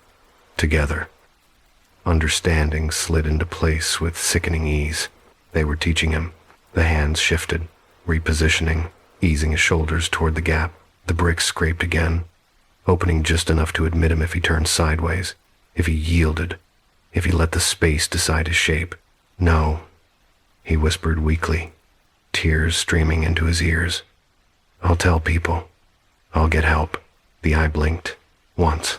together. Understanding slid into place with sickening ease. They were teaching him. The hands shifted, repositioning, easing his shoulders toward the gap. The bricks scraped again, opening just enough to admit him if he turned sideways, if he yielded, if he let the space decide his shape. "No," he whispered weakly, tears streaming into his ears. "I'll tell people. I'll get help." The eye blinked, once.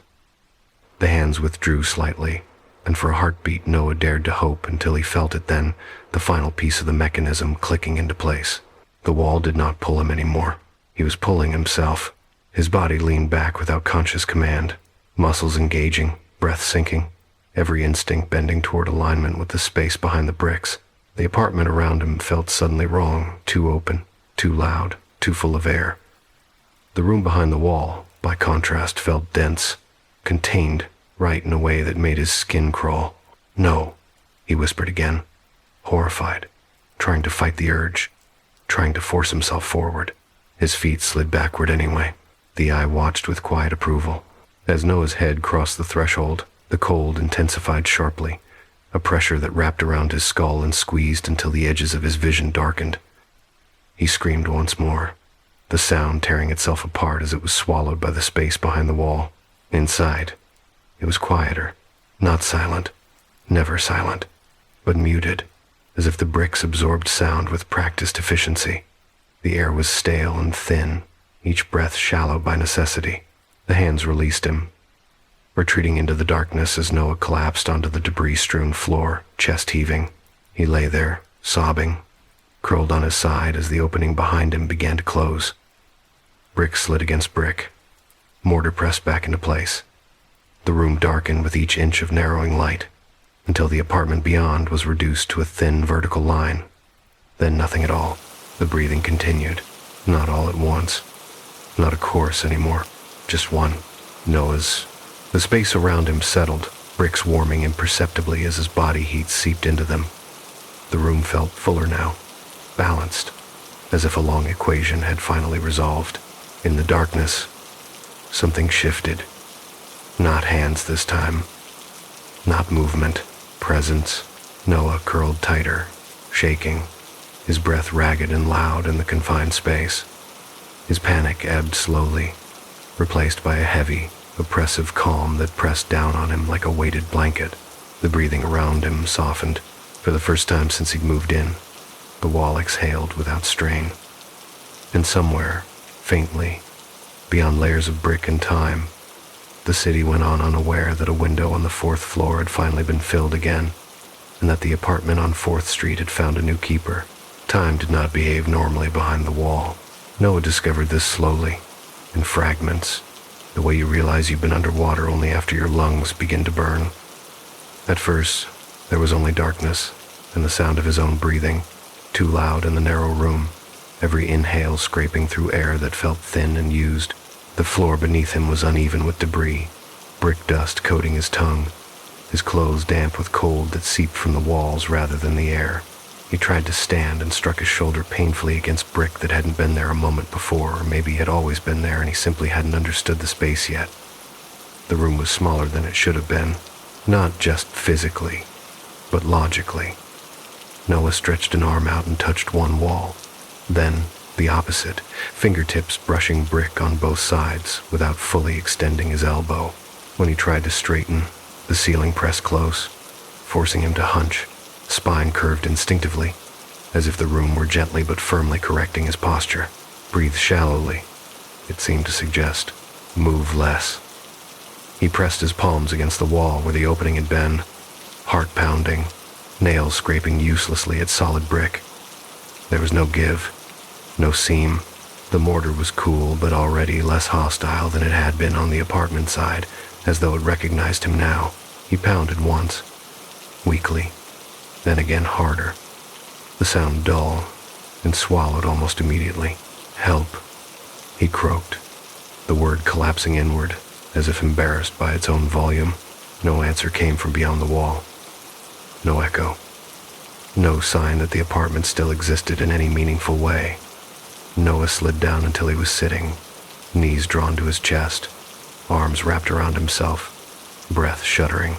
The hands withdrew slightly, and for a heartbeat Noah dared to hope until he felt it then, the final piece of the mechanism clicking into place. The wall did not pull him anymore. He was pulling himself. His body leaned back without conscious command, muscles engaging, breath sinking, every instinct bending toward alignment with the space behind the bricks. The apartment around him felt suddenly wrong, too open, too loud, too full of air. The room behind the wall, by contrast, felt dense, contained, right in a way that made his skin crawl. "No," he whispered again, horrified, trying to fight the urge, trying to force himself forward. His feet slid backward anyway. The eye watched with quiet approval. As Noah's head crossed the threshold, the cold intensified sharply, a pressure that wrapped around his skull and squeezed until the edges of his vision darkened. He screamed once more, the sound tearing itself apart as it was swallowed by the space behind the wall. Inside, it was quieter, not silent, never silent, but muted, as if the bricks absorbed sound with practiced efficiency. The air was stale and thin, each breath shallow by necessity. The hands released him, retreating into the darkness as Noah collapsed onto the debris-strewn floor, chest heaving. He lay there, sobbing, curled on his side as the opening behind him began to close. Brick slid against brick, mortar pressed back into place. The room darkened with each inch of narrowing light, until the apartment beyond was reduced to a thin vertical line. Then nothing at all. The breathing continued, not all at once, not a chorus anymore, just one. Noah's. The space around him settled, bricks warming imperceptibly as his body heat seeped into them. The room felt fuller now, balanced, as if a long equation had finally resolved. In the darkness, something shifted. Not hands this time, not movement, presence. Noah curled tighter, shaking, his breath ragged and loud in the confined space. His panic ebbed slowly, replaced by a heavy, oppressive calm that pressed down on him like a weighted blanket. The breathing around him softened. For the first time since he'd moved in, the wall exhaled without strain. And somewhere, faintly, beyond layers of brick and time, the city went on unaware that a window on the 4th floor had finally been filled again, and that the apartment on 4th Street had found a new keeper. Time did not behave normally behind the wall. Noah discovered this slowly, in fragments, the way you realize you've been underwater only after your lungs begin to burn. At first, there was only darkness and the sound of his own breathing, too loud in the narrow room, every inhale scraping through air that felt thin and used. The floor beneath him was uneven with debris, brick dust coating his tongue, his clothes damp with cold that seeped from the walls rather than the air. He tried to stand and struck his shoulder painfully against brick that hadn't been there a moment before, or maybe had always been there and he simply hadn't understood the space yet. The room was smaller than it should have been, not just physically, but logically. Noah stretched an arm out and touched one wall, then the opposite, fingertips brushing brick on both sides without fully extending his elbow. When he tried to straighten, the ceiling pressed close, forcing him to hunch, spine curved instinctively, as if the room were gently but firmly correcting his posture. Breathe shallowly, it seemed to suggest. Move less. He pressed his palms against the wall where the opening had been, heart pounding, nails scraping uselessly at solid brick. There was no give, no seam. The mortar was cool but already less hostile than it had been on the apartment side, as though it recognized him now. He pounded once, weakly, then again harder. The sound dull, and swallowed almost immediately. Help, he croaked, the word collapsing inward, as if embarrassed by its own volume. No answer came from beyond the wall. No echo. No sign that the apartment still existed in any meaningful way. Noah slid down until he was sitting, knees drawn to his chest, arms wrapped around himself, breath shuddering.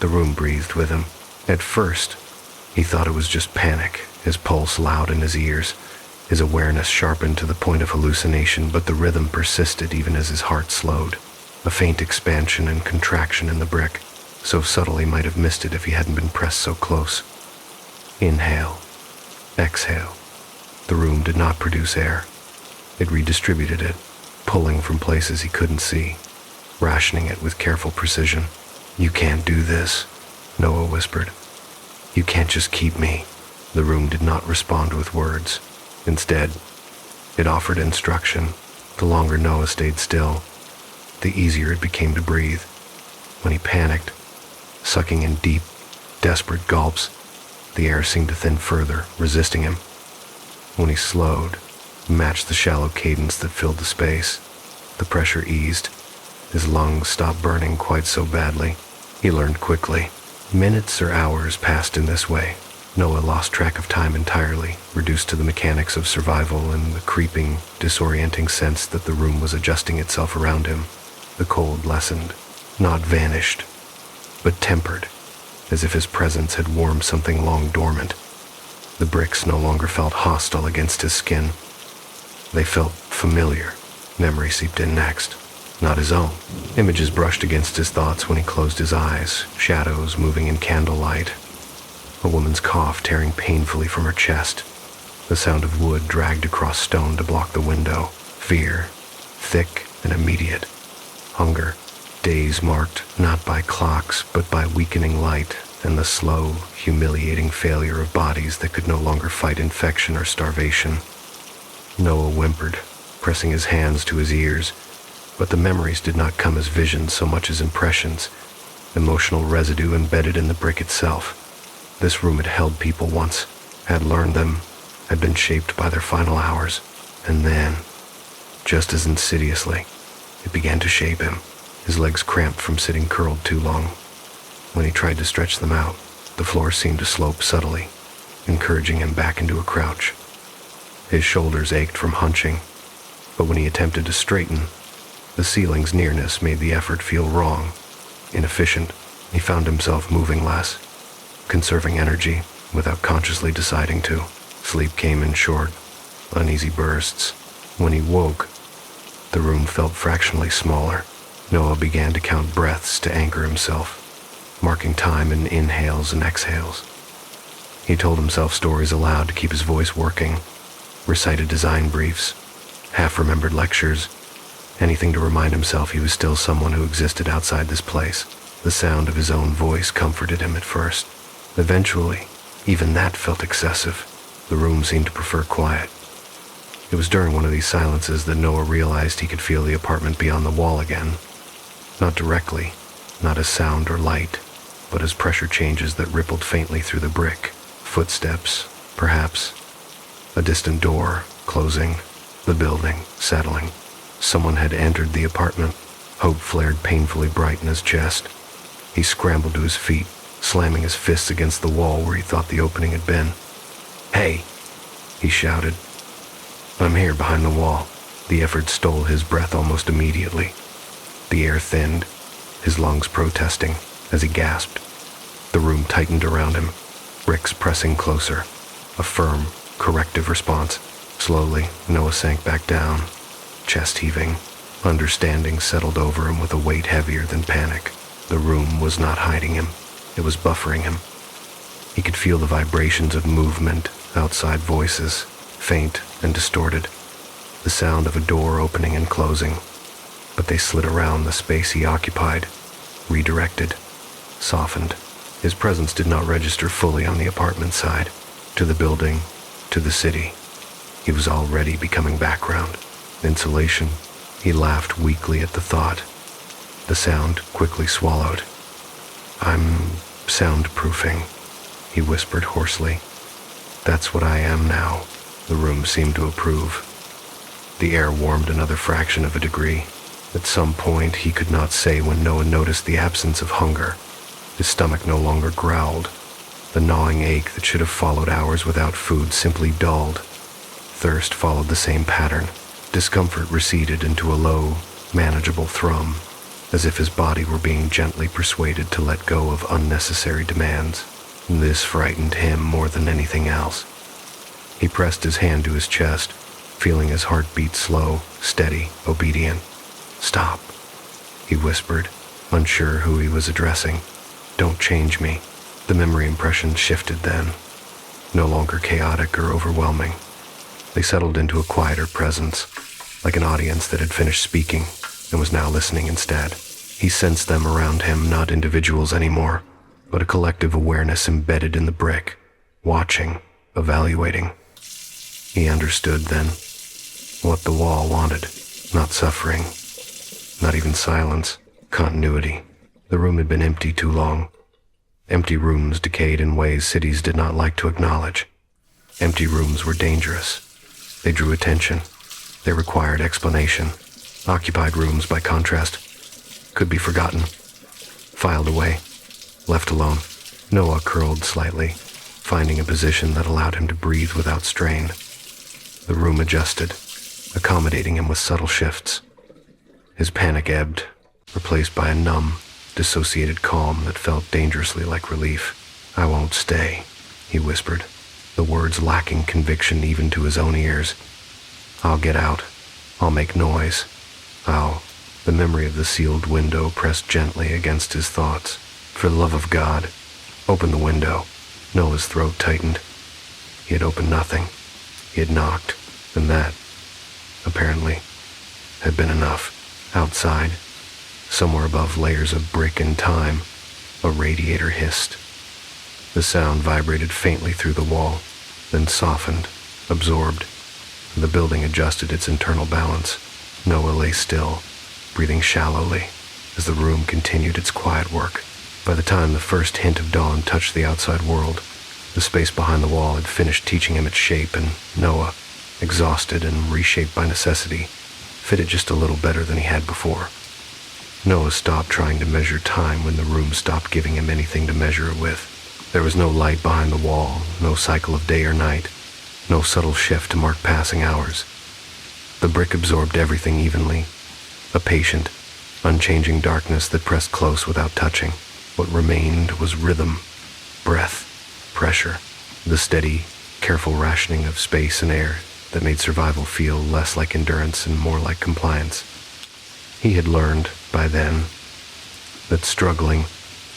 The room breathed with him. At first, he thought it was just panic, his pulse loud in his ears, his awareness sharpened to the point of hallucination, but the rhythm persisted even as his heart slowed. A faint expansion and contraction in the brick, so subtle he might have missed it if he hadn't been pressed so close. Inhale. Exhale. The room did not produce air. It redistributed it, pulling from places he couldn't see, rationing it with careful precision. "You can't do this," Noah whispered. "You can't just keep me." The room did not respond with words. Instead, it offered instruction. The longer Noah stayed still, the easier it became to breathe. When he panicked, sucking in deep, desperate gulps, the air seemed to thin further, resisting him. When he slowed, matched the shallow cadence that filled the space, the pressure eased. His lungs stopped burning quite so badly. He learned quickly. Minutes or hours passed in this way. Noah lost track of time entirely, reduced to the mechanics of survival and the creeping, disorienting sense that the room was adjusting itself around him. The cold lessened, not vanished, but tempered, as if his presence had warmed something long dormant. The bricks no longer felt hostile against his skin. They felt familiar. Memory seeped in next, not his own. Images brushed against his thoughts when he closed his eyes, shadows moving in candlelight. A woman's cough tearing painfully from her chest. The sound of wood dragged across stone to block the window. Fear, thick and immediate. Hunger. Days marked not by clocks, but by weakening light and the slow, humiliating failure of bodies that could no longer fight infection or starvation. Noah whimpered, pressing his hands to his ears, but the memories did not come as visions so much as impressions, emotional residue embedded in the brick itself. This room had held people once, had learned them, had been shaped by their final hours, and then, just as insidiously, it began to shape him. His legs cramped from sitting curled too long. When he tried to stretch them out, the floor seemed to slope subtly, encouraging him back into a crouch. His shoulders ached from hunching, but when he attempted to straighten, the ceiling's nearness made the effort feel wrong, inefficient. He found himself moving less, conserving energy without consciously deciding to. Sleep came in short, uneasy bursts, When he woke, the room felt fractionally smaller. Noah began to count breaths to anchor himself, marking time in inhales and exhales. He told himself stories aloud to keep his voice working, recited design briefs, half-remembered lectures, anything to remind himself he was still someone who existed outside this place. The sound of his own voice comforted him at first. Eventually, even that felt excessive. The room seemed to prefer quiet. It was during one of these silences that Noah realized he could feel the apartment beyond the wall again. Not directly, not as sound or light, but as pressure changes that rippled faintly through the brick. Footsteps, perhaps. A distant door, closing. The building, settling. Someone had entered the apartment. Hope flared painfully bright in his chest. He scrambled to his feet, slamming his fists against the wall where he thought the opening had been. "Hey!" he shouted. "I'm here behind the wall." The effort stole his breath almost immediately. The air thinned, his lungs protesting as he gasped. The room tightened around him, bricks pressing closer. A firm, corrective response. Slowly, Noah sank back down, chest heaving. Understanding settled over him with a weight heavier than panic. The room was not hiding him. It was buffering him. He could feel the vibrations of movement, outside voices, faint and distorted. The sound of a door opening and closing. But they slid around the space he occupied, redirected, softened. His presence did not register fully on the apartment side. To the building, to the city. He was already becoming background. Insulation. He laughed weakly at the thought. The sound quickly swallowed. "I'm soundproofing," he whispered hoarsely. "That's what I am now." The room seemed to approve. The air warmed another fraction of a degree. At some point he could not say when Noah noticed the absence of hunger. His stomach no longer growled. The gnawing ache that should have followed hours without food simply dulled. Thirst followed the same pattern. Discomfort receded into a low, manageable thrum, as if his body were being gently persuaded to let go of unnecessary demands. This frightened him more than anything else. He pressed his hand to his chest, feeling his heart beat slow, steady, obedient. "Stop," he whispered, unsure who he was addressing. "Don't change me." The memory impressions shifted then, no longer chaotic or overwhelming. They settled into a quieter presence, like an audience that had finished speaking and was now listening instead. He sensed them around him, not individuals anymore, but a collective awareness embedded in the brick, watching, evaluating. He understood then what the wall wanted. Not suffering, not even silence, continuity. The room had been empty too long. Empty rooms decayed in ways cities did not like to acknowledge. Empty rooms were dangerous. They drew attention. They required explanation. Occupied rooms, by contrast, could be forgotten, filed away, left alone. Noah curled slightly, finding a position that allowed him to breathe without strain. The room adjusted, accommodating him with subtle shifts. His panic ebbed, replaced by a numb, dissociated calm that felt dangerously like relief. "I won't stay," he whispered, the words lacking conviction even to his own ears. "I'll get out. I'll make noise. The memory of the sealed window pressed gently against his thoughts. "For the love of God, open the window." Noah's throat tightened. He had opened nothing. He had knocked, and that, apparently, had been enough. Outside, somewhere above layers of brick and time, a radiator hissed. The sound vibrated faintly through the wall, then softened, absorbed. The building adjusted its internal balance. Noah lay still, breathing shallowly, as the room continued its quiet work. By the time the first hint of dawn touched the outside world, the space behind the wall had finished teaching him its shape, and Noah, exhausted and reshaped by necessity, fitted just a little better than he had before. Noah stopped trying to measure time when the room stopped giving him anything to measure it with. There was no light behind the wall, no cycle of day or night, no subtle shift to mark passing hours. The brick absorbed everything evenly, a patient, unchanging darkness that pressed close without touching. What remained was rhythm, breath, pressure, the steady, careful rationing of space and air. that made survival feel less like endurance and more like compliance. He had learned, by then, that struggling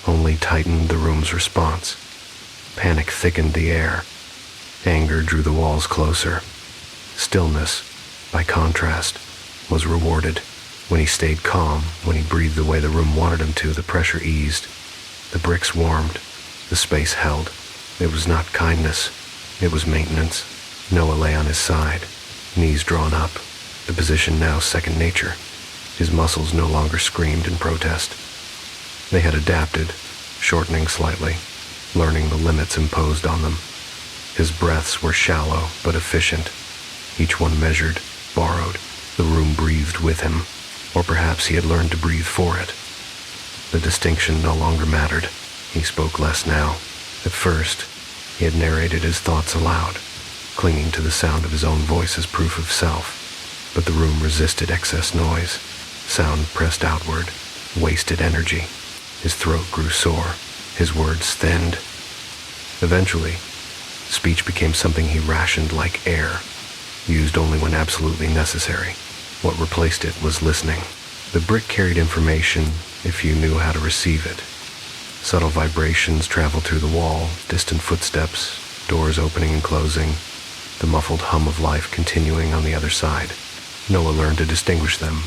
only tightened the room's response. Panic thickened the air. Anger drew the walls closer. Stillness, by contrast, was rewarded. When he stayed calm, when he breathed the way the room wanted him to, the pressure eased. The bricks warmed. The space held. It was not kindness. It was maintenance. Noah lay on his side, knees drawn up, the position now second nature. His muscles no longer screamed in protest. They had adapted, shortening slightly, learning the limits imposed on them. His breaths were shallow but efficient, each one measured, borrowed. The room breathed with him, or perhaps he had learned to breathe for it. The distinction no longer mattered. He spoke less now. At first, he had narrated his thoughts aloud, clinging to the sound of his own voice as proof of self. But the room resisted excess noise. Sound pressed outward, wasted energy. His throat grew sore. His words thinned. Eventually, speech became something he rationed like air, used only when absolutely necessary. What replaced it was listening. The brick carried information if you knew how to receive it. Subtle vibrations traveled through the wall, distant footsteps, doors opening and closing, the muffled hum of life continuing on the other side. Noah learned to distinguish them,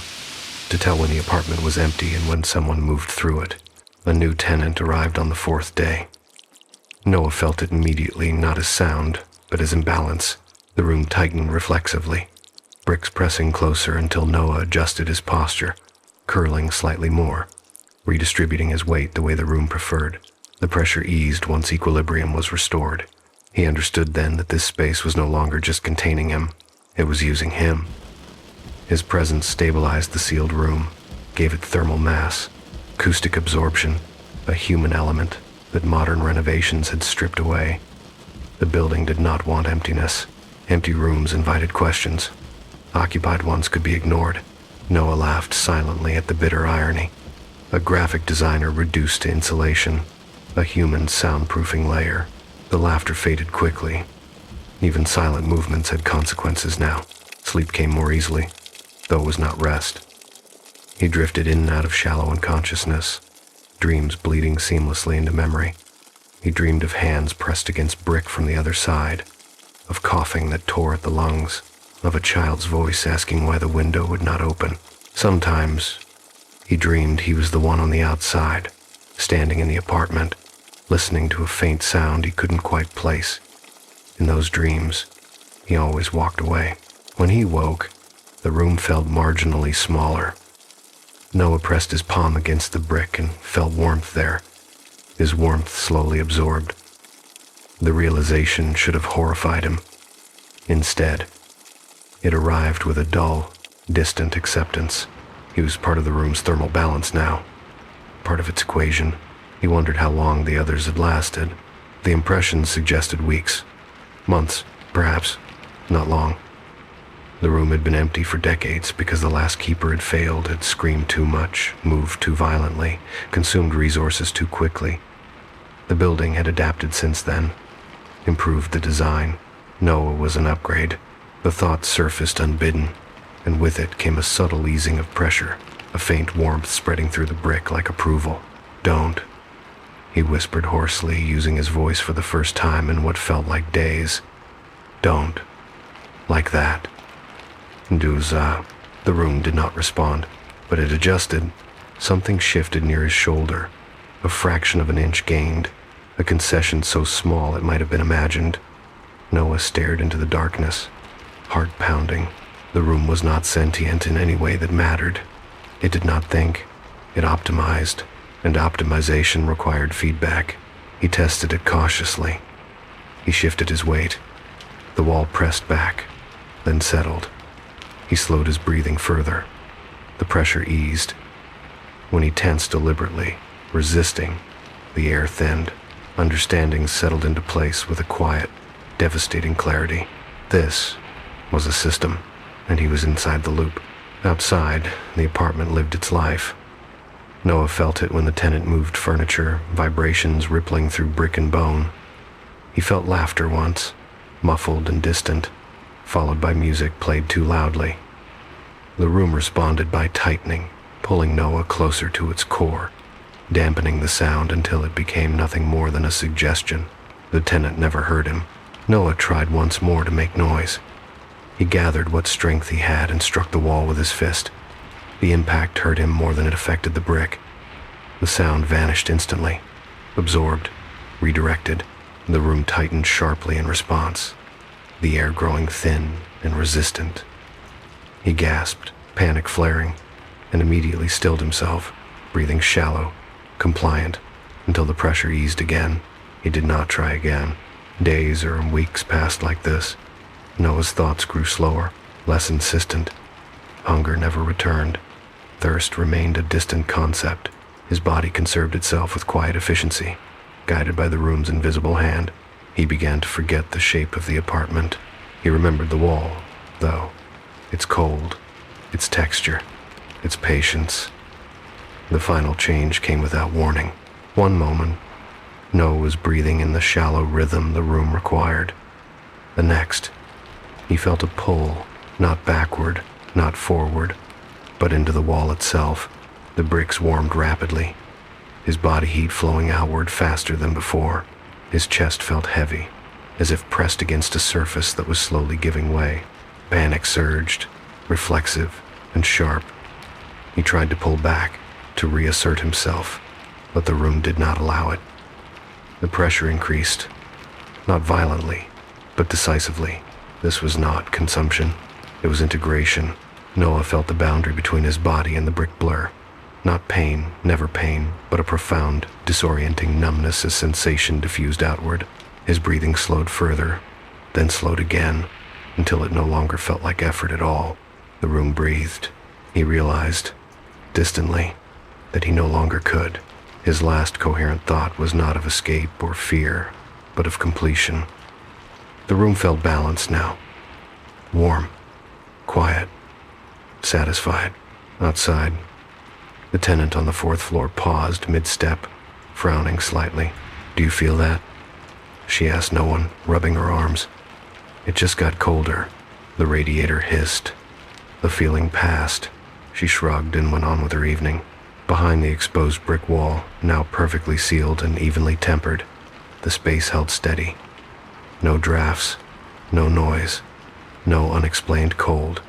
to tell when the apartment was empty and when someone moved through it. A new tenant arrived on the 4th day. Noah felt it immediately, not as sound, but as imbalance. The room tightened reflexively, bricks pressing closer until Noah adjusted his posture, curling slightly more, redistributing his weight the way the room preferred. The pressure eased once equilibrium was restored. He understood then that this space was no longer just containing him, it was using him. His presence stabilized the sealed room, gave it thermal mass, acoustic absorption, a human element that modern renovations had stripped away. The building did not want emptiness. Empty rooms invited questions. Occupied ones could be ignored. Noah laughed silently at the bitter irony. A graphic designer reduced to insulation, a human soundproofing layer. The laughter faded quickly. Even silent movements had consequences now. Sleep came more easily, though it was not rest. He drifted in and out of shallow unconsciousness, dreams bleeding seamlessly into memory. He dreamed of hands pressed against brick from the other side, of coughing that tore at the lungs, of a child's voice asking why the window would not open. Sometimes, he dreamed he was the one on the outside, standing in the apartment, listening to a faint sound he couldn't quite place. In those dreams, he always walked away. When he woke, the room felt marginally smaller. Noah pressed his palm against the brick and felt warmth there. His warmth slowly absorbed. The realization should have horrified him. Instead, it arrived with a dull, distant acceptance. He was part of the room's thermal balance now, part of its equation. He wondered how long the others had lasted. The impressions suggested weeks, months, perhaps, not long. The room had been empty for decades because the last keeper had failed, had screamed too much, moved too violently, consumed resources too quickly. The building had adapted since then, improved the design. Noah was an upgrade. The thought surfaced unbidden, and with it came a subtle easing of pressure, a faint warmth spreading through the brick like approval. "Don't," he whispered hoarsely, using his voice for the first time in what felt like days. "Don't. Like that." The room did not respond, but it adjusted. Something shifted near his shoulder, a fraction of an inch gained, a concession so small it might have been imagined. Noah stared into the darkness, heart pounding. The room was not sentient in any way that mattered. It did not think. It optimized, and optimization required feedback. He tested it cautiously. He shifted his weight. The wall pressed back, then settled. He slowed his breathing further. The pressure eased. When he tensed deliberately, resisting, the air thinned. Understanding settled into place with a quiet, devastating clarity. This was a system, and he was inside the loop. Outside, the apartment lived its life. Noah felt it when the tenant moved furniture, vibrations rippling through brick and bone. He felt laughter once, muffled and distant, followed by music played too loudly. The room responded by tightening, pulling Noah closer to its core, dampening the sound until it became nothing more than a suggestion. The tenant never heard him. Noah tried once more to make noise. He gathered what strength he had and struck the wall with his fist. The impact hurt him more than it affected the brick. The sound vanished instantly, absorbed, redirected. The room tightened sharply in response, the air growing thin and resistant. He gasped, panic flaring, and immediately stilled himself, breathing shallow, compliant, until the pressure eased again. He did not try again. Days or weeks passed like this. Noah's thoughts grew slower, less insistent. Hunger never returned. Thirst remained a distant concept. His body conserved itself with quiet efficiency. Guided by the room's invisible hand, he began to forget the shape of the apartment. He remembered the wall, though. Its cold, its texture, its patience. The final change came without warning. One moment, Noah was breathing in the shallow rhythm the room required. The next, he felt a pull, not backward, not forward, but into the wall itself. The bricks warmed rapidly, his body heat flowing outward faster than before. His chest felt heavy, as if pressed against a surface that was slowly giving way. Panic surged, reflexive and sharp. He tried to pull back, to reassert himself, but the room did not allow it. The pressure increased, not violently, but decisively. This was not consumption, it was integration. Noah felt the boundary between his body and the brick blur. Not pain, never pain, but a profound, disorienting numbness as sensation diffused outward. His breathing slowed further, then slowed again, until it no longer felt like effort at all. The room breathed. He realized, distantly, that he no longer could. His last coherent thought was not of escape or fear, but of completion. The room felt balanced now. Warm, quiet, satisfied. Outside, the tenant on the fourth floor paused mid-step, frowning slightly. "Do you feel that?" she asked no one, rubbing her arms. "It just got colder," the radiator hissed. The feeling passed. She shrugged and went on with her evening. Behind the exposed brick wall, now perfectly sealed and evenly tempered, the space held steady. No drafts, no noise, no unexplained cold.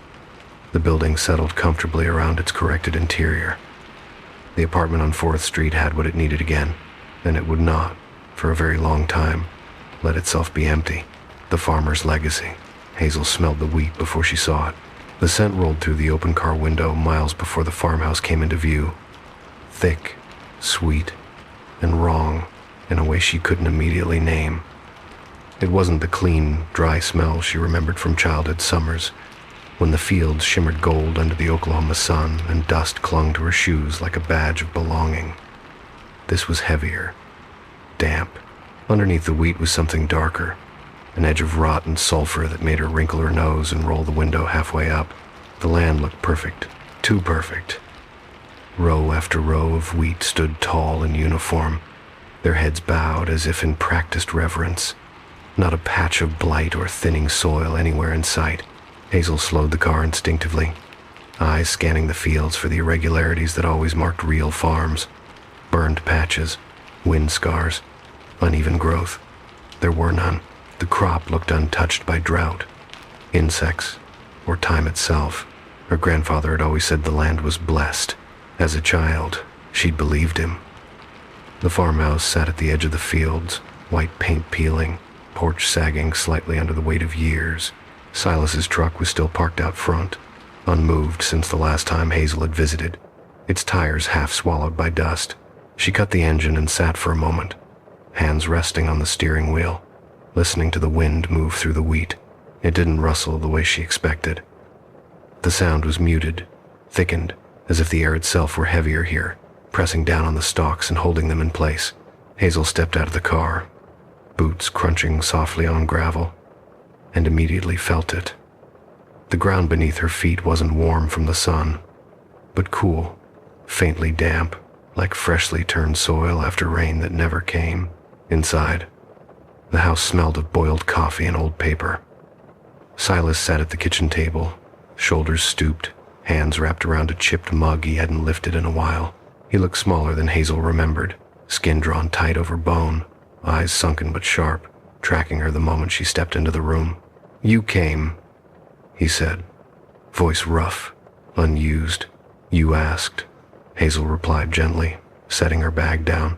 The building settled comfortably around its corrected interior. The apartment on 4th Street had what it needed again, and it would not, for a very long time, let itself be empty. The farmer's legacy. Hazel smelled the wheat before she saw it. The scent rolled through the open car window miles before the farmhouse came into view. Thick, sweet, and wrong in a way she couldn't immediately name. It wasn't the clean, dry smell she remembered from childhood summers, when the fields shimmered gold under the Oklahoma sun and dust clung to her shoes like a badge of belonging. This was heavier, damp. Underneath the wheat was something darker, an edge of rot and sulfur that made her wrinkle her nose and roll the window halfway up. The land looked perfect, too perfect. Row after row of wheat stood tall in uniform, their heads bowed as if in practiced reverence. Not a patch of blight or thinning soil anywhere in sight. Hazel slowed the car instinctively, eyes scanning the fields for the irregularities that always marked real farms. Burned patches, wind scars, uneven growth. There were none. The crop looked untouched by drought, insects, or time itself. Her grandfather had always said the land was blessed. As a child, she'd believed him. The farmhouse sat at the edge of the fields, white paint peeling, porch sagging slightly under the weight of years. Silas's truck was still parked out front, unmoved since the last time Hazel had visited, its tires half swallowed by dust. She cut the engine and sat for a moment, hands resting on the steering wheel, listening to the wind move through the wheat. It didn't rustle the way she expected. The sound was muted, thickened, as if the air itself were heavier here, pressing down on the stalks and holding them in place. Hazel stepped out of the car, boots crunching softly on gravel, and immediately felt it. The ground beneath her feet wasn't warm from the sun, but cool, faintly damp, like freshly turned soil after rain that never came. Inside, the house smelled of boiled coffee and old paper. Silas sat at the kitchen table, shoulders stooped, hands wrapped around a chipped mug he hadn't lifted in a while. He looked smaller than Hazel remembered, skin drawn tight over bone, eyes sunken but sharp, tracking her the moment she stepped into the room. "You came," he said, voice rough, unused. "You asked," Hazel replied gently, setting her bag down.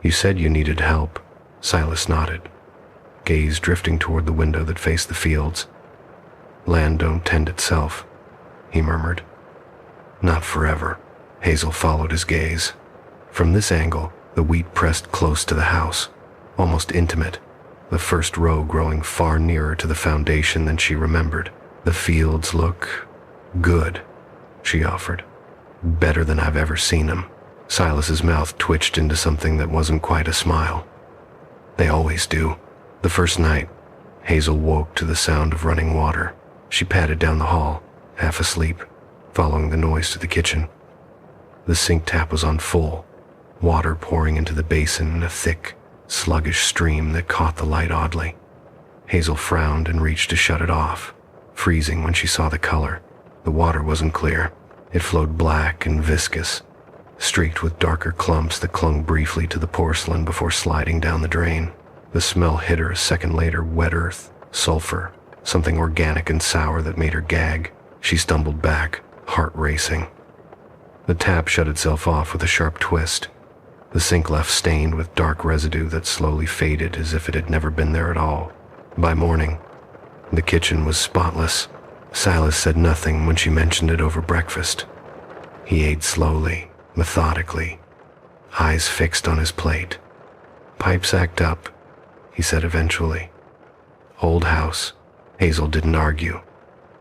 "You said you needed help." Silas nodded, gaze drifting toward the window that faced the fields. "Land don't tend itself," he murmured. "Not forever." Hazel followed his gaze. From this angle, the wheat pressed close to the house, almost intimate, the first row growing far nearer to the foundation than she remembered. "The fields look good," she offered. "Better than I've ever seen them." Silas's mouth twitched into something that wasn't quite a smile. "They always do." The first night, Hazel woke to the sound of running water. She padded down the hall, half asleep, following the noise to the kitchen. The sink tap was on full, water pouring into the basin in a thick, sluggish stream that caught the light oddly. Hazel frowned and reached to shut it off, freezing when she saw the color. The water wasn't clear. It flowed black and viscous, streaked with darker clumps that clung briefly to the porcelain before sliding down the drain. The smell hit her a second later, wet earth, sulfur, something organic and sour that made her gag. She stumbled back, heart racing. The tap shut itself off with a sharp twist. The sink left stained with dark residue that slowly faded as if it had never been there at all. By morning, the kitchen was spotless. Silas said nothing when she mentioned it over breakfast. He ate slowly, methodically, eyes fixed on his plate. "Pipes act up," he said eventually. "Old house." Hazel didn't argue,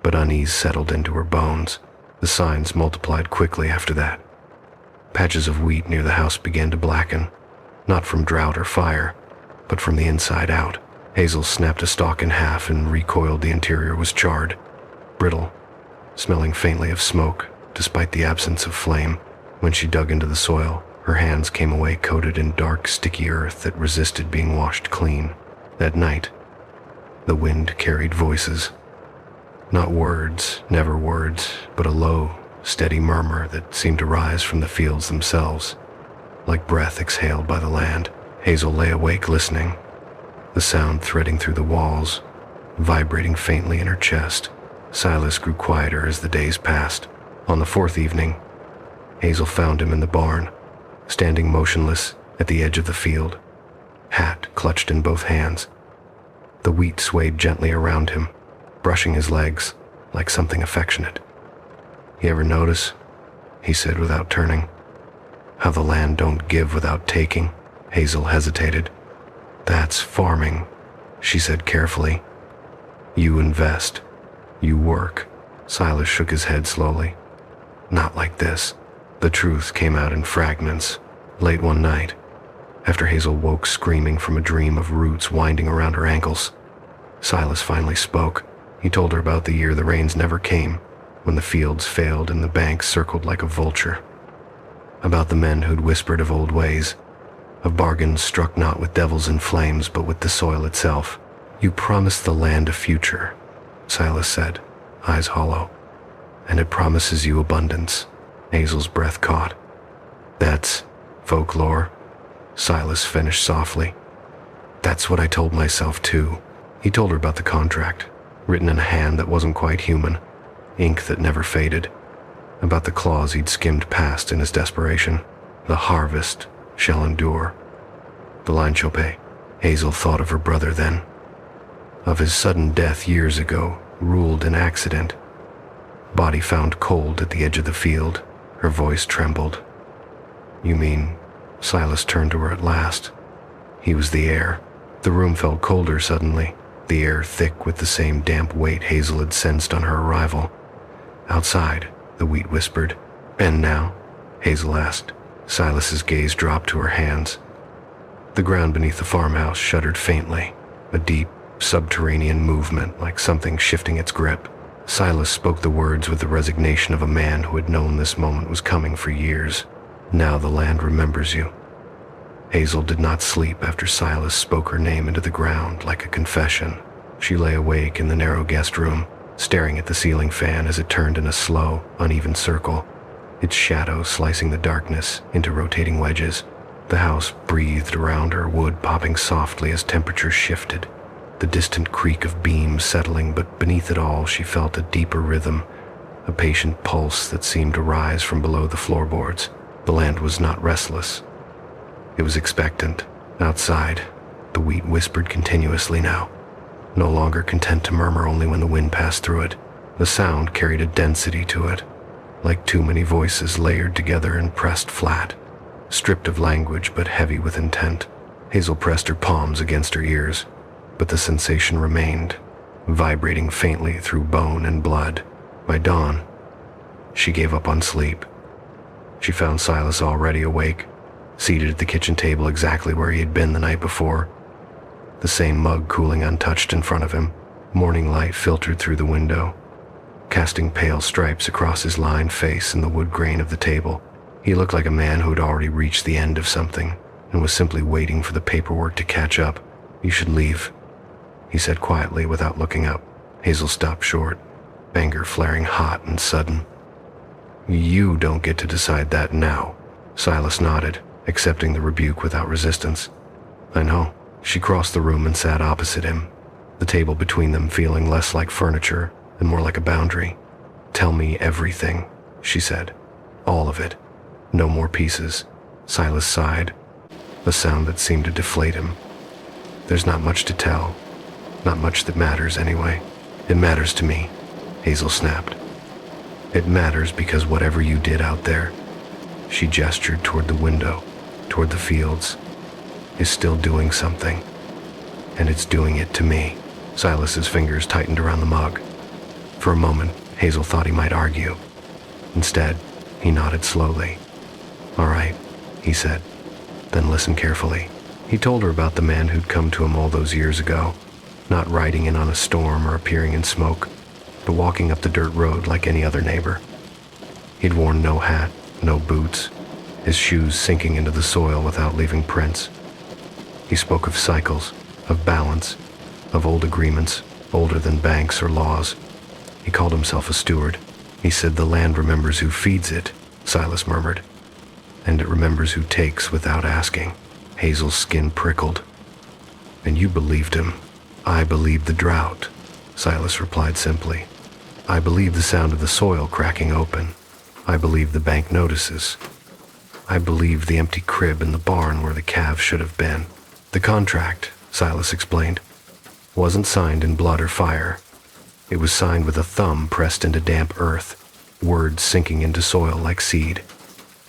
but unease settled into her bones. The signs multiplied quickly after that. Patches of wheat near the house began to blacken, not from drought or fire, but from the inside out. Hazel snapped a stalk in half and recoiled. The interior was charred, brittle, smelling faintly of smoke, despite the absence of flame. When she dug into the soil, her hands came away coated in dark, sticky earth that resisted being washed clean. That night, the wind carried voices. Not words, never words, but a low, steady murmur that seemed to rise from the fields themselves, like breath exhaled by the land. Hazel lay awake listening, the sound threading through the walls, vibrating faintly in her chest. Silas grew quieter as the days passed. On the fourth evening, Hazel found him in the barn, standing motionless at the edge of the field, hat clutched in both hands. The wheat swayed gently around him, brushing his legs like something affectionate. "You ever notice," he said without turning, "how the land don't give without taking?" Hazel hesitated. "That's farming," she said carefully. "You invest. You work." Silas shook his head slowly. "Not like this." The truth came out in fragments. Late one night, after Hazel woke screaming from a dream of roots winding around her ankles, Silas finally spoke. He told her about the year the rains never came, when the fields failed and the banks circled like a vulture. About the men who'd whispered of old ways, of bargains struck not with devils in flames but with the soil itself. "You promised the land a future," Silas said, eyes hollow, "and it promises you abundance." Hazel's breath caught. "That's folklore," Silas finished softly. "That's what I told myself too." He told her about the contract, written in a hand that wasn't quite human, ink that never faded, about the clause he'd skimmed past in his desperation. "The harvest shall endure." The line chope. Hazel thought of her brother then, of his sudden death years ago, ruled an accident. Body found cold at the edge of the field. Her voice trembled. "You mean..." Silas turned to her at last. He was the air. The room felt colder suddenly, the air thick with the same damp weight Hazel had sensed on her arrival. "Outside," the wheat whispered. "And now?" Hazel asked. Silas's gaze dropped to her hands. The ground beneath the farmhouse shuddered faintly, a deep, subterranean movement like something shifting its grip. Silas spoke the words with the resignation of a man who had known this moment was coming for years. "Now the land remembers you." Hazel did not sleep after Silas spoke her name into the ground like a confession. She lay awake in the narrow guest room, staring at the ceiling fan as it turned in a slow, uneven circle, its shadow slicing the darkness into rotating wedges. The house breathed around her, wood popping softly as temperatures shifted, the distant creak of beams settling, but beneath it all she felt a deeper rhythm, a patient pulse that seemed to rise from below the floorboards. The land was not restless. It was expectant. Outside, the wheat whispered continuously now, no longer content to murmur only when the wind passed through it. The sound carried a density to it, like too many voices layered together and pressed flat, stripped of language but heavy with intent. Hazel pressed her palms against her ears, but the sensation remained, vibrating faintly through bone and blood. By dawn, she gave up on sleep. She found Silas already awake, seated at the kitchen table exactly where he had been the night before, the same mug cooling untouched in front of him. Morning light filtered through the window, casting pale stripes across his lined face and the wood grain of the table. He looked like a man who had already reached the end of something and was simply waiting for the paperwork to catch up. "You should leave," he said quietly without looking up. Hazel stopped short, anger flaring hot and sudden. "You don't get to decide that now." Silas nodded, accepting the rebuke without resistance. "I know." She crossed the room and sat opposite him, the table between them feeling less like furniture and more like a boundary. "Tell me everything," she said. "All of it. No more pieces." Silas sighed, a sound that seemed to deflate him. "There's not much to tell. Not much that matters anyway." "It matters to me," Hazel snapped. "It matters because whatever you did out there," she gestured toward the window, toward the fields, "is still doing something. And it's doing it to me." Silas's fingers tightened around the mug. For a moment, Hazel thought he might argue. Instead, he nodded slowly. "All right," he said. "Then listen carefully." He told her about the man who'd come to him all those years ago, not riding in on a storm or appearing in smoke, but walking up the dirt road like any other neighbor. He'd worn no hat, no boots, his shoes sinking into the soil without leaving prints. He spoke of cycles, of balance, of old agreements, older than banks or laws. He called himself a steward. He said the land remembers who feeds it, Silas murmured, and it remembers who takes without asking. Hazel's skin prickled. "And you believed him." "I believed the drought," Silas replied simply. "I believed the sound of the soil cracking open. I believed the bank notices. I believed the empty crib in the barn where the calves should have been. The contract," Silas explained, "wasn't signed in blood or fire. It was signed with a thumb pressed into damp earth, words sinking into soil like seed.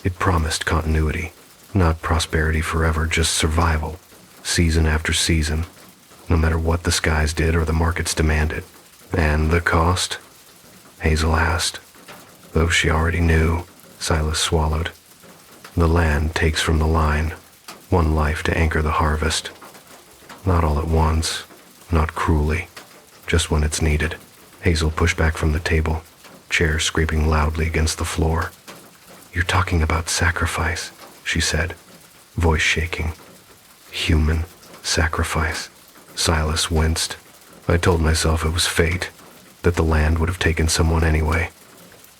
It promised continuity, not prosperity forever, just survival, season after season, no matter what the skies did or the markets demanded." "And the cost?" Hazel asked. Though she already knew, Silas swallowed. "The land takes from the line, one life to anchor the harvest. Not all at once, not cruelly, just when it's needed." Hazel pushed back from the table, chair scraping loudly against the floor. "You're talking about sacrifice," she said, voice shaking. "Human sacrifice." Silas winced. "I told myself it was fate, that the land would have taken someone anyway.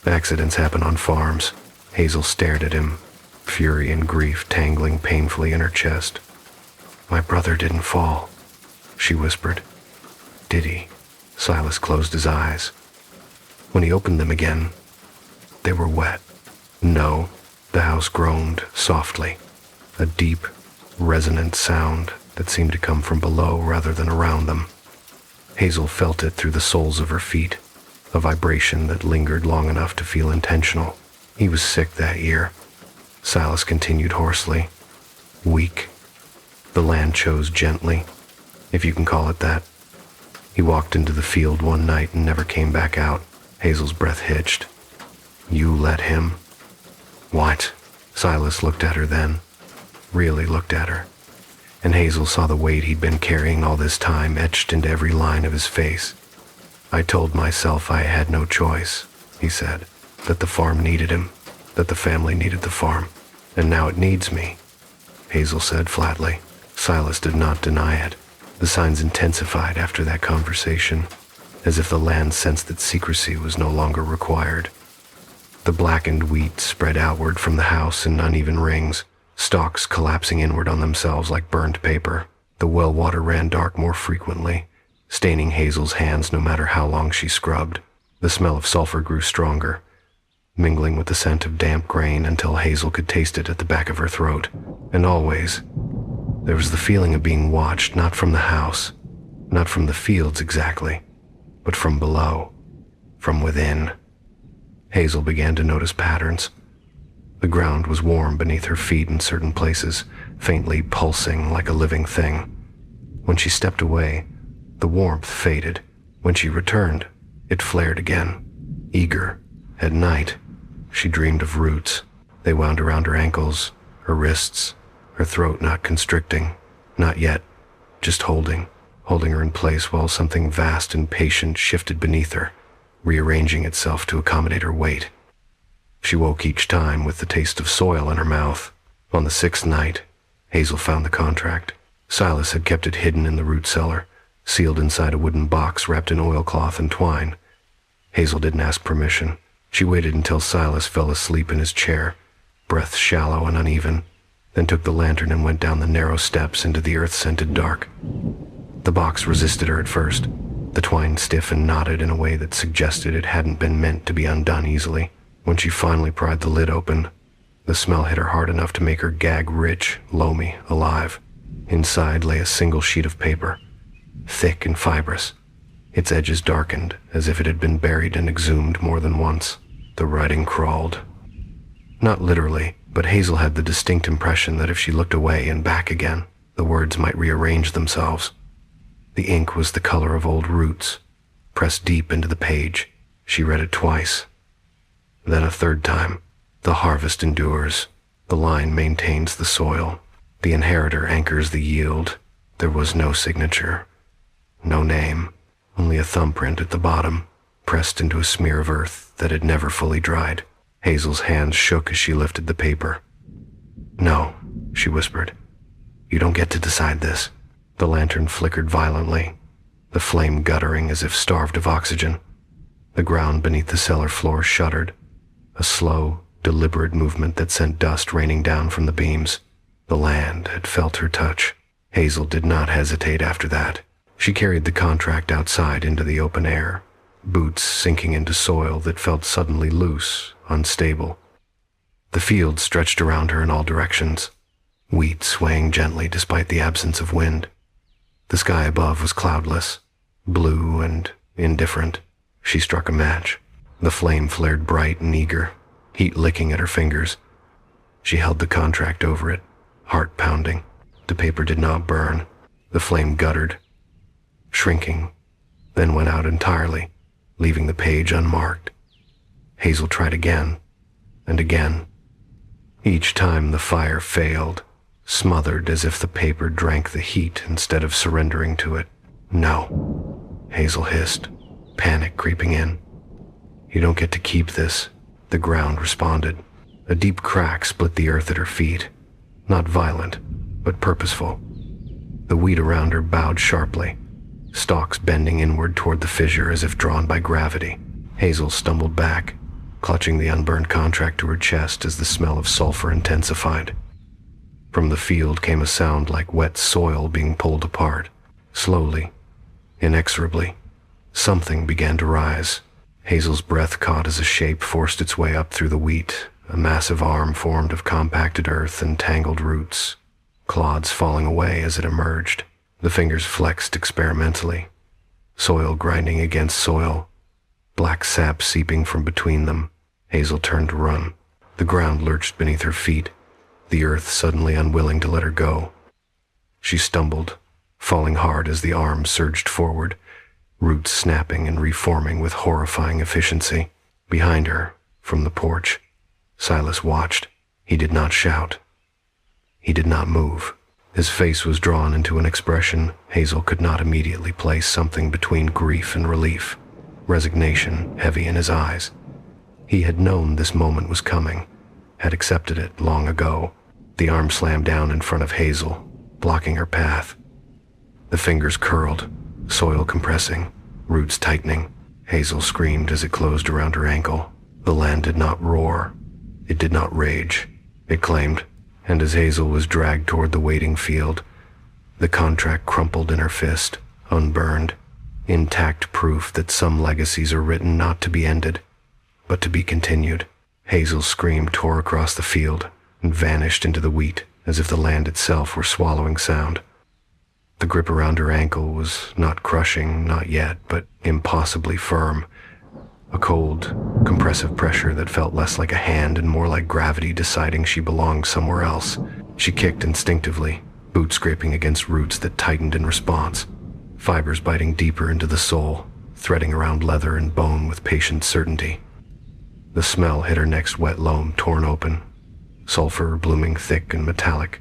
Accidents happen on farms." Hazel stared at him, fury and grief tangling painfully in her chest. "My brother didn't fall," she whispered. "Did he?" Silas closed his eyes. When he opened them again, they were wet. "No," the house groaned softly, a deep, resonant sound that seemed to come from below rather than around them. Hazel felt it through the soles of her feet, a vibration that lingered long enough to feel intentional. "He was sick that year," Silas continued hoarsely. "Weak. The land chose gently, if you can call it that. He walked into the field one night and never came back out." Hazel's breath hitched. "You let him?" "What?" Silas looked at her then, really looked at her, and Hazel saw the weight he'd been carrying all this time etched into every line of his face. "I told myself I had no choice," he said, "that the farm needed him, that the family needed the farm, and now it needs me," Hazel said flatly. Silas did not deny it. The signs intensified after that conversation, as if the land sensed that secrecy was no longer required. The blackened wheat spread outward from the house in uneven rings, stalks collapsing inward on themselves like burned paper. The well water ran dark more frequently, staining Hazel's hands no matter how long she scrubbed. The smell of sulfur grew stronger, mingling with the scent of damp grain until Hazel could taste it at the back of her throat. And always, there was the feeling of being watched, not from the house, not from the fields exactly, but from below, from within. Hazel began to notice patterns. The ground was warm beneath her feet in certain places, faintly pulsing like a living thing. When she stepped away, the warmth faded. When she returned, it flared again, eager. At night, she dreamed of roots. They wound around her ankles, her wrists, her throat not constricting, not yet, just holding her in place while something vast and patient shifted beneath her, rearranging itself to accommodate her weight. She woke each time with the taste of soil in her mouth. On the 6th night, Hazel found the contract. Silas had kept it hidden in the root cellar, sealed inside a wooden box wrapped in oilcloth and twine. Hazel didn't ask permission. She waited until Silas fell asleep in his chair, breath shallow and uneven, then took the lantern and went down the narrow steps into the earth-scented dark. The box resisted her at first, the twine stiff and knotted in a way that suggested it hadn't been meant to be undone easily. When she finally pried the lid open, the smell hit her hard enough to make her gag rich, loamy, alive. Inside lay a single sheet of paper, thick and fibrous, its edges darkened as if it had been buried and exhumed more than once. The writing crawled. Not literally, but Hazel had the distinct impression that if she looked away and back again, the words might rearrange themselves. The ink was the color of old roots, pressed deep into the page. She read it twice. Then a third time. The harvest endures. The line maintains the soil. The inheritor anchors the yield. There was no signature. No name. Only a thumbprint at the bottom, pressed into a smear of earth that had never fully dried. Hazel's hands shook as she lifted the paper. "No," she whispered. "You don't get to decide this." The lantern flickered violently, the flame guttering as if starved of oxygen. The ground beneath the cellar floor shuddered, a slow, deliberate movement that sent dust raining down from the beams. The land had felt her touch. Hazel did not hesitate after that. She carried the contract outside into the open air, boots sinking into soil that felt suddenly loose, unstable. The field stretched around her in all directions, wheat swaying gently despite the absence of wind. The sky above was cloudless, blue and indifferent. She struck a match. The flame flared bright and eager, heat licking at her fingers. She held the contract over it, heart pounding. The paper did not burn. The flame guttered, shrinking, then went out entirely, leaving the page unmarked. Hazel tried again, and again. Each time the fire failed, smothered as if the paper drank the heat instead of surrendering to it. "No," Hazel hissed, panic creeping in. "You don't get to keep this," the ground responded. A deep crack split the earth at her feet, not violent, but purposeful. The wheat around her bowed sharply, stalks bending inward toward the fissure as if drawn by gravity. Hazel stumbled back, clutching the unburned contract to her chest as the smell of sulfur intensified. From the field came a sound like wet soil being pulled apart. Slowly, inexorably, something began to rise. Hazel's breath caught as a shape forced its way up through the wheat, a massive arm formed of compacted earth and tangled roots, clods falling away as it emerged. The fingers flexed experimentally, soil grinding against soil, black sap seeping from between them. Hazel turned to run. The ground lurched beneath her feet, the earth suddenly unwilling to let her go. She stumbled, falling hard as the arm surged forward, roots snapping and reforming with horrifying efficiency. Behind her, from the porch, Silas watched. He did not shout. He did not move. His face was drawn into an expression Hazel could not immediately place something between grief and relief, resignation heavy in his eyes. He had known this moment was coming, had accepted it long ago. The arm slammed down in front of Hazel, blocking her path. The fingers curled, soil compressing, roots tightening. Hazel screamed as it closed around her ankle. The land did not roar. It did not rage. It claimed, and as Hazel was dragged toward the waiting field, the contract crumpled in her fist, unburned, intact proof that some legacies are written not to be ended, but to be continued. Hazel's scream tore across the field and vanished into the wheat as if the land itself were swallowing sound. The grip around her ankle was not crushing, not yet, but impossibly firm. A cold, compressive pressure that felt less like a hand and more like gravity deciding she belonged somewhere else. She kicked instinctively, boot scraping against roots that tightened in response, fibers biting deeper into the soul, threading around leather and bone with patient certainty. The smell hit her next wet loam torn open, sulfur blooming thick and metallic.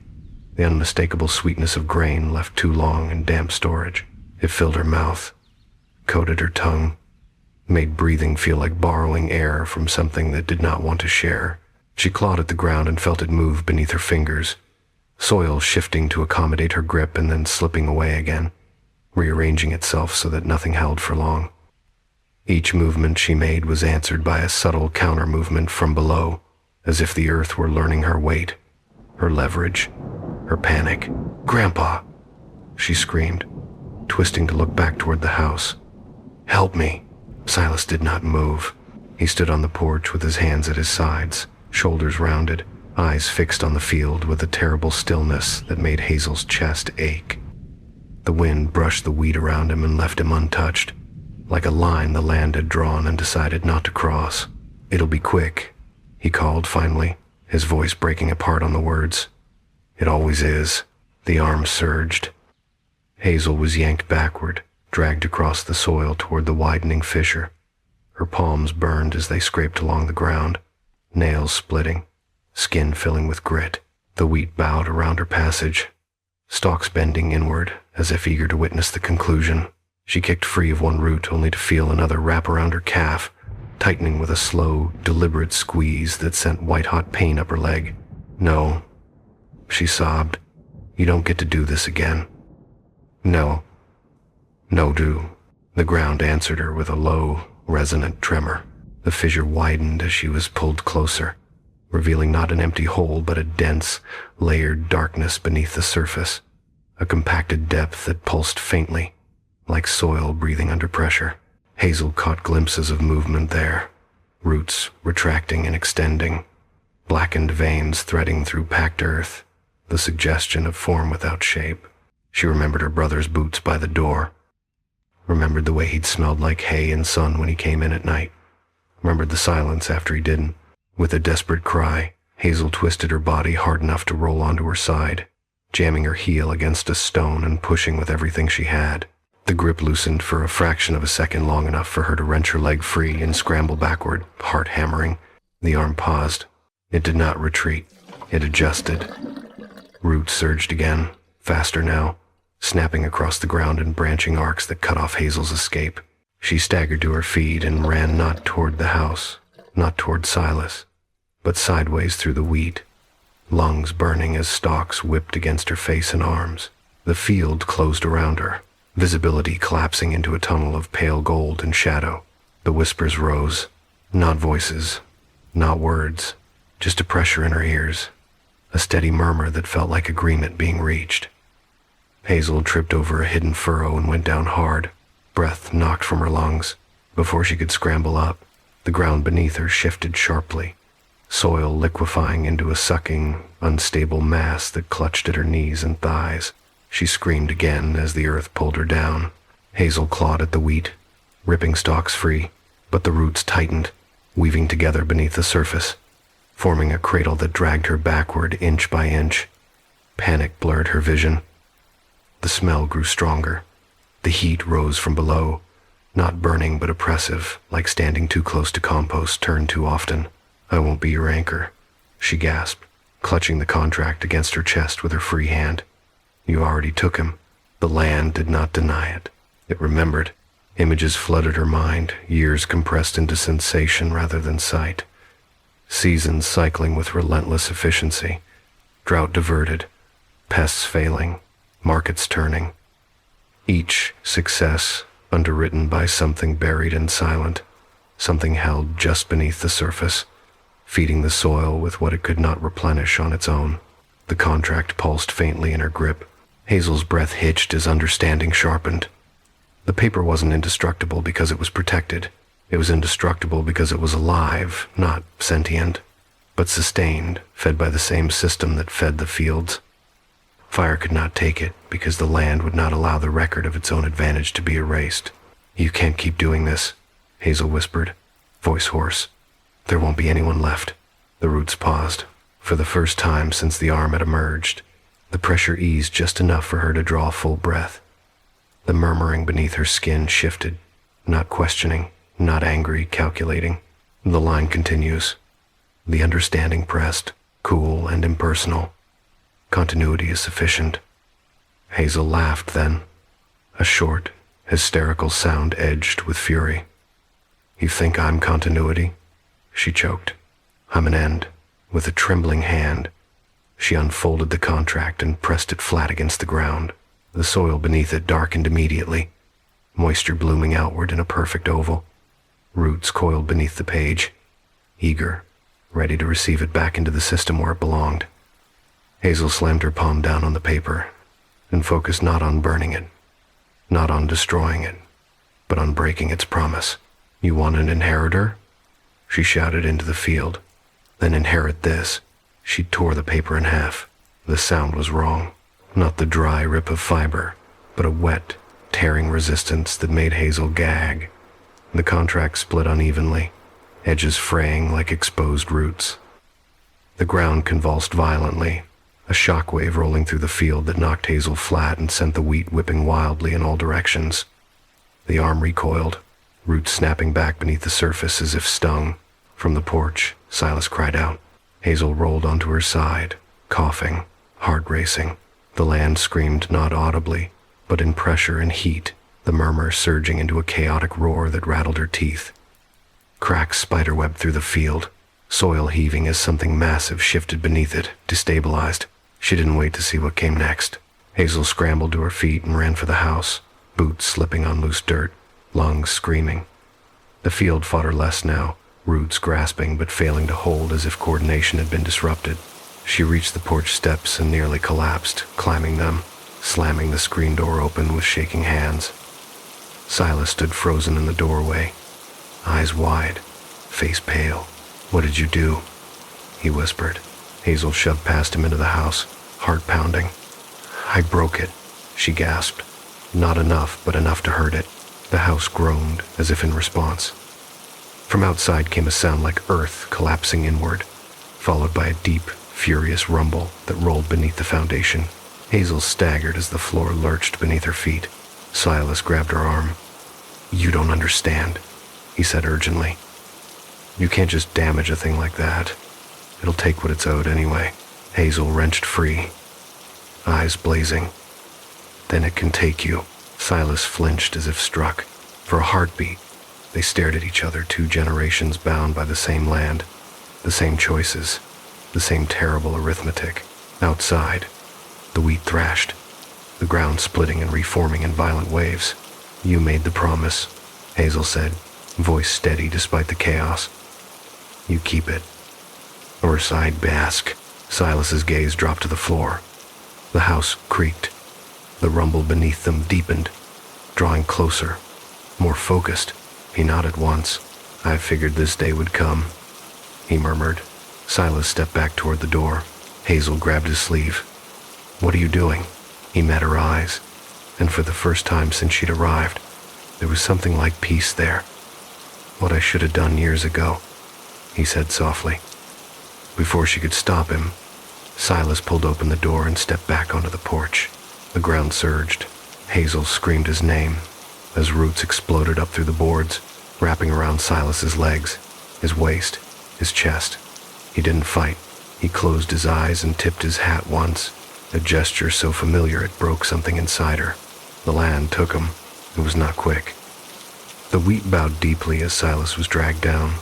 The unmistakable sweetness of grain left too long in damp storage. It filled her mouth, coated her tongue, made breathing feel like borrowing air from something that did not want to share. She clawed at the ground and felt it move beneath her fingers, soil shifting to accommodate her grip and then slipping away again, rearranging itself so that nothing held for long. Each movement she made was answered by a subtle counter-movement from below, as if the earth were learning her weight, her leverage, her panic. "Grandpa!" she screamed, twisting to look back toward the house. "Help me!" Silas did not move. He stood on the porch with his hands at his sides, shoulders rounded, eyes fixed on the field with a terrible stillness that made Hazel's chest ache. The wind brushed the wheat around him and left him untouched, like a line the land had drawn and decided not to cross. "It'll be quick," he called finally, his voice breaking apart on the words. "It always is." The arm surged. Hazel was yanked backward, dragged across the soil toward the widening fissure. Her palms burned as they scraped along the ground, nails splitting, skin filling with grit. The wheat bowed around her passage, stalks bending inward as if eager to witness the conclusion. She kicked free of one root only to feel another wrap around her calf, tightening with a slow, deliberate squeeze that sent white-hot pain up her leg. "No," she sobbed. "You don't get to do this again." "No. No, do." The ground answered her with a low, resonant tremor. The fissure widened as she was pulled closer, revealing not an empty hole but a dense, layered darkness beneath the surface, a compacted depth that pulsed faintly, like soil breathing under pressure. Hazel caught glimpses of movement there, roots retracting and extending, blackened veins threading through packed earth, the suggestion of form without shape. She remembered her brother's boots by the door, remembered the way he'd smelled like hay and sun when he came in at night, remembered the silence after he didn't. With a desperate cry, Hazel twisted her body hard enough to roll onto her side, jamming her heel against a stone and pushing with everything she had. The grip loosened for a fraction of a second, long enough for her to wrench her leg free and scramble backward, heart hammering. The arm paused. It did not retreat. It adjusted. Roots surged again, faster now, snapping across the ground in branching arcs that cut off Hazel's escape. She staggered to her feet and ran not toward the house, not toward Silas, but sideways through the wheat, lungs burning as stalks whipped against her face and arms. The field closed around her, visibility collapsing into a tunnel of pale gold and shadow. The whispers rose, not voices, not words, just a pressure in her ears, a steady murmur that felt like agreement being reached. Hazel tripped over a hidden furrow and went down hard, breath knocked from her lungs. Before she could scramble up, the ground beneath her shifted sharply, soil liquefying into a sucking, unstable mass that clutched at her knees and thighs. She screamed again as the earth pulled her down. Hazel clawed at the wheat, ripping stalks free, but the roots tightened, weaving together beneath the surface, forming a cradle that dragged her backward inch by inch. Panic blurred her vision. The smell grew stronger. The heat rose from below, not burning but oppressive, like standing too close to compost turned too often. "I won't be your anchor," she gasped, clutching the contract against her chest with her free hand. "You already took him." The land did not deny it. It remembered. Images flooded her mind, years compressed into sensation rather than sight. Seasons cycling with relentless efficiency, drought diverted, pests failing, markets turning. Each success underwritten by something buried and silent, something held just beneath the surface, feeding the soil with what it could not replenish on its own. The contract pulsed faintly in her grip. Hazel's breath hitched as understanding sharpened. The paper wasn't indestructible because it was protected. It was indestructible because it was alive, not sentient, but sustained, fed by the same system that fed the fields. Fire could not take it because the land would not allow the record of its own advantage to be erased. "You can't keep doing this," Hazel whispered, voice hoarse. "There won't be anyone left." The roots paused. For the first time since the arm had emerged, the pressure eased just enough for her to draw a full breath. The murmuring beneath her skin shifted, not questioning, not angry, calculating. The line continues. The understanding pressed, cool and impersonal. Continuity is sufficient. Hazel laughed then, a short, hysterical sound edged with fury. "You think I'm continuity?" She choked. "I'm an end." With a trembling hand, she unfolded the contract and pressed it flat against the ground. The soil beneath it darkened immediately, moisture blooming outward in a perfect oval. Roots coiled beneath the page, eager, ready to receive it back into the system where it belonged. Hazel slammed her palm down on the paper and focused not on burning it, not on destroying it, but on breaking its promise. "You want an inheritor?" She shouted into the field. "Then inherit this." She tore the paper in half. The sound was wrong. Not the dry rip of fiber, but a wet, tearing resistance that made Hazel gag. The contract split unevenly, edges fraying like exposed roots. The ground convulsed violently, a shockwave rolling through the field that knocked Hazel flat and sent the wheat whipping wildly in all directions. The arm recoiled, roots snapping back beneath the surface as if stung. From the porch, Silas cried out. Hazel rolled onto her side, coughing, heart racing. The land screamed not audibly, but in pressure and heat, the murmur surging into a chaotic roar that rattled her teeth. Cracks spiderwebbed through the field, soil heaving as something massive shifted beneath it, destabilized. She didn't wait to see what came next. Hazel scrambled to her feet and ran for the house, boots slipping on loose dirt, lungs screaming. The field fought her less now, roots grasping but failing to hold as if coordination had been disrupted. She reached the porch steps and nearly collapsed, climbing them, slamming the screen door open with shaking hands. Silas stood frozen in the doorway, eyes wide, face pale. "What did you do?" he whispered. Hazel shoved past him into the house, heart pounding. "I broke it," she gasped. Not enough, but enough to hurt it. The house groaned, as if in response. From outside came a sound like earth collapsing inward, followed by a deep, furious rumble that rolled beneath the foundation. Hazel staggered as the floor lurched beneath her feet. Silas grabbed her arm. "You don't understand," he said urgently. "You can't just damage a thing like that. It'll take what it's owed anyway." Hazel wrenched free, eyes blazing. "Then it can take you." Silas flinched as if struck. For a heartbeat, they stared at each other, two generations bound by the same land, the same choices, the same terrible arithmetic. Outside, the wheat thrashed, the ground splitting and reforming in violent waves. "You made the promise," Hazel said, voice steady despite the chaos. "You keep it." Or sighed Bask. Silas's gaze dropped to the floor. The house creaked. The rumble beneath them deepened, drawing closer, more focused. He nodded once. "I figured this day would come," he murmured. Silas stepped back toward the door. Hazel grabbed his sleeve. "What are you doing?" He met her eyes, and for the first time since she'd arrived, there was something like peace there. "What I should have done years ago," he said softly. Before she could stop him, Silas pulled open the door and stepped back onto the porch. The ground surged. Hazel screamed his name as roots exploded up through the boards, wrapping around Silas's legs, his waist, his chest. He didn't fight. He closed his eyes and tipped his hat once, a gesture so familiar it broke something inside her. The land took him. It was not quick. The wheat bowed deeply as Silas was dragged down,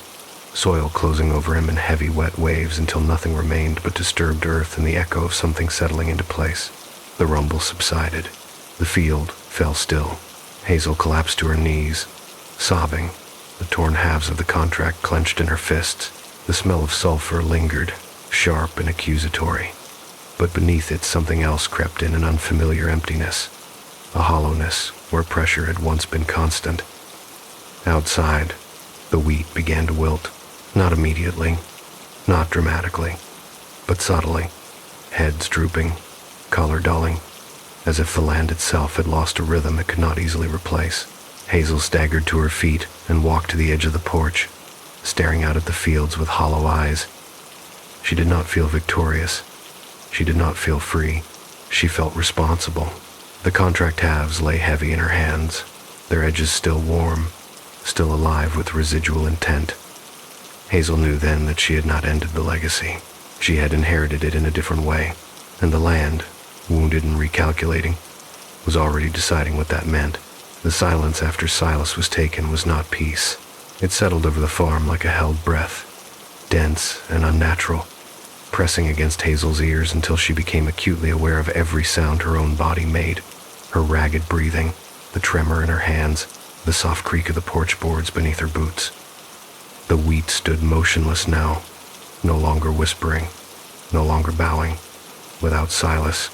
soil closing over him in heavy, wet waves until nothing remained but disturbed earth and the echo of something settling into place. The rumble subsided. The field, fell still. Hazel collapsed to her knees, sobbing, the torn halves of the contract clenched in her fists. The smell of sulfur lingered, sharp and accusatory. But beneath it something else crept in, an unfamiliar emptiness, a hollowness where pressure had once been constant. Outside, the wheat began to wilt, not immediately, not dramatically, but subtly, heads drooping, color dulling, as if the land itself had lost a rhythm it could not easily replace. Hazel staggered to her feet and walked to the edge of the porch, staring out at the fields with hollow eyes. She did not feel victorious. She did not feel free. She felt responsible. The contract halves lay heavy in her hands, their edges still warm, still alive with residual intent. Hazel knew then that she had not ended the legacy. She had inherited it in a different way, and the land, wounded and recalculating, was already deciding what that meant. The silence after Silas was taken was not peace. It settled over the farm like a held breath, dense and unnatural, pressing against Hazel's ears until she became acutely aware of every sound her own body made, her ragged breathing, the tremor in her hands, the soft creak of the porch boards beneath her boots. The wheat stood motionless now, no longer whispering, no longer bowing. Without Silas,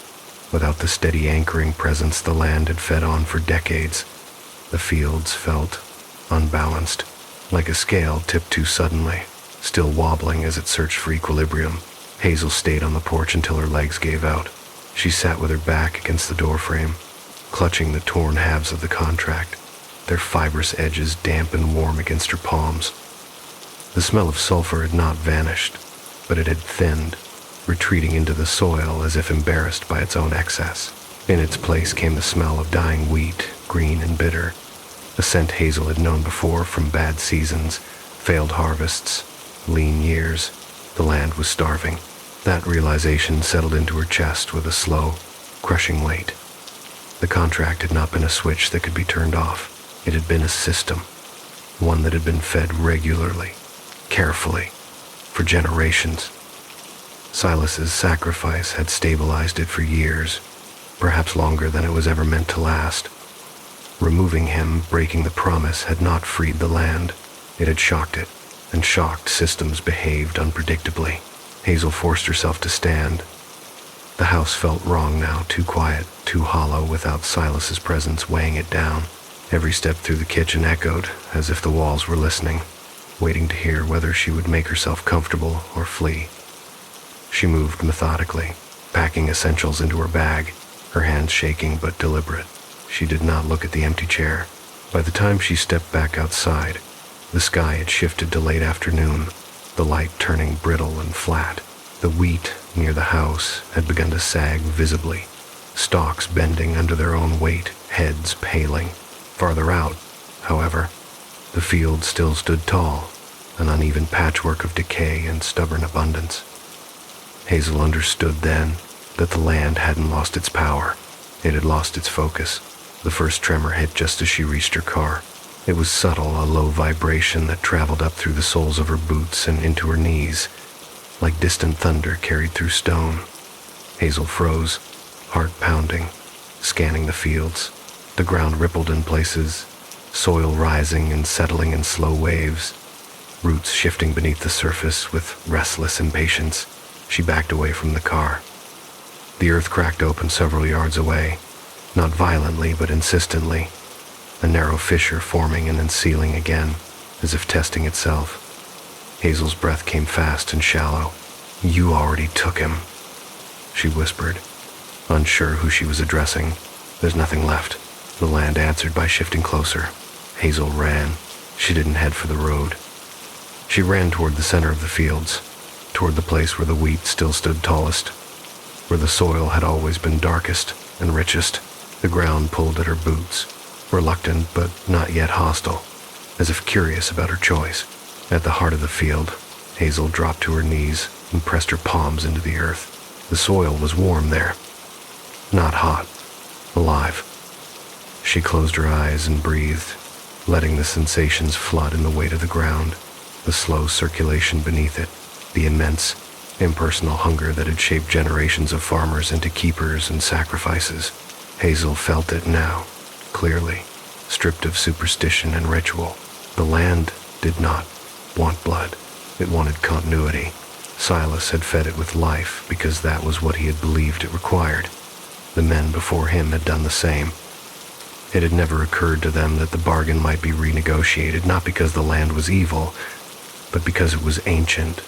without the steady anchoring presence the land had fed on for decades, the fields felt unbalanced, like a scale tipped too suddenly, still wobbling as it searched for equilibrium. Hazel stayed on the porch until her legs gave out. She sat with her back against the doorframe, clutching the torn halves of the contract, their fibrous edges damp and warm against her palms. The smell of sulfur had not vanished, but it had thinned, retreating into the soil as if embarrassed by its own excess. In its place came the smell of dying wheat, green and bitter, a scent Hazel had known before from bad seasons, failed harvests, lean years. The land was starving. That realization settled into her chest with a slow, crushing weight. The contract had not been a switch that could be turned off. It had been a system, one that had been fed regularly, carefully, for generations. Silas's sacrifice had stabilized it for years, perhaps longer than it was ever meant to last. Removing him, breaking the promise, had not freed the land. It had shocked it, and shocked systems behaved unpredictably. Hazel forced herself to stand. The house felt wrong now, too quiet, too hollow, without Silas's presence weighing it down. Every step through the kitchen echoed, as if the walls were listening, waiting to hear whether she would make herself comfortable or flee. She moved methodically, packing essentials into her bag, her hands shaking but deliberate. She did not look at the empty chair. By the time she stepped back outside, the sky had shifted to late afternoon, the light turning brittle and flat. The wheat near the house had begun to sag visibly, stalks bending under their own weight, heads paling. Farther out, however, the field still stood tall, an uneven patchwork of decay and stubborn abundance. Hazel understood then that the land hadn't lost its power. It had lost its focus. The first tremor hit just as she reached her car. It was subtle, a low vibration that traveled up through the soles of her boots and into her knees, like distant thunder carried through stone. Hazel froze, heart pounding, scanning the fields. The ground rippled in places, soil rising and settling in slow waves, roots shifting beneath the surface with restless impatience. She backed away from the car. The earth cracked open several yards away, not violently but insistently, a narrow fissure forming and then sealing again, as if testing itself. Hazel's breath came fast and shallow. "You already took him," she whispered, unsure who she was addressing. "There's nothing left." The land answered by shifting closer. Hazel ran. She didn't head for the road. She ran toward the center of the fields, toward the place where the wheat still stood tallest, where the soil had always been darkest and richest. The ground pulled at her boots, reluctant but not yet hostile, as if curious about her choice. At the heart of the field, Hazel dropped to her knees and pressed her palms into the earth. The soil was warm there, not hot, alive. She closed her eyes and breathed, letting the sensations flood in the weight of the ground, the slow circulation beneath it, the immense, impersonal hunger that had shaped generations of farmers into keepers and sacrifices. Hazel felt it now, clearly, stripped of superstition and ritual. The land did not want blood. It wanted continuity. Silas had fed it with life because that was what he had believed it required. The men before him had done the same. It had never occurred to them that the bargain might be renegotiated, not because the land was evil, but because it was ancient,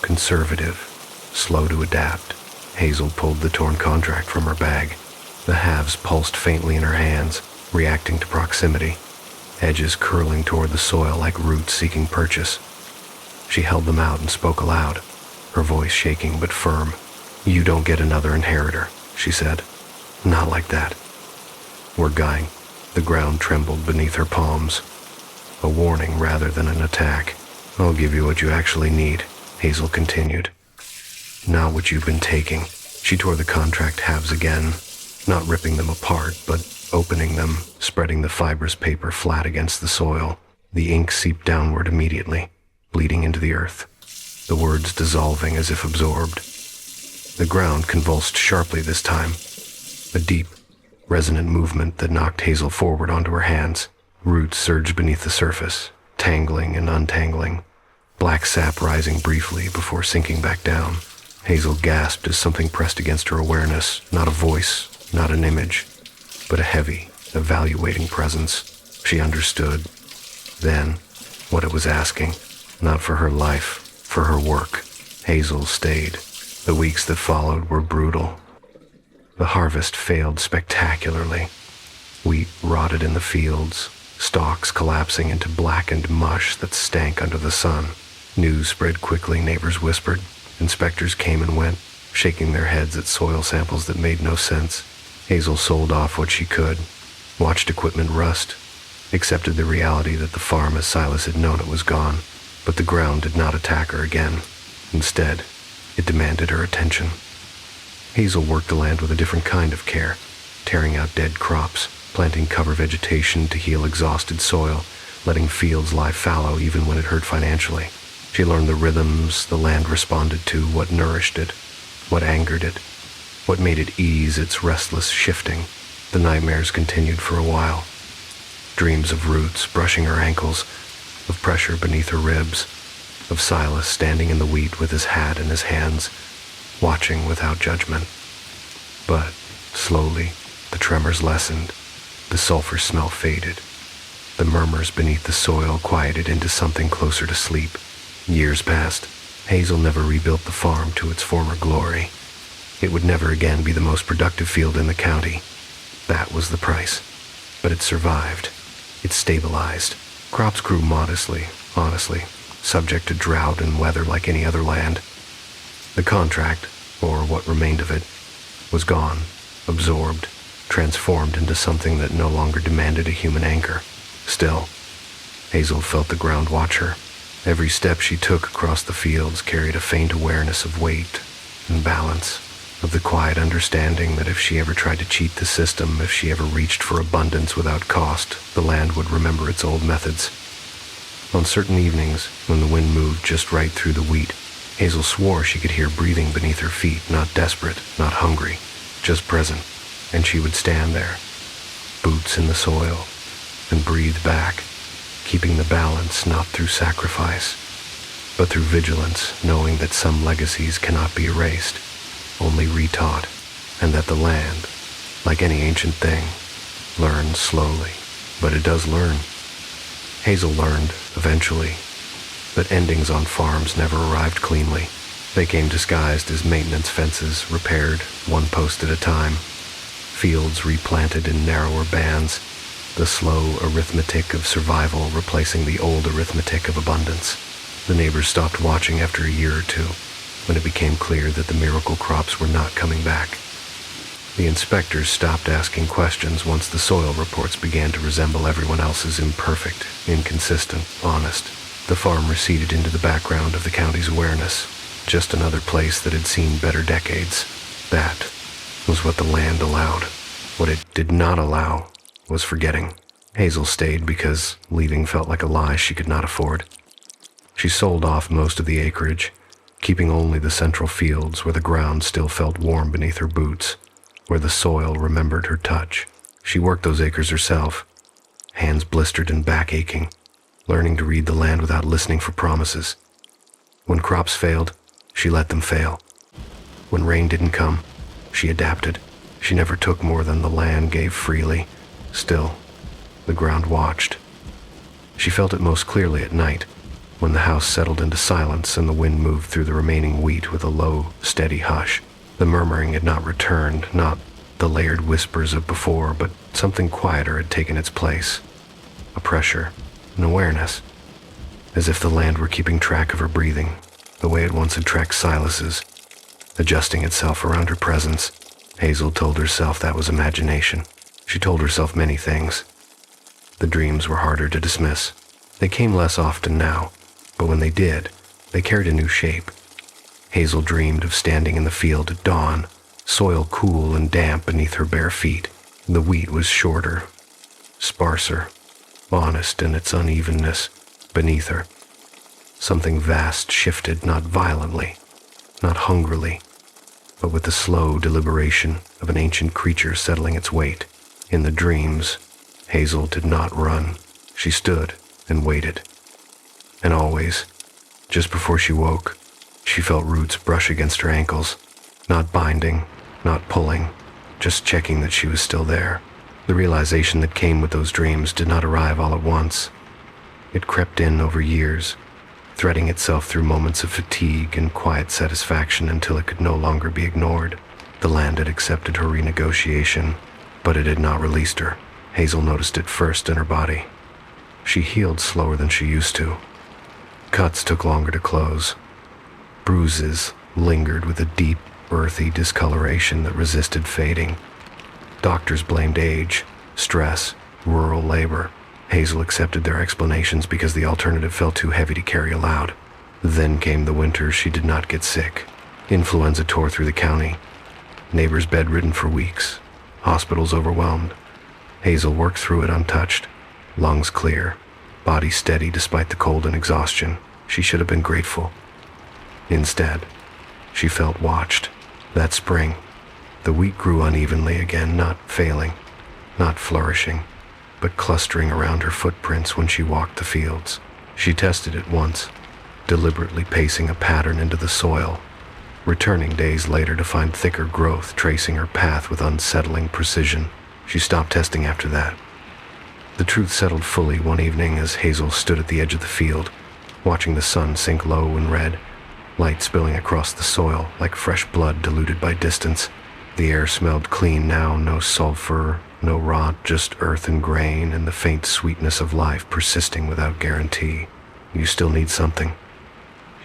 conservative, slow to adapt. Hazel pulled the torn contract from her bag. The halves pulsed faintly in her hands, reacting to proximity, edges curling toward the soil like roots seeking purchase. She held them out and spoke aloud, her voice shaking but firm. "You don't get another inheritor," she said. "Not like that. We're going." The ground trembled beneath her palms. A warning rather than an attack. "I'll give you what you actually need," Hazel continued. "Not what you've been taking." She tore the contract halves again, not ripping them apart, but opening them, spreading the fibrous paper flat against the soil. The ink seeped downward immediately, bleeding into the earth, the words dissolving as if absorbed. The ground convulsed sharply this time, a deep, resonant movement that knocked Hazel forward onto her hands. Roots surged beneath the surface, tangling and untangling, black sap rising briefly before sinking back down. Hazel gasped as something pressed against her awareness, not a voice, not an image, but a heavy, evaluating presence. She understood, then, what it was asking, not for her life, for her work. Hazel stayed. The weeks that followed were brutal. The harvest failed spectacularly. Wheat rotted in the fields, stalks collapsing into blackened mush that stank under the sun. News spread quickly, neighbors whispered. Inspectors came and went, shaking their heads at soil samples that made no sense. Hazel sold off what she could, watched equipment rust, accepted the reality that the farm as Silas had known it was gone. But the ground did not attack her again. Instead, it demanded her attention. Hazel worked the land with a different kind of care, tearing out dead crops, planting cover vegetation to heal exhausted soil, letting fields lie fallow even when it hurt financially. She learned the rhythms the land responded to, what nourished it, what angered it, what made it ease its restless shifting. The nightmares continued for a while. Dreams of roots brushing her ankles, of pressure beneath her ribs, of Silas standing in the wheat with his hat in his hands, watching without judgment. But, slowly, the tremors lessened, the sulfur smell faded. The murmurs beneath the soil quieted into something closer to sleep. Years passed. Hazel never rebuilt the farm to its former glory. It would never again be the most productive field in the county. That was the price. But it survived. It stabilized. Crops grew modestly, honestly, subject to drought and weather like any other land. The contract, or what remained of it, was gone, absorbed, transformed into something that no longer demanded a human anchor. Still, Hazel felt the ground watch her. Every step she took across the fields carried a faint awareness of weight and balance, of the quiet understanding that if she ever tried to cheat the system, if she ever reached for abundance without cost, the land would remember its old methods. On certain evenings, when the wind moved just right through the wheat, Hazel swore she could hear breathing beneath her feet, not desperate, not hungry, just present, and she would stand there, boots in the soil, and breathe back, keeping the balance not through sacrifice, but through vigilance, knowing that some legacies cannot be erased, only retaught, and that the land, like any ancient thing, learns slowly, but it does learn. Hazel learned, eventually, that endings on farms never arrived cleanly. They came disguised as maintenance fences, repaired, one post at a time, fields replanted in narrower bands, the slow arithmetic of survival replacing the old arithmetic of abundance. The neighbors stopped watching after a year or two, when it became clear that the miracle crops were not coming back. The inspectors stopped asking questions once the soil reports began to resemble everyone else's, imperfect, inconsistent, honest. The farm receded into the background of the county's awareness, just another place that had seen better decades. That was what the land allowed. What it did not allow was forgetting. Hazel stayed because leaving felt like a lie she could not afford. She sold off most of the acreage, keeping only the central fields where the ground still felt warm beneath her boots, where the soil remembered her touch. She worked those acres herself, hands blistered and back aching, learning to read the land without listening for promises. When crops failed, she let them fail. When rain didn't come, she adapted. She never took more than the land gave freely. Still, the ground watched. She felt it most clearly at night, when the house settled into silence and the wind moved through the remaining wheat with a low, steady hush. The murmuring had not returned, not the layered whispers of before, but something quieter had taken its place. A pressure, an awareness, as if the land were keeping track of her breathing, the way it once had tracked Silas's, adjusting itself around her presence. Hazel told herself that was imagination. She told herself many things. The dreams were harder to dismiss. They came less often now, but when they did, they carried a new shape. Hazel dreamed of standing in the field at dawn, soil cool and damp beneath her bare feet. The wheat was shorter, sparser, honest in its unevenness beneath her. Something vast shifted, not violently, not hungrily, but with the slow deliberation of an ancient creature settling its weight. In the dreams, Hazel did not run. She stood and waited. And always, just before she woke, she felt roots brush against her ankles, not binding, not pulling, just checking that she was still there. The realization that came with those dreams did not arrive all at once. It crept in over years, threading itself through moments of fatigue and quiet satisfaction until it could no longer be ignored. The land had accepted her renegotiation, but it had not released her. Hazel noticed it first in her body. She healed slower than she used to. Cuts took longer to close. Bruises lingered with a deep, earthy discoloration that resisted fading. Doctors blamed age, stress, rural labor. Hazel accepted their explanations because the alternative felt too heavy to carry aloud. Then came the winter she did not get sick. Influenza tore through the county. Neighbors bedridden for weeks. Hospitals overwhelmed. Hazel worked through it untouched. Lungs clear. Body steady despite the cold and exhaustion. She should have been grateful. Instead, she felt watched. That spring, the wheat grew unevenly again, not failing, not flourishing, but clustering around her footprints when she walked the fields. She tested it once, deliberately pacing a pattern into the soil, returning days later to find thicker growth tracing her path with unsettling precision. She stopped testing after that. The truth settled fully one evening as Hazel stood at the edge of the field, watching the sun sink low and red, light spilling across the soil like fresh blood diluted by distance. The air smelled clean now, no sulfur, no rot, just earth and grain and the faint sweetness of life persisting without guarantee. "You still need something,"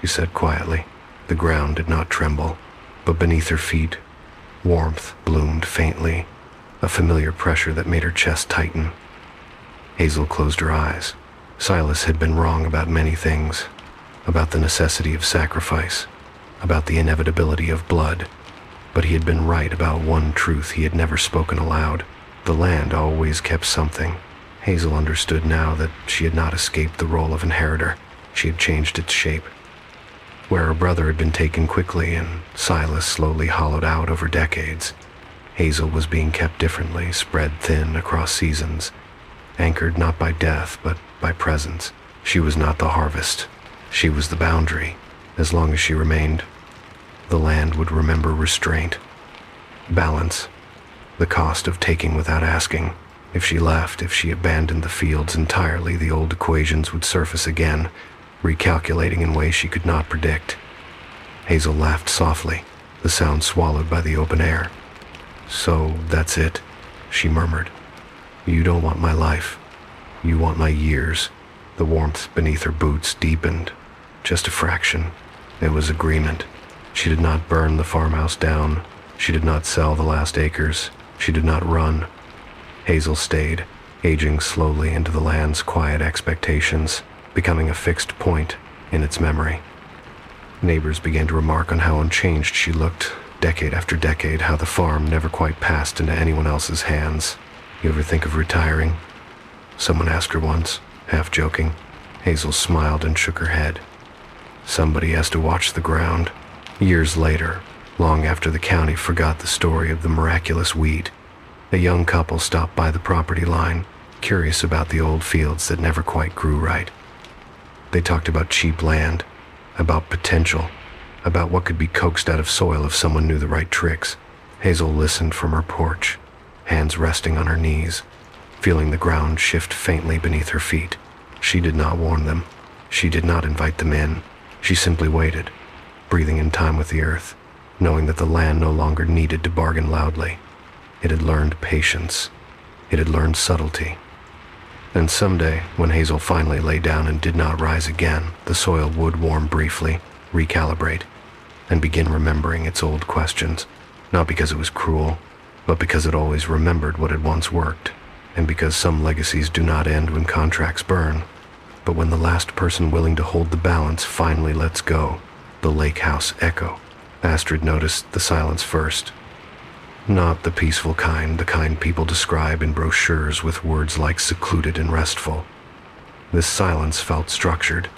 she said quietly. The ground did not tremble, but beneath her feet, warmth bloomed faintly, a familiar pressure that made her chest tighten. Hazel closed her eyes. Silas had been wrong about many things, about the necessity of sacrifice, about the inevitability of blood, but he had been right about one truth he had never spoken aloud. The land always kept something. Hazel understood now that she had not escaped the role of inheritor. She had changed its shape. Where her brother had been taken quickly and Silas slowly hollowed out over decades, Hazel was being kept differently, spread thin across seasons, anchored not by death but by presence. She was not the harvest. She was the boundary. As long as she remained, the land would remember restraint, balance, the cost of taking without asking. If she left, if she abandoned the fields entirely, the old equations would surface again, recalculating in ways she could not predict. Hazel laughed softly, the sound swallowed by the open air. "So that's it," she murmured. "You don't want my life. You want my years." The warmth beneath her boots deepened, just a fraction. It was agreement. She did not burn the farmhouse down. She did not sell the last acres. She did not run. Hazel stayed, aging slowly into the land's quiet expectations, becoming a fixed point in its memory. Neighbors began to remark on how unchanged she looked, decade after decade, how the farm never quite passed into anyone else's hands. "You ever think of retiring?" someone asked her once, half joking. Hazel smiled and shook her head. "Somebody has to watch the ground." Years later, long after the county forgot the story of the miraculous wheat, A young couple stopped by the property line, curious about the old fields that never quite grew right. They talked about cheap land, about potential, about what could be coaxed out of soil if someone knew the right tricks. Hazel listened from her porch, hands resting on her knees, feeling the ground shift faintly beneath her feet. She did not warn them. She did not invite them in. She simply waited, breathing in time with the earth, knowing that the land no longer needed to bargain loudly. It had learned patience. It had learned subtlety. And someday, when Hazel finally lay down and did not rise again, the soil would warm briefly, recalibrate, and begin remembering its old questions, not because it was cruel, but because it always remembered what had once worked, and because some legacies do not end when contracts burn, but when the last person willing to hold the balance finally lets go. The lake house echo. Astrid noticed the silence first. Not the peaceful kind, the kind people describe in brochures with words like secluded and restful. This silence felt structured,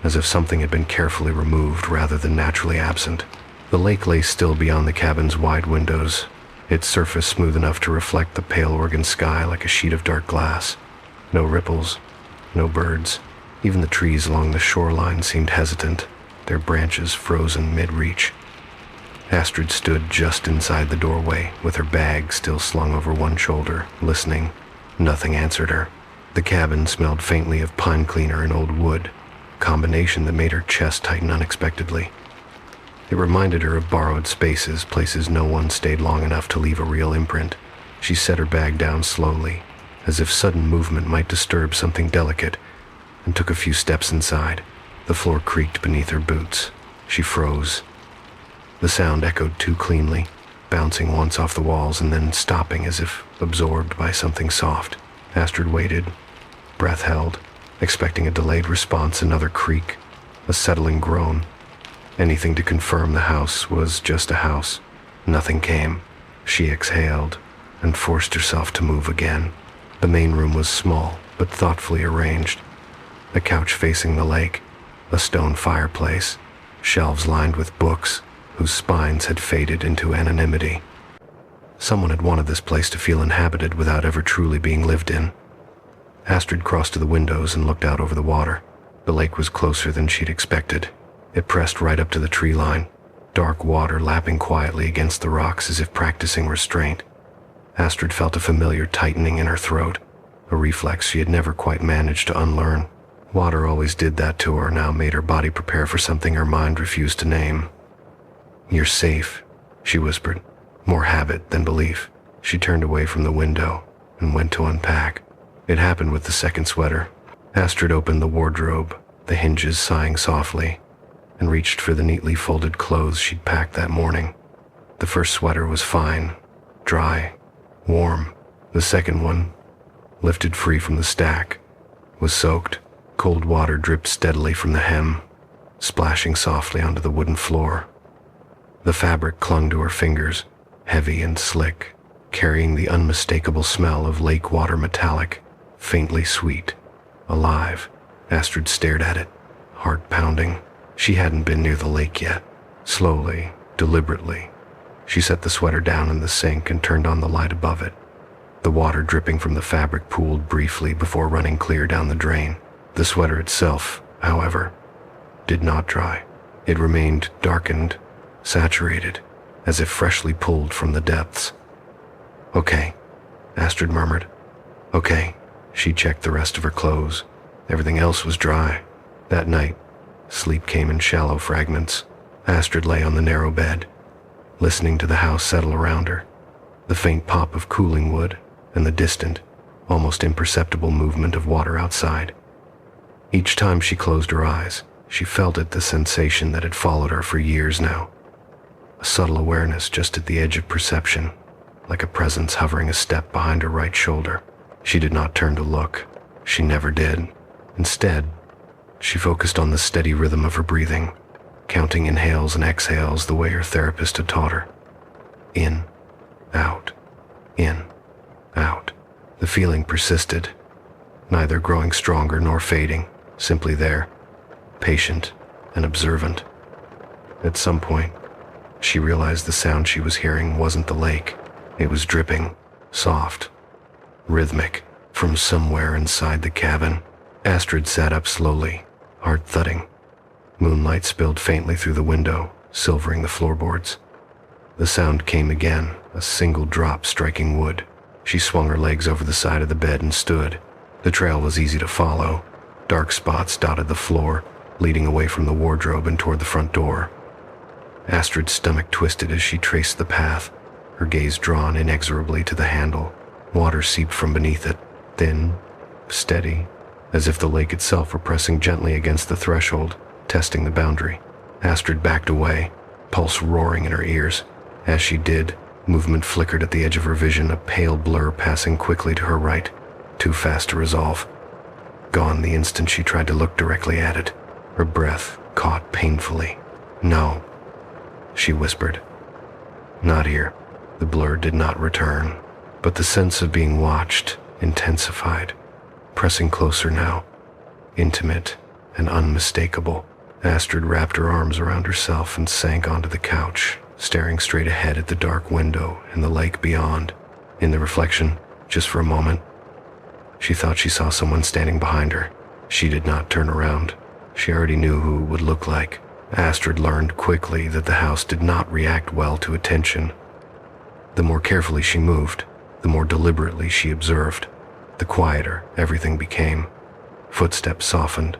as if something had been carefully removed rather than naturally absent. The lake lay still beyond the cabin's wide windows, its surface smooth enough to reflect the pale Oregon sky like a sheet of dark glass. No ripples, no birds. Even the trees along the shoreline seemed hesitant, their branches frozen mid-reach. Astrid stood just inside the doorway, with her bag still slung over one shoulder, listening. Nothing answered her. The cabin smelled faintly of pine cleaner and old wood, a combination that made her chest tighten unexpectedly. It reminded her of borrowed spaces, places no one stayed long enough to leave a real imprint. She set her bag down slowly, as if sudden movement might disturb something delicate, and took a few steps inside. The floor creaked beneath her boots. She froze. The sound echoed too cleanly, bouncing once off the walls and then stopping as if absorbed by something soft. Astrid waited, breath held, expecting a delayed response, another creak, a settling groan. Anything to confirm the house was just a house. Nothing came. She exhaled and forced herself to move again. The main room was small, but thoughtfully arranged. A couch facing the lake, a stone fireplace, shelves lined with books whose spines had faded into anonymity. Someone had wanted this place to feel inhabited without ever truly being lived in. Astrid crossed to the windows and looked out over the water. The lake was closer than she'd expected. It pressed right up to the tree line, dark water lapping quietly against the rocks as if practicing restraint. Astrid felt a familiar tightening in her throat, a reflex she had never quite managed to unlearn. Water always did that to her, now made her body prepare for something her mind refused to name. "You're safe," she whispered, more habit than belief. She turned away from the window and went to unpack. It happened with the second sweater. Astrid opened the wardrobe, the hinges sighing softly, and reached for the neatly folded clothes she'd packed that morning. The first sweater was fine, dry, warm. The second one, lifted free from the stack, was soaked. Cold water dripped steadily from the hem, splashing softly onto the wooden floor. The fabric clung to her fingers, heavy and slick, carrying the unmistakable smell of lake water, metallic, faintly sweet, alive. Astrid stared at it, heart pounding. She hadn't been near the lake yet. Slowly, deliberately, she set the sweater down in the sink and turned on the light above it. The water dripping from the fabric pooled briefly before running clear down the drain. The sweater itself, however, did not dry. It remained darkened, saturated, as if freshly pulled from the depths. "Okay," Astrid murmured. "Okay." She checked the rest of her clothes. Everything else was dry. That night, sleep came in shallow fragments. Astrid lay on the narrow bed, listening to the house settle around her, the faint pop of cooling wood, and the distant, almost imperceptible movement of water outside. Each time she closed her eyes, she felt it, the sensation that had followed her for years now. A subtle awareness just at the edge of perception, like a presence hovering a step behind her right shoulder. She did not turn to look. She never did. Instead, she focused on the steady rhythm of her breathing, counting inhales and exhales the way her therapist had taught her. In, out, in, out. The feeling persisted, neither growing stronger nor fading, simply there, patient and observant. At some point, she realized the sound she was hearing wasn't the lake. It was dripping, soft, rhythmic, from somewhere inside the cabin. Astrid sat up slowly, heart thudding. Moonlight spilled faintly through the window, silvering the floorboards. The sound came again, a single drop striking wood. She swung her legs over the side of the bed and stood. The trail was easy to follow. Dark spots dotted the floor, leading away from the wardrobe and toward the front door. Astrid's stomach twisted as she traced the path, her gaze drawn inexorably to the handle. Water seeped from beneath it, thin, steady, as if the lake itself were pressing gently against the threshold, testing the boundary. Astrid backed away, pulse roaring in her ears. As she did, movement flickered at the edge of her vision, a pale blur passing quickly to her right, too fast to resolve. Gone the instant she tried to look directly at it, her breath caught painfully. "No," she whispered. "Not here." The blur did not return, but the sense of being watched intensified, pressing closer now, intimate and unmistakable. Astrid wrapped her arms around herself and sank onto the couch, staring straight ahead at the dark window and the lake beyond. In the reflection, just for a moment, she thought she saw someone standing behind her. She did not turn around. She already knew who it would look like. Astrid learned quickly that the house did not react well to attention. The more carefully she moved, the more deliberately she observed, the quieter everything became. Footsteps softened.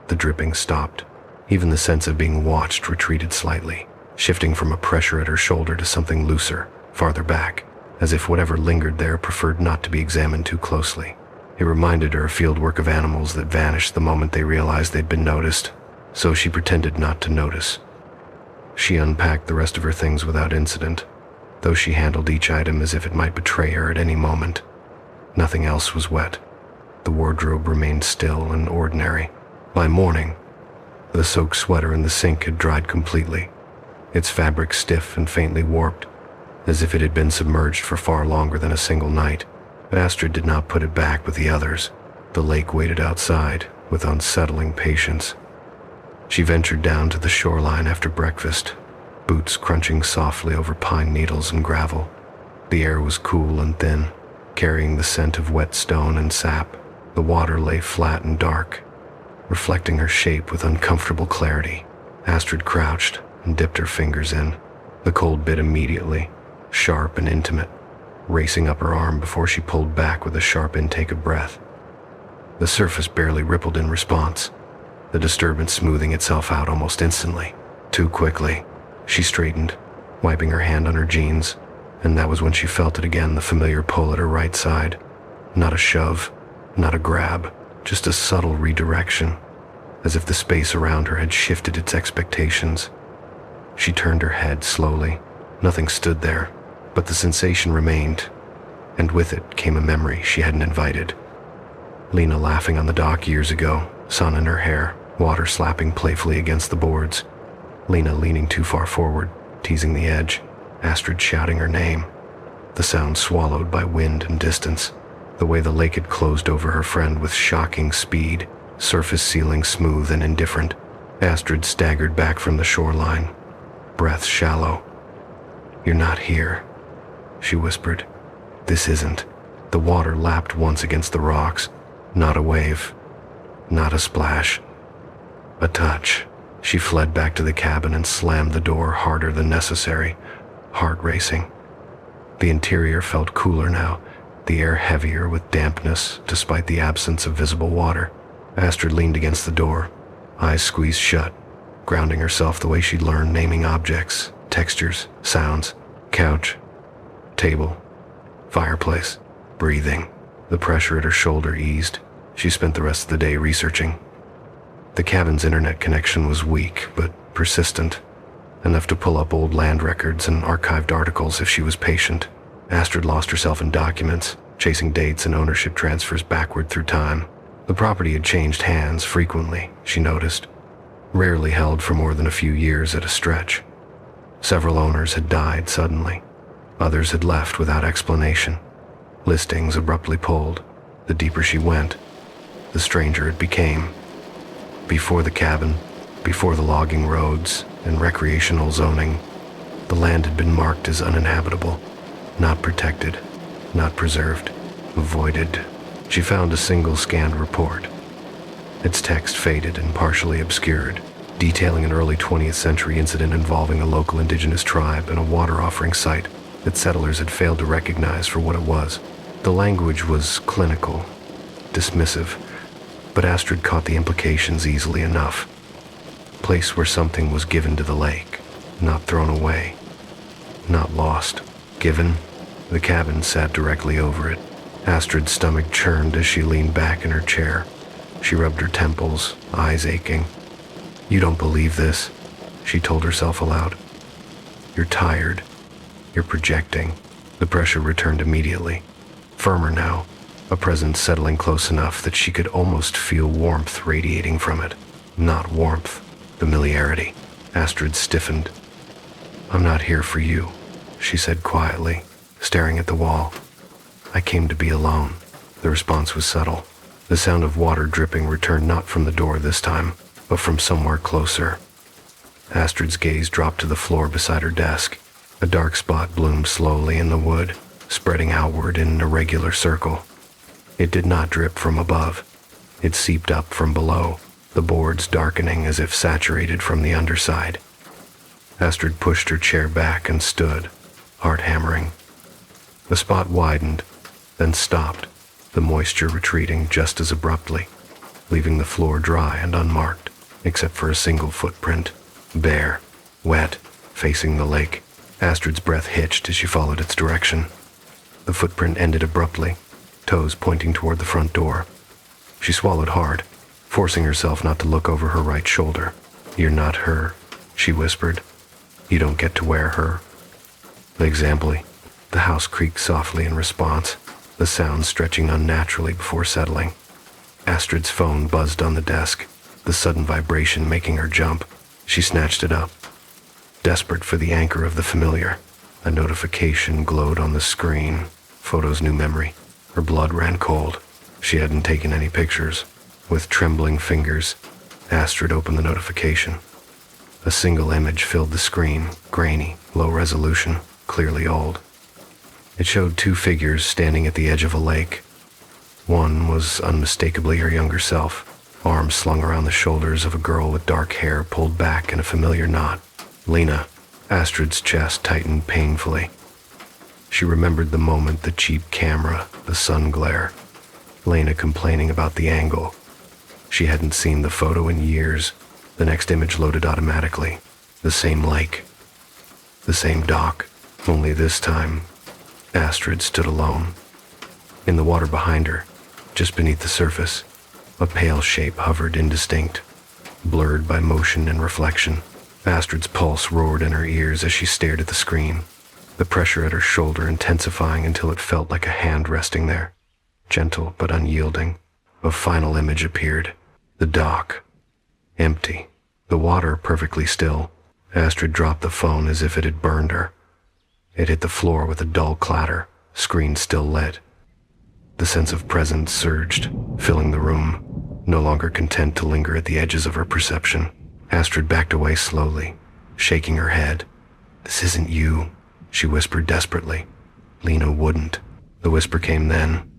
The dripping stopped. Even the sense of being watched retreated slightly, shifting from a pressure at her shoulder to something looser, farther back, as if whatever lingered there preferred not to be examined too closely. It reminded her of fieldwork of animals that vanished the moment they realized they'd been noticed, so she pretended not to notice. She unpacked the rest of her things without incident, though she handled each item as if it might betray her at any moment. Nothing else was wet. The wardrobe remained still and ordinary. By morning, the soaked sweater in the sink had dried completely, its fabric stiff and faintly warped, as if it had been submerged for far longer than a single night. Astrid did not put it back with the others. The lake waited outside with unsettling patience. She ventured down to the shoreline after breakfast, boots crunching softly over pine needles and gravel. The air was cool and thin, carrying the scent of wet stone and sap. The water lay flat and dark, reflecting her shape with uncomfortable clarity. Astrid crouched and dipped her fingers in. The cold bit immediately, sharp and intimate, racing up her arm before she pulled back with a sharp intake of breath. The surface barely rippled in response, the disturbance smoothing itself out almost instantly. Too quickly, she straightened, wiping her hand on her jeans, and that was when she felt it again, the familiar pull at her right side. Not a shove, not a grab, just a subtle redirection, as if the space around her had shifted its expectations. She turned her head slowly. Nothing stood there, but the sensation remained, and with it came a memory she hadn't invited. Lena laughing on the dock years ago, sun in her hair, water slapping playfully against the boards. Lena leaning too far forward, teasing the edge, Astrid shouting her name. The sound swallowed by wind and distance. The way the lake had closed over her friend with shocking speed, surface sealing smooth and indifferent. Astrid staggered back from the shoreline, breath shallow. "You're not here," she whispered. "This isn't." The water lapped once against the rocks. Not a wave, not a splash, a touch. She fled back to the cabin and slammed the door harder than necessary, heart racing. The interior felt cooler now, the air heavier with dampness despite the absence of visible water. Astrid leaned against the door, eyes squeezed shut, grounding herself the way she'd learned naming objects, textures, sounds. Couch, table, fireplace, breathing. The pressure at her shoulder eased. She spent the rest of the day researching. The cabin's internet connection was weak but persistent, enough to pull up old land records and archived articles if she was patient. Astrid lost herself in documents, chasing dates and ownership transfers backward through time. The property had changed hands frequently, she noticed, rarely held for more than a few years at a stretch. Several owners had died suddenly. Others had left without explanation. Listings abruptly pulled. The deeper she went, the stranger it became. Before the cabin, before the logging roads and recreational zoning, the land had been marked as uninhabitable, not protected, not preserved, avoided. She found a single scanned report, its text faded and partially obscured, detailing an early 20th century incident involving a local indigenous tribe and a water offering site that settlers had failed to recognize for what it was. The language was clinical, dismissive, but Astrid caught the implications easily enough. Place where something was given to the lake, not thrown away, not lost. Given. The cabin sat directly over it. Astrid's stomach churned as she leaned back in her chair. She rubbed her temples, eyes aching. "You don't believe this," she told herself aloud. "You're tired. You're projecting." The pressure returned immediately. Firmer now, a presence settling close enough that she could almost feel warmth radiating from it. Not warmth, familiarity. Astrid stiffened. "I'm not here for you," she said quietly, staring at the wall. "I came to be alone." The response was subtle. The sound of water dripping returned not from the door this time, but from somewhere closer. Astrid's gaze dropped to the floor beside her desk. A dark spot bloomed slowly in the wood, spreading outward in an irregular circle. It did not drip from above. It seeped up from below, the boards darkening as if saturated from the underside. Astrid pushed her chair back and stood, heart hammering. The spot widened, then stopped, the moisture retreating just as abruptly, leaving the floor dry and unmarked, except for a single footprint, bare, wet, facing the lake. Astrid's breath hitched as she followed its direction. The footprint ended abruptly, toes pointing toward the front door. She swallowed hard, forcing herself not to look over her right shoulder. "You're not her," she whispered. "You don't get to wear her." Examply, the house creaked softly in response, the sound stretching unnaturally before settling. Astrid's phone buzzed on the desk, the sudden vibration making her jump. She snatched it up, desperate for the anchor of the familiar. A notification glowed on the screen, photo's new memory. Her blood ran cold. She hadn't taken any pictures. With trembling fingers, Astrid opened the notification. A single image filled the screen, grainy, low resolution, clearly old. It showed two figures standing at the edge of a lake. One was unmistakably her younger self, arms slung around the shoulders of a girl with dark hair pulled back in a familiar knot. Lena. Astrid's chest tightened painfully. She remembered the moment, the cheap camera, the sun glare. Lena complaining about the angle. She hadn't seen the photo in years. The next image loaded automatically. The same lake. The same dock. Only this time, Astrid stood alone. In the water behind her, just beneath the surface, a pale shape hovered indistinct, blurred by motion and reflection. Astrid's pulse roared in her ears as she stared at the screen, the pressure at her shoulder intensifying until it felt like a hand resting there, gentle but unyielding. A final image appeared. The dock. Empty. The water perfectly still. Astrid dropped the phone as if it had burned her. It hit the floor with a dull clatter, screen still lit. The sense of presence surged, filling the room, no longer content to linger at the edges of her perception. Astrid backed away slowly, shaking her head. "This isn't you," she whispered desperately. Lena wouldn't. The whisper came then.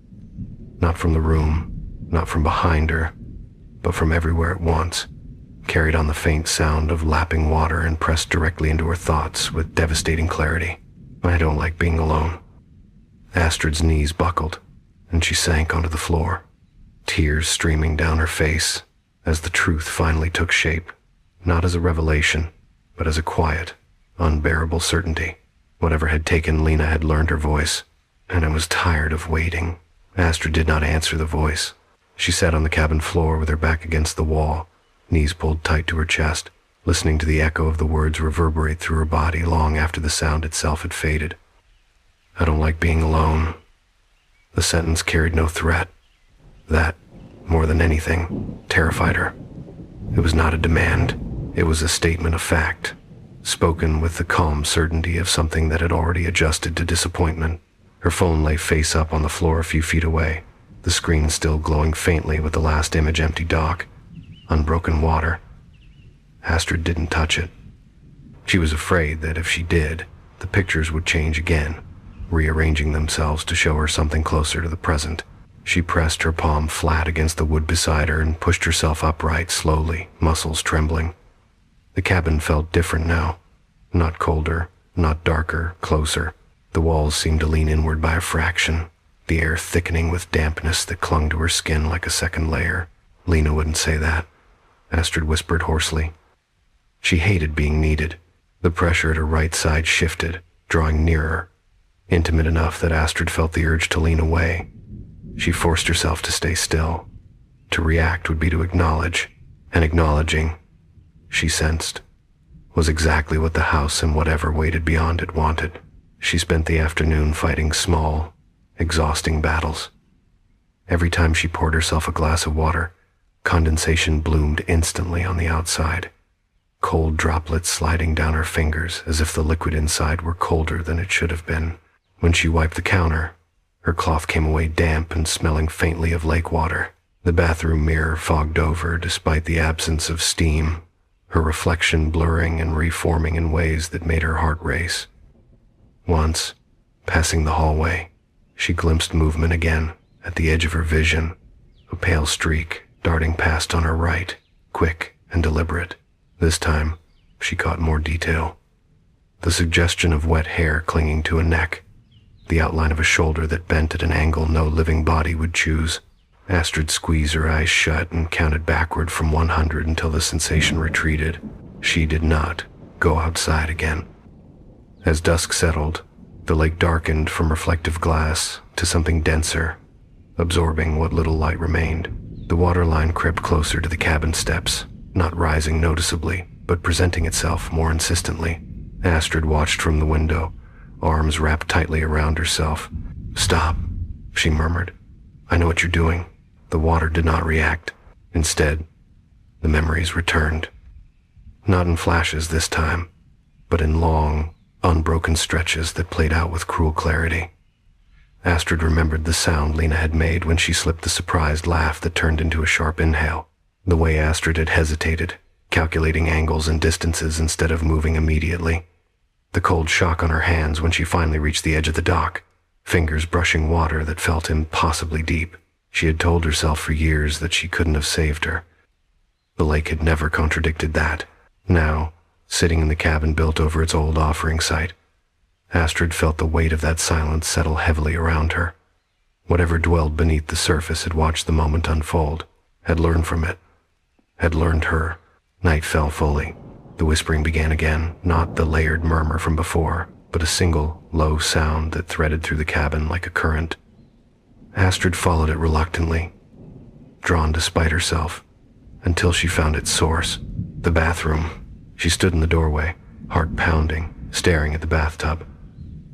Not from the room, not from behind her, but from everywhere at once, carried on the faint sound of lapping water and pressed directly into her thoughts with devastating clarity. "I don't like being alone." Astrid's knees buckled, and she sank onto the floor, tears streaming down her face as the truth finally took shape, not as a revelation, but as a quiet, unbearable certainty. Whatever had taken Lena had learned her voice, and I was tired of waiting. Astrid did not answer the voice. She sat on the cabin floor with her back against the wall, knees pulled tight to her chest, listening to the echo of the words reverberate through her body long after the sound itself had faded. "I don't like being alone." The sentence carried no threat. That, more than anything, terrified her. It was not a demand. It was a statement of fact, spoken with the calm certainty of something that had already adjusted to disappointment. Her phone lay face up on the floor a few feet away, the screen still glowing faintly with the last image. Empty dock, unbroken water. Astrid didn't touch it. She was afraid that if she did, the pictures would change again, rearranging themselves to show her something closer to the present. She pressed her palm flat against the wood beside her and pushed herself upright slowly, muscles trembling. The cabin felt different now. Not colder, not darker, closer. The walls seemed to lean inward by a fraction, the air thickening with dampness that clung to her skin like a second layer. Lena wouldn't say that, Astrid whispered hoarsely. She hated being needed. The pressure at her right side shifted, drawing nearer, intimate enough that Astrid felt the urge to lean away. She forced herself to stay still. To react would be to acknowledge, and acknowledging, she sensed, was exactly what the house and whatever waited beyond it wanted. She spent the afternoon fighting small, exhausting battles. Every time she poured herself a glass of water, condensation bloomed instantly on the outside, cold droplets sliding down her fingers as if the liquid inside were colder than it should have been. When she wiped the counter, her cloth came away damp and smelling faintly of lake water. The bathroom mirror fogged over despite the absence of steam, her reflection blurring and reforming in ways that made her heart race. Once, passing the hallway, she glimpsed movement again at the edge of her vision, a pale streak darting past on her right, quick and deliberate. This time, she caught more detail. The suggestion of wet hair clinging to a neck, the outline of a shoulder that bent at an angle no living body would choose. Astrid squeezed her eyes shut and counted backward from 100 until the sensation retreated. She did not go outside again. As dusk settled, the lake darkened from reflective glass to something denser, absorbing what little light remained. The waterline crept closer to the cabin steps, not rising noticeably, but presenting itself more insistently. Astrid watched from the window, arms wrapped tightly around herself. "Stop," she murmured. "I know what you're doing." The water did not react. Instead, the memories returned. Not in flashes this time, but in long, unbroken stretches that played out with cruel clarity. Astrid remembered the sound Lena had made when she slipped the surprised laugh that turned into a sharp inhale. The way Astrid had hesitated, calculating angles and distances instead of moving immediately. The cold shock on her hands when she finally reached the edge of the dock, fingers brushing water that felt impossibly deep. She had told herself for years that she couldn't have saved her. The lake had never contradicted that. Now, sitting in the cabin built over its old offering site, Astrid felt the weight of that silence settle heavily around her. Whatever dwelled beneath the surface had watched the moment unfold, had learned from it, had learned her. Night fell fully. The whispering began again, not the layered murmur from before, but a single, low sound that threaded through the cabin like a current. Astrid followed it reluctantly, drawn despite herself, until she found its source, the bathroom. She stood in the doorway, heart pounding, staring at the bathtub.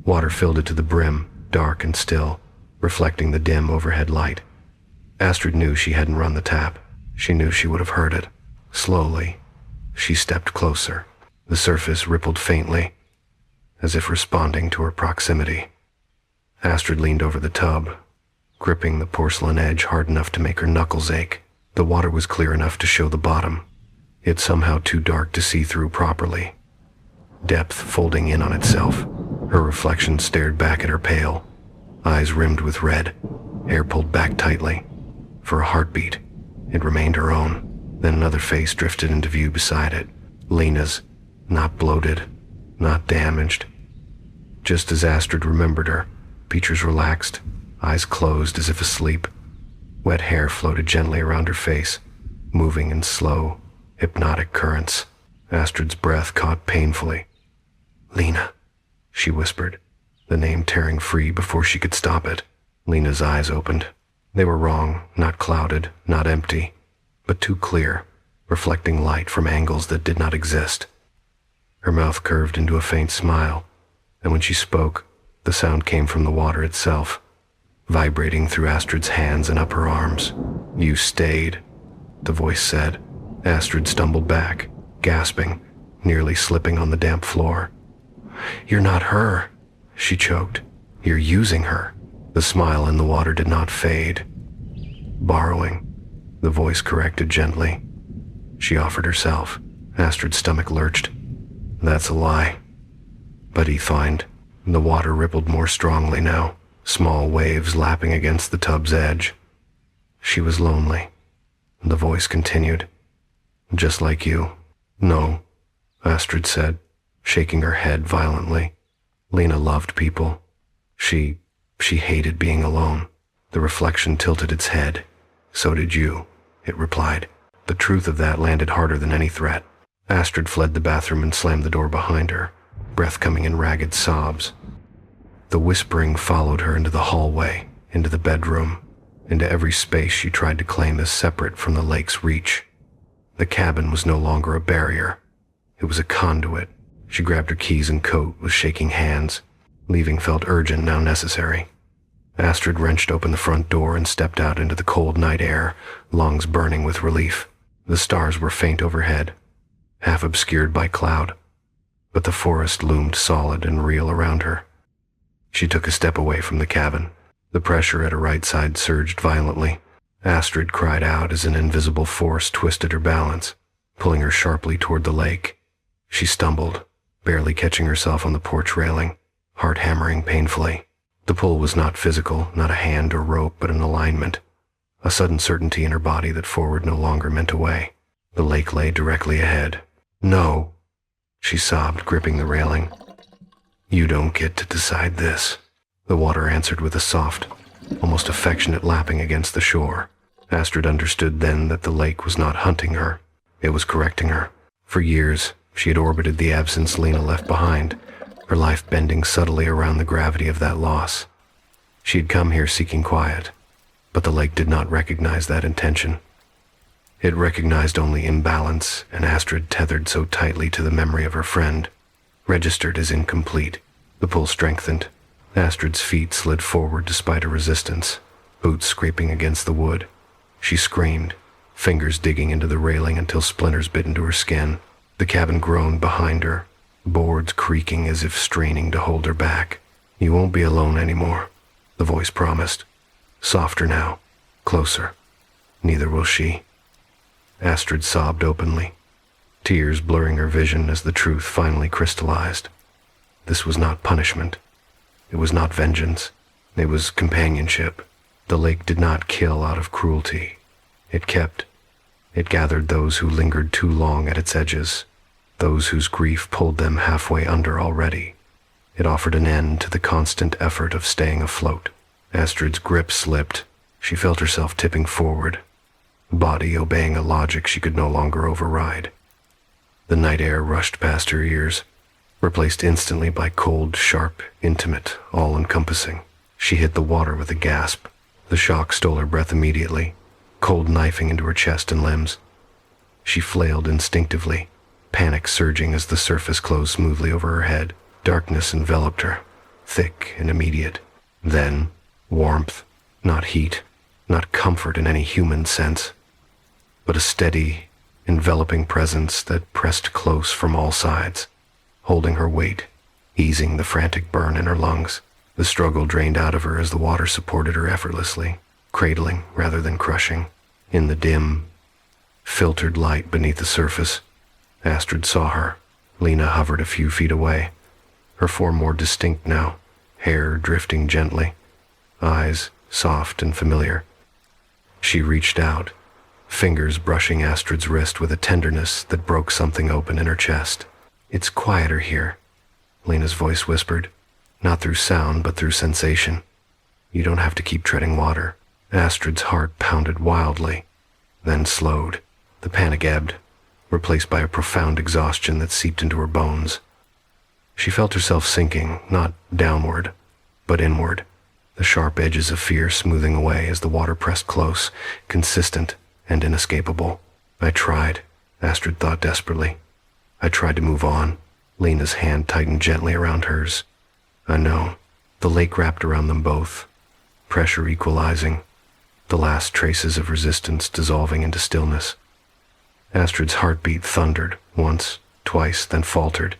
Water filled it to the brim, dark and still, reflecting the dim overhead light. Astrid knew she hadn't run the tap. She knew she would have heard it. Slowly, she stepped closer. The surface rippled faintly, as if responding to her proximity. Astrid leaned over the tub, gripping the porcelain edge hard enough to make her knuckles ache. The water was clear enough to show the bottom, yet somehow too dark to see through properly. Depth folding in on itself, her reflection stared back at her pale, eyes rimmed with red, hair pulled back tightly. For a heartbeat, it remained her own. Then another face drifted into view beside it. Lena's, not bloated, not damaged. Just as Astrid remembered her, features relaxed, eyes closed as if asleep. Wet hair floated gently around her face, moving in slow, hypnotic currents. Astrid's breath caught painfully. "Lena," she whispered, the name tearing free before she could stop it. Lena's eyes opened. They were wrong, not clouded, not empty, but too clear, reflecting light from angles that did not exist. Her mouth curved into a faint smile, and when she spoke, the sound came from the water itself, vibrating through Astrid's hands and up her arms. "You stayed," the voice said. Astrid stumbled back, gasping, nearly slipping on the damp floor. "You're not her," she choked. "You're using her." The smile in the water did not fade. "Borrowing," the voice corrected gently. She offered herself. Astrid's stomach lurched. "That's a lie." "But he find." The water rippled more strongly now, small waves lapping against the tub's edge. She was lonely. The voice continued. Just like you. No, Astrid said, shaking her head violently. Lena loved people. She hated being alone. The reflection tilted its head. So did you, it replied. The truth of that landed harder than any threat. Astrid fled the bathroom and slammed the door behind her, breath coming in ragged sobs. The whispering followed her into the hallway, into the bedroom, into every space she tried to claim as separate from the lake's reach. The cabin was no longer a barrier. It was a conduit. She grabbed her keys and coat with shaking hands. Leaving felt urgent, now necessary. Astrid wrenched open the front door and stepped out into the cold night air, lungs burning with relief. The stars were faint overhead, half obscured by cloud, but the forest loomed solid and real around her. She took a step away from the cabin. The pressure at her right side surged violently. Astrid cried out as an invisible force twisted her balance, pulling her sharply toward the lake. She stumbled, barely catching herself on the porch railing, heart hammering painfully. The pull was not physical, not a hand or rope, but an alignment, a sudden certainty in her body that forward no longer meant away. The lake lay directly ahead. No, she sobbed, gripping the railing. You don't get to decide this, the water answered with a soft, almost affectionate lapping against the shore. Astrid understood then that the lake was not hunting her, it was correcting her. For years, she had orbited the absence Lena left behind, her life bending subtly around the gravity of that loss. She had come here seeking quiet, but the lake did not recognize that intention. It recognized only imbalance, and Astrid, tethered so tightly to the memory of her friend, registered as incomplete. The pull strengthened. Astrid's feet slid forward despite her resistance, boots scraping against the wood. She screamed, fingers digging into the railing until splinters bit into her skin. The cabin groaned behind her, boards creaking as if straining to hold her back. You won't be alone anymore, the voice promised. Softer now, closer. Neither will she. Astrid sobbed openly, tears blurring her vision as the truth finally crystallized. This was not punishment. It was not vengeance. It was companionship. The lake did not kill out of cruelty. It kept. It gathered those who lingered too long at its edges, those whose grief pulled them halfway under already. It offered an end to the constant effort of staying afloat. Astrid's grip slipped. She felt herself tipping forward, body obeying a logic she could no longer override. The night air rushed past her ears, replaced instantly by cold, sharp, intimate, all-encompassing. She hit the water with a gasp. The shock stole her breath immediately, cold knifing into her chest and limbs. She flailed instinctively, panic surging as the surface closed smoothly over her head. Darkness enveloped her, thick and immediate. Then, warmth, not heat, not comfort in any human sense, but a steady, enveloping presence that pressed close from all sides, holding her weight, easing the frantic burn in her lungs. The struggle drained out of her as the water supported her effortlessly, cradling rather than crushing. In the dim, filtered light beneath the surface, Astrid saw her. Lena hovered a few feet away, her form more distinct now, hair drifting gently, eyes soft and familiar. She reached out, fingers brushing Astrid's wrist with a tenderness that broke something open in her chest. It's quieter here, Lena's voice whispered, not through sound but through sensation. You don't have to keep treading water. Astrid's heart pounded wildly, then slowed. The panic ebbed, replaced by a profound exhaustion that seeped into her bones. She felt herself sinking, not downward, but inward, the sharp edges of fear smoothing away as the water pressed close, consistent and inescapable. I tried, Astrid thought desperately. I tried to move on. Lena's hand tightened gently around hers. I know. The lake wrapped around them both, pressure equalizing, the last traces of resistance dissolving into stillness. Astrid's heartbeat thundered, once, twice, then faltered,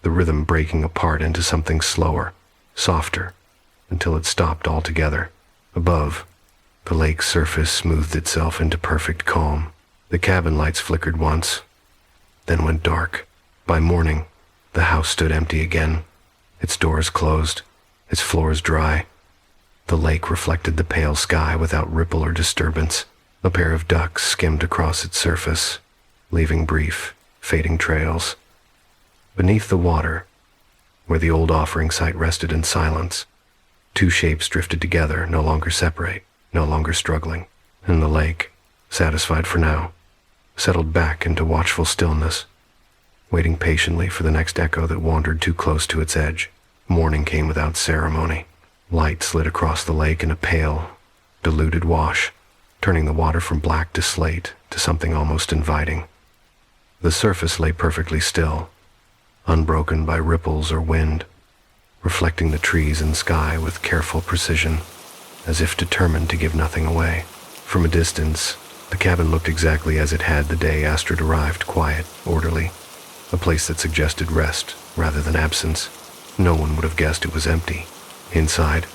the rhythm breaking apart into something slower, softer, until it stopped altogether. Above, the lake's surface smoothed itself into perfect calm. The cabin lights flickered once, then went dark. By morning, the house stood empty again, its doors closed, its floors dry. The lake reflected the pale sky without ripple or disturbance. A pair of ducks skimmed across its surface, leaving brief, fading trails. Beneath the water, where the old offering site rested in silence, two shapes drifted together, no longer separate, no longer struggling, and the lake, satisfied for now, settled back into watchful stillness, waiting patiently for the next echo that wandered too close to its edge. Morning came without ceremony. Light slid across the lake in a pale, diluted wash, turning the water from black to slate to something almost inviting. The surface lay perfectly still, unbroken by ripples or wind, reflecting the trees and sky with careful precision, as if determined to give nothing away. From a distance, the cabin looked exactly as it had the day Astrid arrived, quiet, orderly, a place that suggested rest rather than absence. No one would have guessed it was empty. Inside,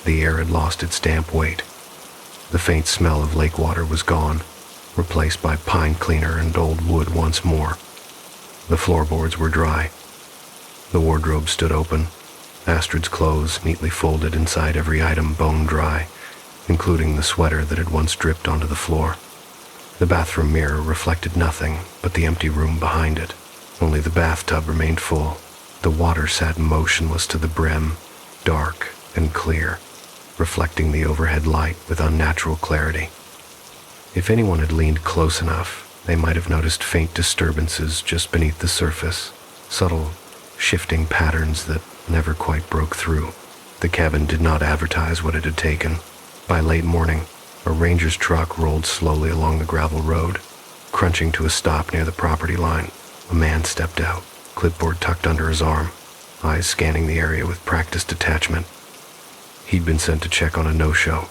the air had lost its damp weight. The faint smell of lake water was gone, replaced by pine cleaner and old wood once more. The floorboards were dry. The wardrobe stood open, Astrid's clothes neatly folded inside every item bone dry, including the sweater that had once dripped onto the floor. The bathroom mirror reflected nothing but the empty room behind it. Only the bathtub remained full. The water sat motionless to the brim, dark and clear, reflecting the overhead light with unnatural clarity. If anyone had leaned close enough, they might have noticed faint disturbances just beneath the surface, subtle, shifting patterns that never quite broke through. The cabin did not advertise what it had taken. By late morning, a ranger's truck rolled slowly along the gravel road, crunching to a stop near the property line. A man stepped out, clipboard tucked under his arm, eyes scanning the area with practiced detachment. He'd been sent to check on a no-show,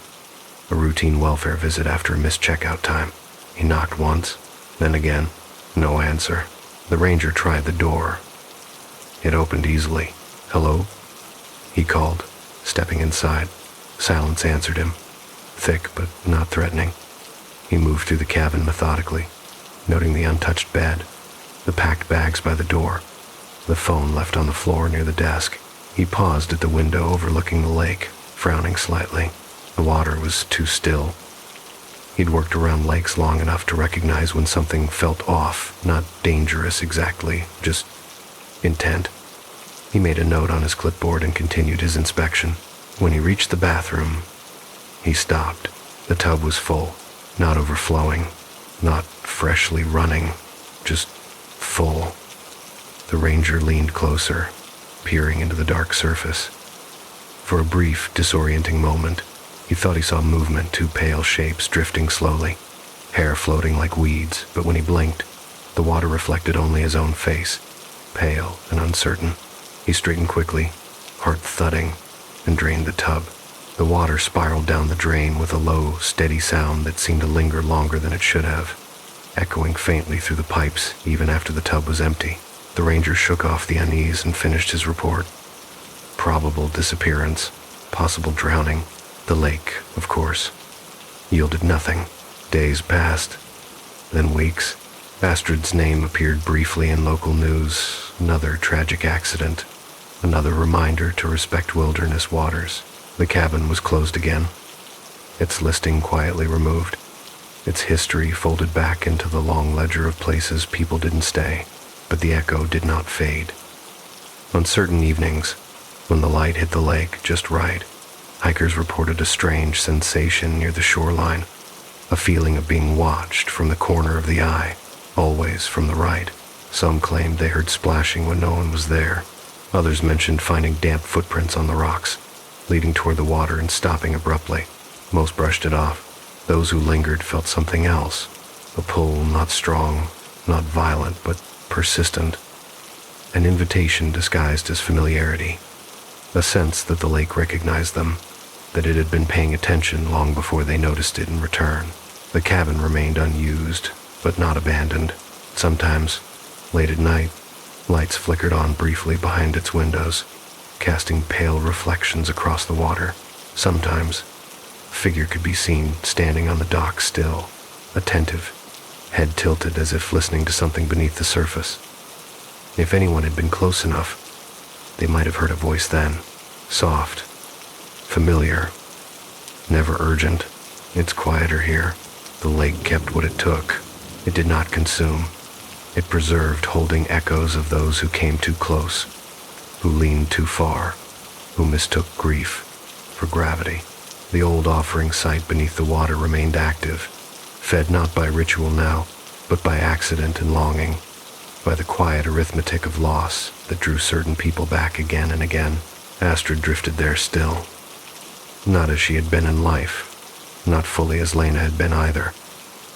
a routine welfare visit after a missed checkout time. He knocked once, then again. No answer. The ranger tried the door. It opened easily. "Hello?" he called, stepping inside. Silence answered him, thick but not threatening. He moved through the cabin methodically, noting the untouched bed, the packed bags by the door, the phone left on the floor near the desk. He paused at the window overlooking the lake, frowning slightly. The water was too still. He'd worked around lakes long enough to recognize when something felt off, not dangerous exactly, just intent. He made a note on his clipboard and continued his inspection. When he reached the bathroom, he stopped. The tub was full, not overflowing, not freshly running, just full. The ranger leaned closer, peering into the dark surface. For a brief, disorienting moment, he thought he saw movement, two pale shapes drifting slowly, hair floating like weeds, but when he blinked, the water reflected only his own face, pale and uncertain. He straightened quickly, heart thudding, and drained the tub. The water spiraled down the drain with a low, steady sound that seemed to linger longer than it should have, echoing faintly through the pipes even after the tub was empty. The ranger shook off the unease and finished his report. Probable disappearance, possible drowning. The lake, of course, yielded nothing. Days passed, then weeks. Astrid's name appeared briefly in local news. Another tragic accident. Another reminder to respect wilderness waters. The cabin was closed again, its listing quietly removed, its history folded back into the long ledger of places people didn't stay, but the echo did not fade. On certain evenings, when the light hit the lake just right, hikers reported a strange sensation near the shoreline, a feeling of being watched from the corner of the eye, always from the right. Some claimed they heard splashing when no one was there. Others mentioned finding damp footprints on the rocks, leading toward the water and stopping abruptly. Most brushed it off. Those who lingered felt something else, a pull not strong, not violent, but persistent, an invitation disguised as familiarity, a sense that the lake recognized them, that it had been paying attention long before they noticed it in return. The cabin remained unused, but not abandoned. Sometimes, late at night, lights flickered on briefly behind its windows, casting pale reflections across the water. Sometimes, a figure could be seen standing on the dock still, attentive, head tilted as if listening to something beneath the surface. If anyone had been close enough, They might have heard a voice then, soft, familiar, never urgent. It's quieter here. The lake kept what it took. It did not consume. It preserved, holding echoes of those who came too close, who leaned too far, who mistook grief for gravity. The old offering site beneath the water remained active, fed not by ritual now, but by accident and longing, by the quiet arithmetic of loss that drew certain people back again and again. Astrid drifted there still, not as she had been in life, not fully as Lena had been either,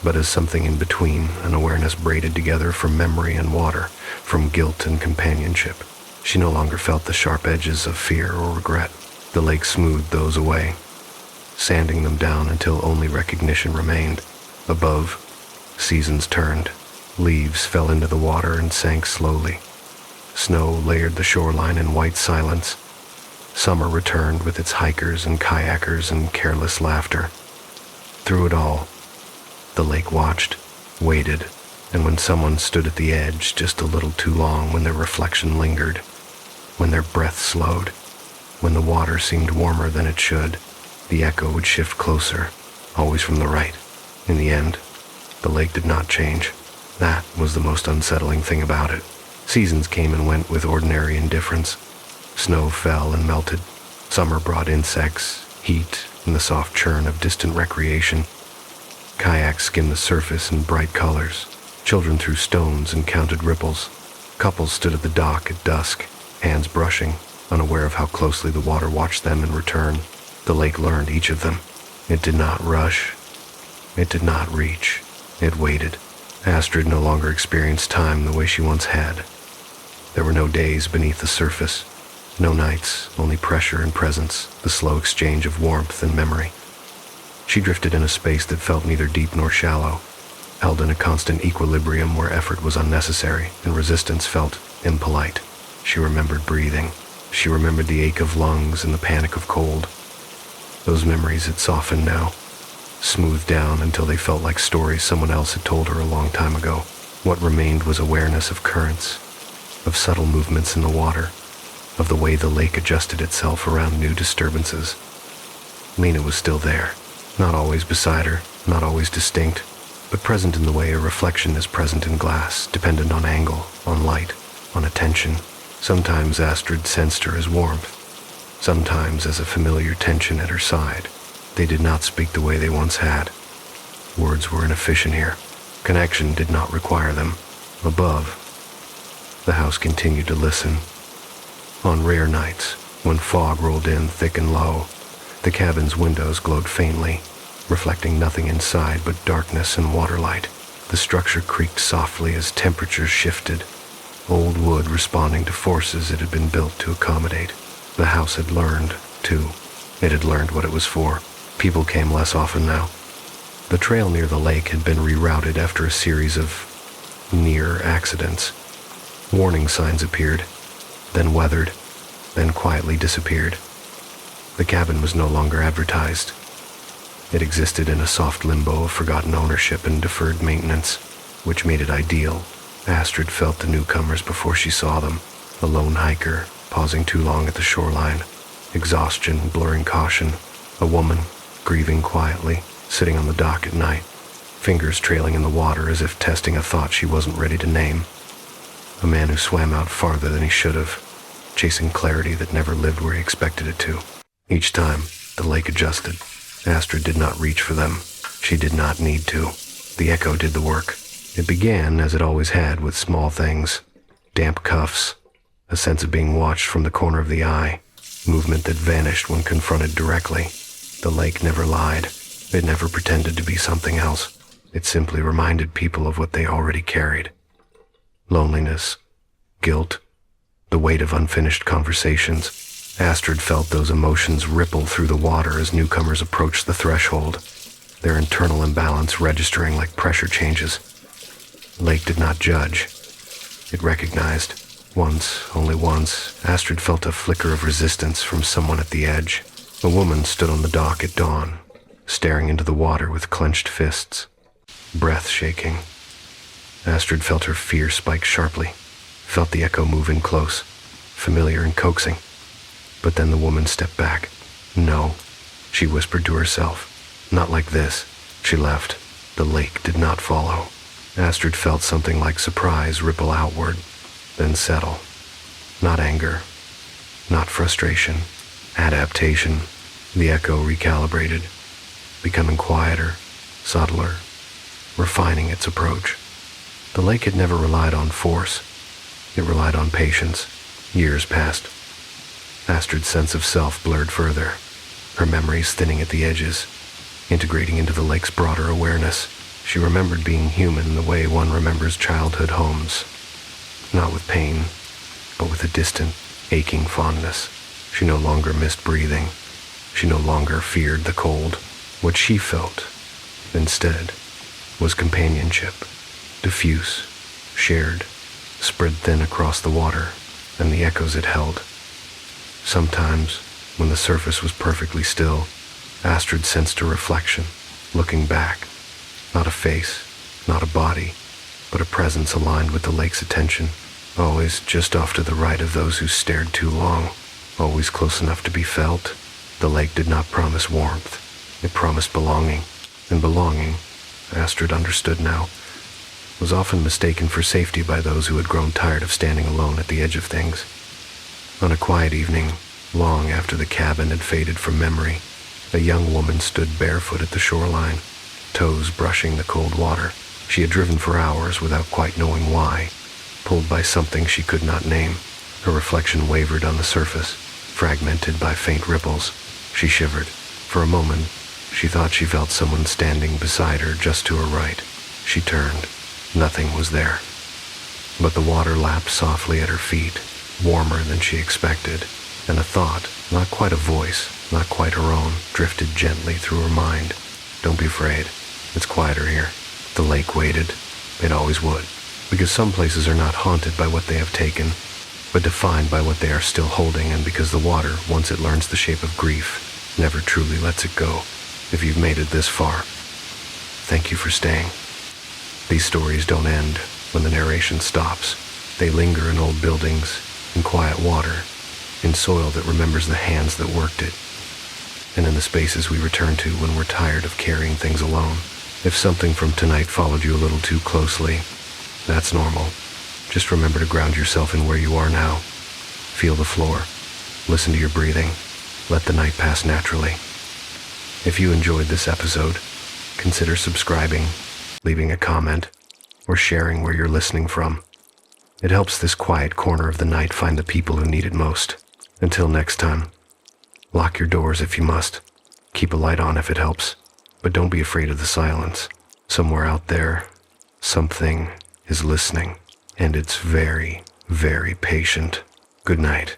but as something in between, an awareness braided together from memory and water, from guilt and companionship. She no longer felt the sharp edges of fear or regret. The lake smoothed those away, sanding them down until only recognition remained. Above, seasons turned. Leaves fell into the water and sank slowly. Snow layered the shoreline in white silence. Summer returned with its hikers and kayakers and careless laughter. Through it all, the lake watched, waited, and when someone stood at the edge just a little too long, when their reflection lingered, when their breath slowed, when the water seemed warmer than it should, the echo would shift closer, always from the right. In the end, the lake did not change. That was the most unsettling thing about it. Seasons came and went with ordinary indifference. Snow fell and melted. Summer brought insects, heat, and the soft churn of distant recreation. Kayaks skimmed the surface in bright colors. Children threw stones and counted ripples. Couples stood at the dock at dusk, hands brushing, unaware of how closely the water watched them in return. The lake learned each of them. It did not rush. It did not reach. It waited. Astrid no longer experienced time the way she once had. There were no days beneath the surface, no nights, only pressure and presence, the slow exchange of warmth and memory. She drifted in a space that felt neither deep nor shallow, held in a constant equilibrium where effort was unnecessary and resistance felt impolite. She remembered breathing. She remembered the ache of lungs and the panic of cold. Those memories had softened now, smoothed down until they felt like stories someone else had told her a long time ago. What remained was awareness of currents, of subtle movements in the water, of the way the lake adjusted itself around new disturbances. Lena was still there, not always beside her, not always distinct, but present in the way a reflection is present in glass, dependent on angle, on light, on attention. Sometimes Astrid sensed her as warmth, sometimes as a familiar tension at her side. They did not speak the way they once had. Words were inefficient here. Connection did not require them. Above, the house continued to listen. On rare nights, when fog rolled in thick and low, the cabin's windows glowed faintly, reflecting nothing inside but darkness and waterlight. The structure creaked softly as temperatures shifted, old wood responding to forces it had been built to accommodate. The house had learned, too. It had learned what it was for. People came less often now. The trail near the lake had been rerouted after a series of near accidents. Warning signs appeared, then weathered, then quietly disappeared. The cabin was no longer advertised. It existed in a soft limbo of forgotten ownership and deferred maintenance, which made it ideal. Astrid felt the newcomers before she saw them. A lone hiker, pausing too long at the shoreline. Exhaustion blurring caution. A woman, grieving quietly, sitting on the dock at night. Fingers trailing in the water as if testing a thought she wasn't ready to name. A man who swam out farther than he should have, chasing clarity that never lived where he expected it to. Each time, the lake adjusted. Astrid did not reach for them. She did not need to. The echo did the work. It began, as it always had, with small things. Damp cuffs, a sense of being watched from the corner of the eye, movement that vanished when confronted directly. The lake never lied. It never pretended to be something else. It simply reminded people of what they already carried. Loneliness, guilt, the weight of unfinished conversations. Astrid felt those emotions ripple through the water as newcomers approached the threshold, their internal imbalance registering like pressure changes. Lake did not judge. It recognized. Once, only once, Astrid felt a flicker of resistance from someone at the edge. A woman stood on the dock at dawn, staring into the water with clenched fists, breath shaking. Astrid felt her fear spike sharply, felt the echo move in close, familiar and coaxing. But then the woman stepped back. No, she whispered to herself. Not like this. She left. The lake did not follow. Astrid felt something like surprise ripple outward, then settle. Not anger, not frustration, adaptation. The echo recalibrated, becoming quieter, subtler, refining its approach. The lake had never relied on force. It relied on patience. Years passed. Astrid's sense of self blurred further, her memories thinning at the edges, integrating into the lake's broader awareness. She remembered being human the way one remembers childhood homes, not with pain, but with a distant, aching fondness. She no longer missed breathing. She no longer feared the cold. What she felt, instead, was companionship, diffuse, shared, spread thin across the water and the echoes it held. Sometimes, when the surface was perfectly still, Astrid sensed a reflection, looking back. Not a face, not a body, but a presence aligned with the lake's attention, always just off to the right of those who stared too long, always close enough to be felt. The lake did not promise warmth. It promised belonging, and belonging, Astrid understood now, was often mistaken for safety by those who had grown tired of standing alone at the edge of things. On a quiet evening, long after the cabin had faded from memory, a young woman stood barefoot at the shoreline, toes brushing the cold water. She had driven for hours without quite knowing why, pulled by something she could not name. Her reflection wavered on the surface, fragmented by faint ripples. She shivered. For a moment, she thought she felt someone standing beside her just to her right. She turned. Nothing was there. But the water lapped softly at her feet, warmer than she expected, and a thought, not quite a voice, not quite her own, drifted gently through her mind. Don't be afraid. It's quieter here. The lake waited. It always would. Because some places are not haunted by what they have taken, but defined by what they are still holding, and because the water, once it learns the shape of grief, never truly lets it go. If you've made it this far, thank you for staying. These stories don't end when the narration stops. They linger in old buildings, in quiet water, in soil that remembers the hands that worked it, and in the spaces we return to when we're tired of carrying things alone. If something from tonight followed you a little too closely, that's normal. Just remember to ground yourself in where you are now. Feel the floor. Listen to your breathing. Let the night pass naturally. If you enjoyed this episode, consider subscribing, leaving a comment, or sharing where you're listening from. It helps this quiet corner of the night find the people who need it most. Until next time, lock your doors if you must. Keep a light on if it helps. But don't be afraid of the silence. Somewhere out there, something is listening, and it's very, very patient. Good night.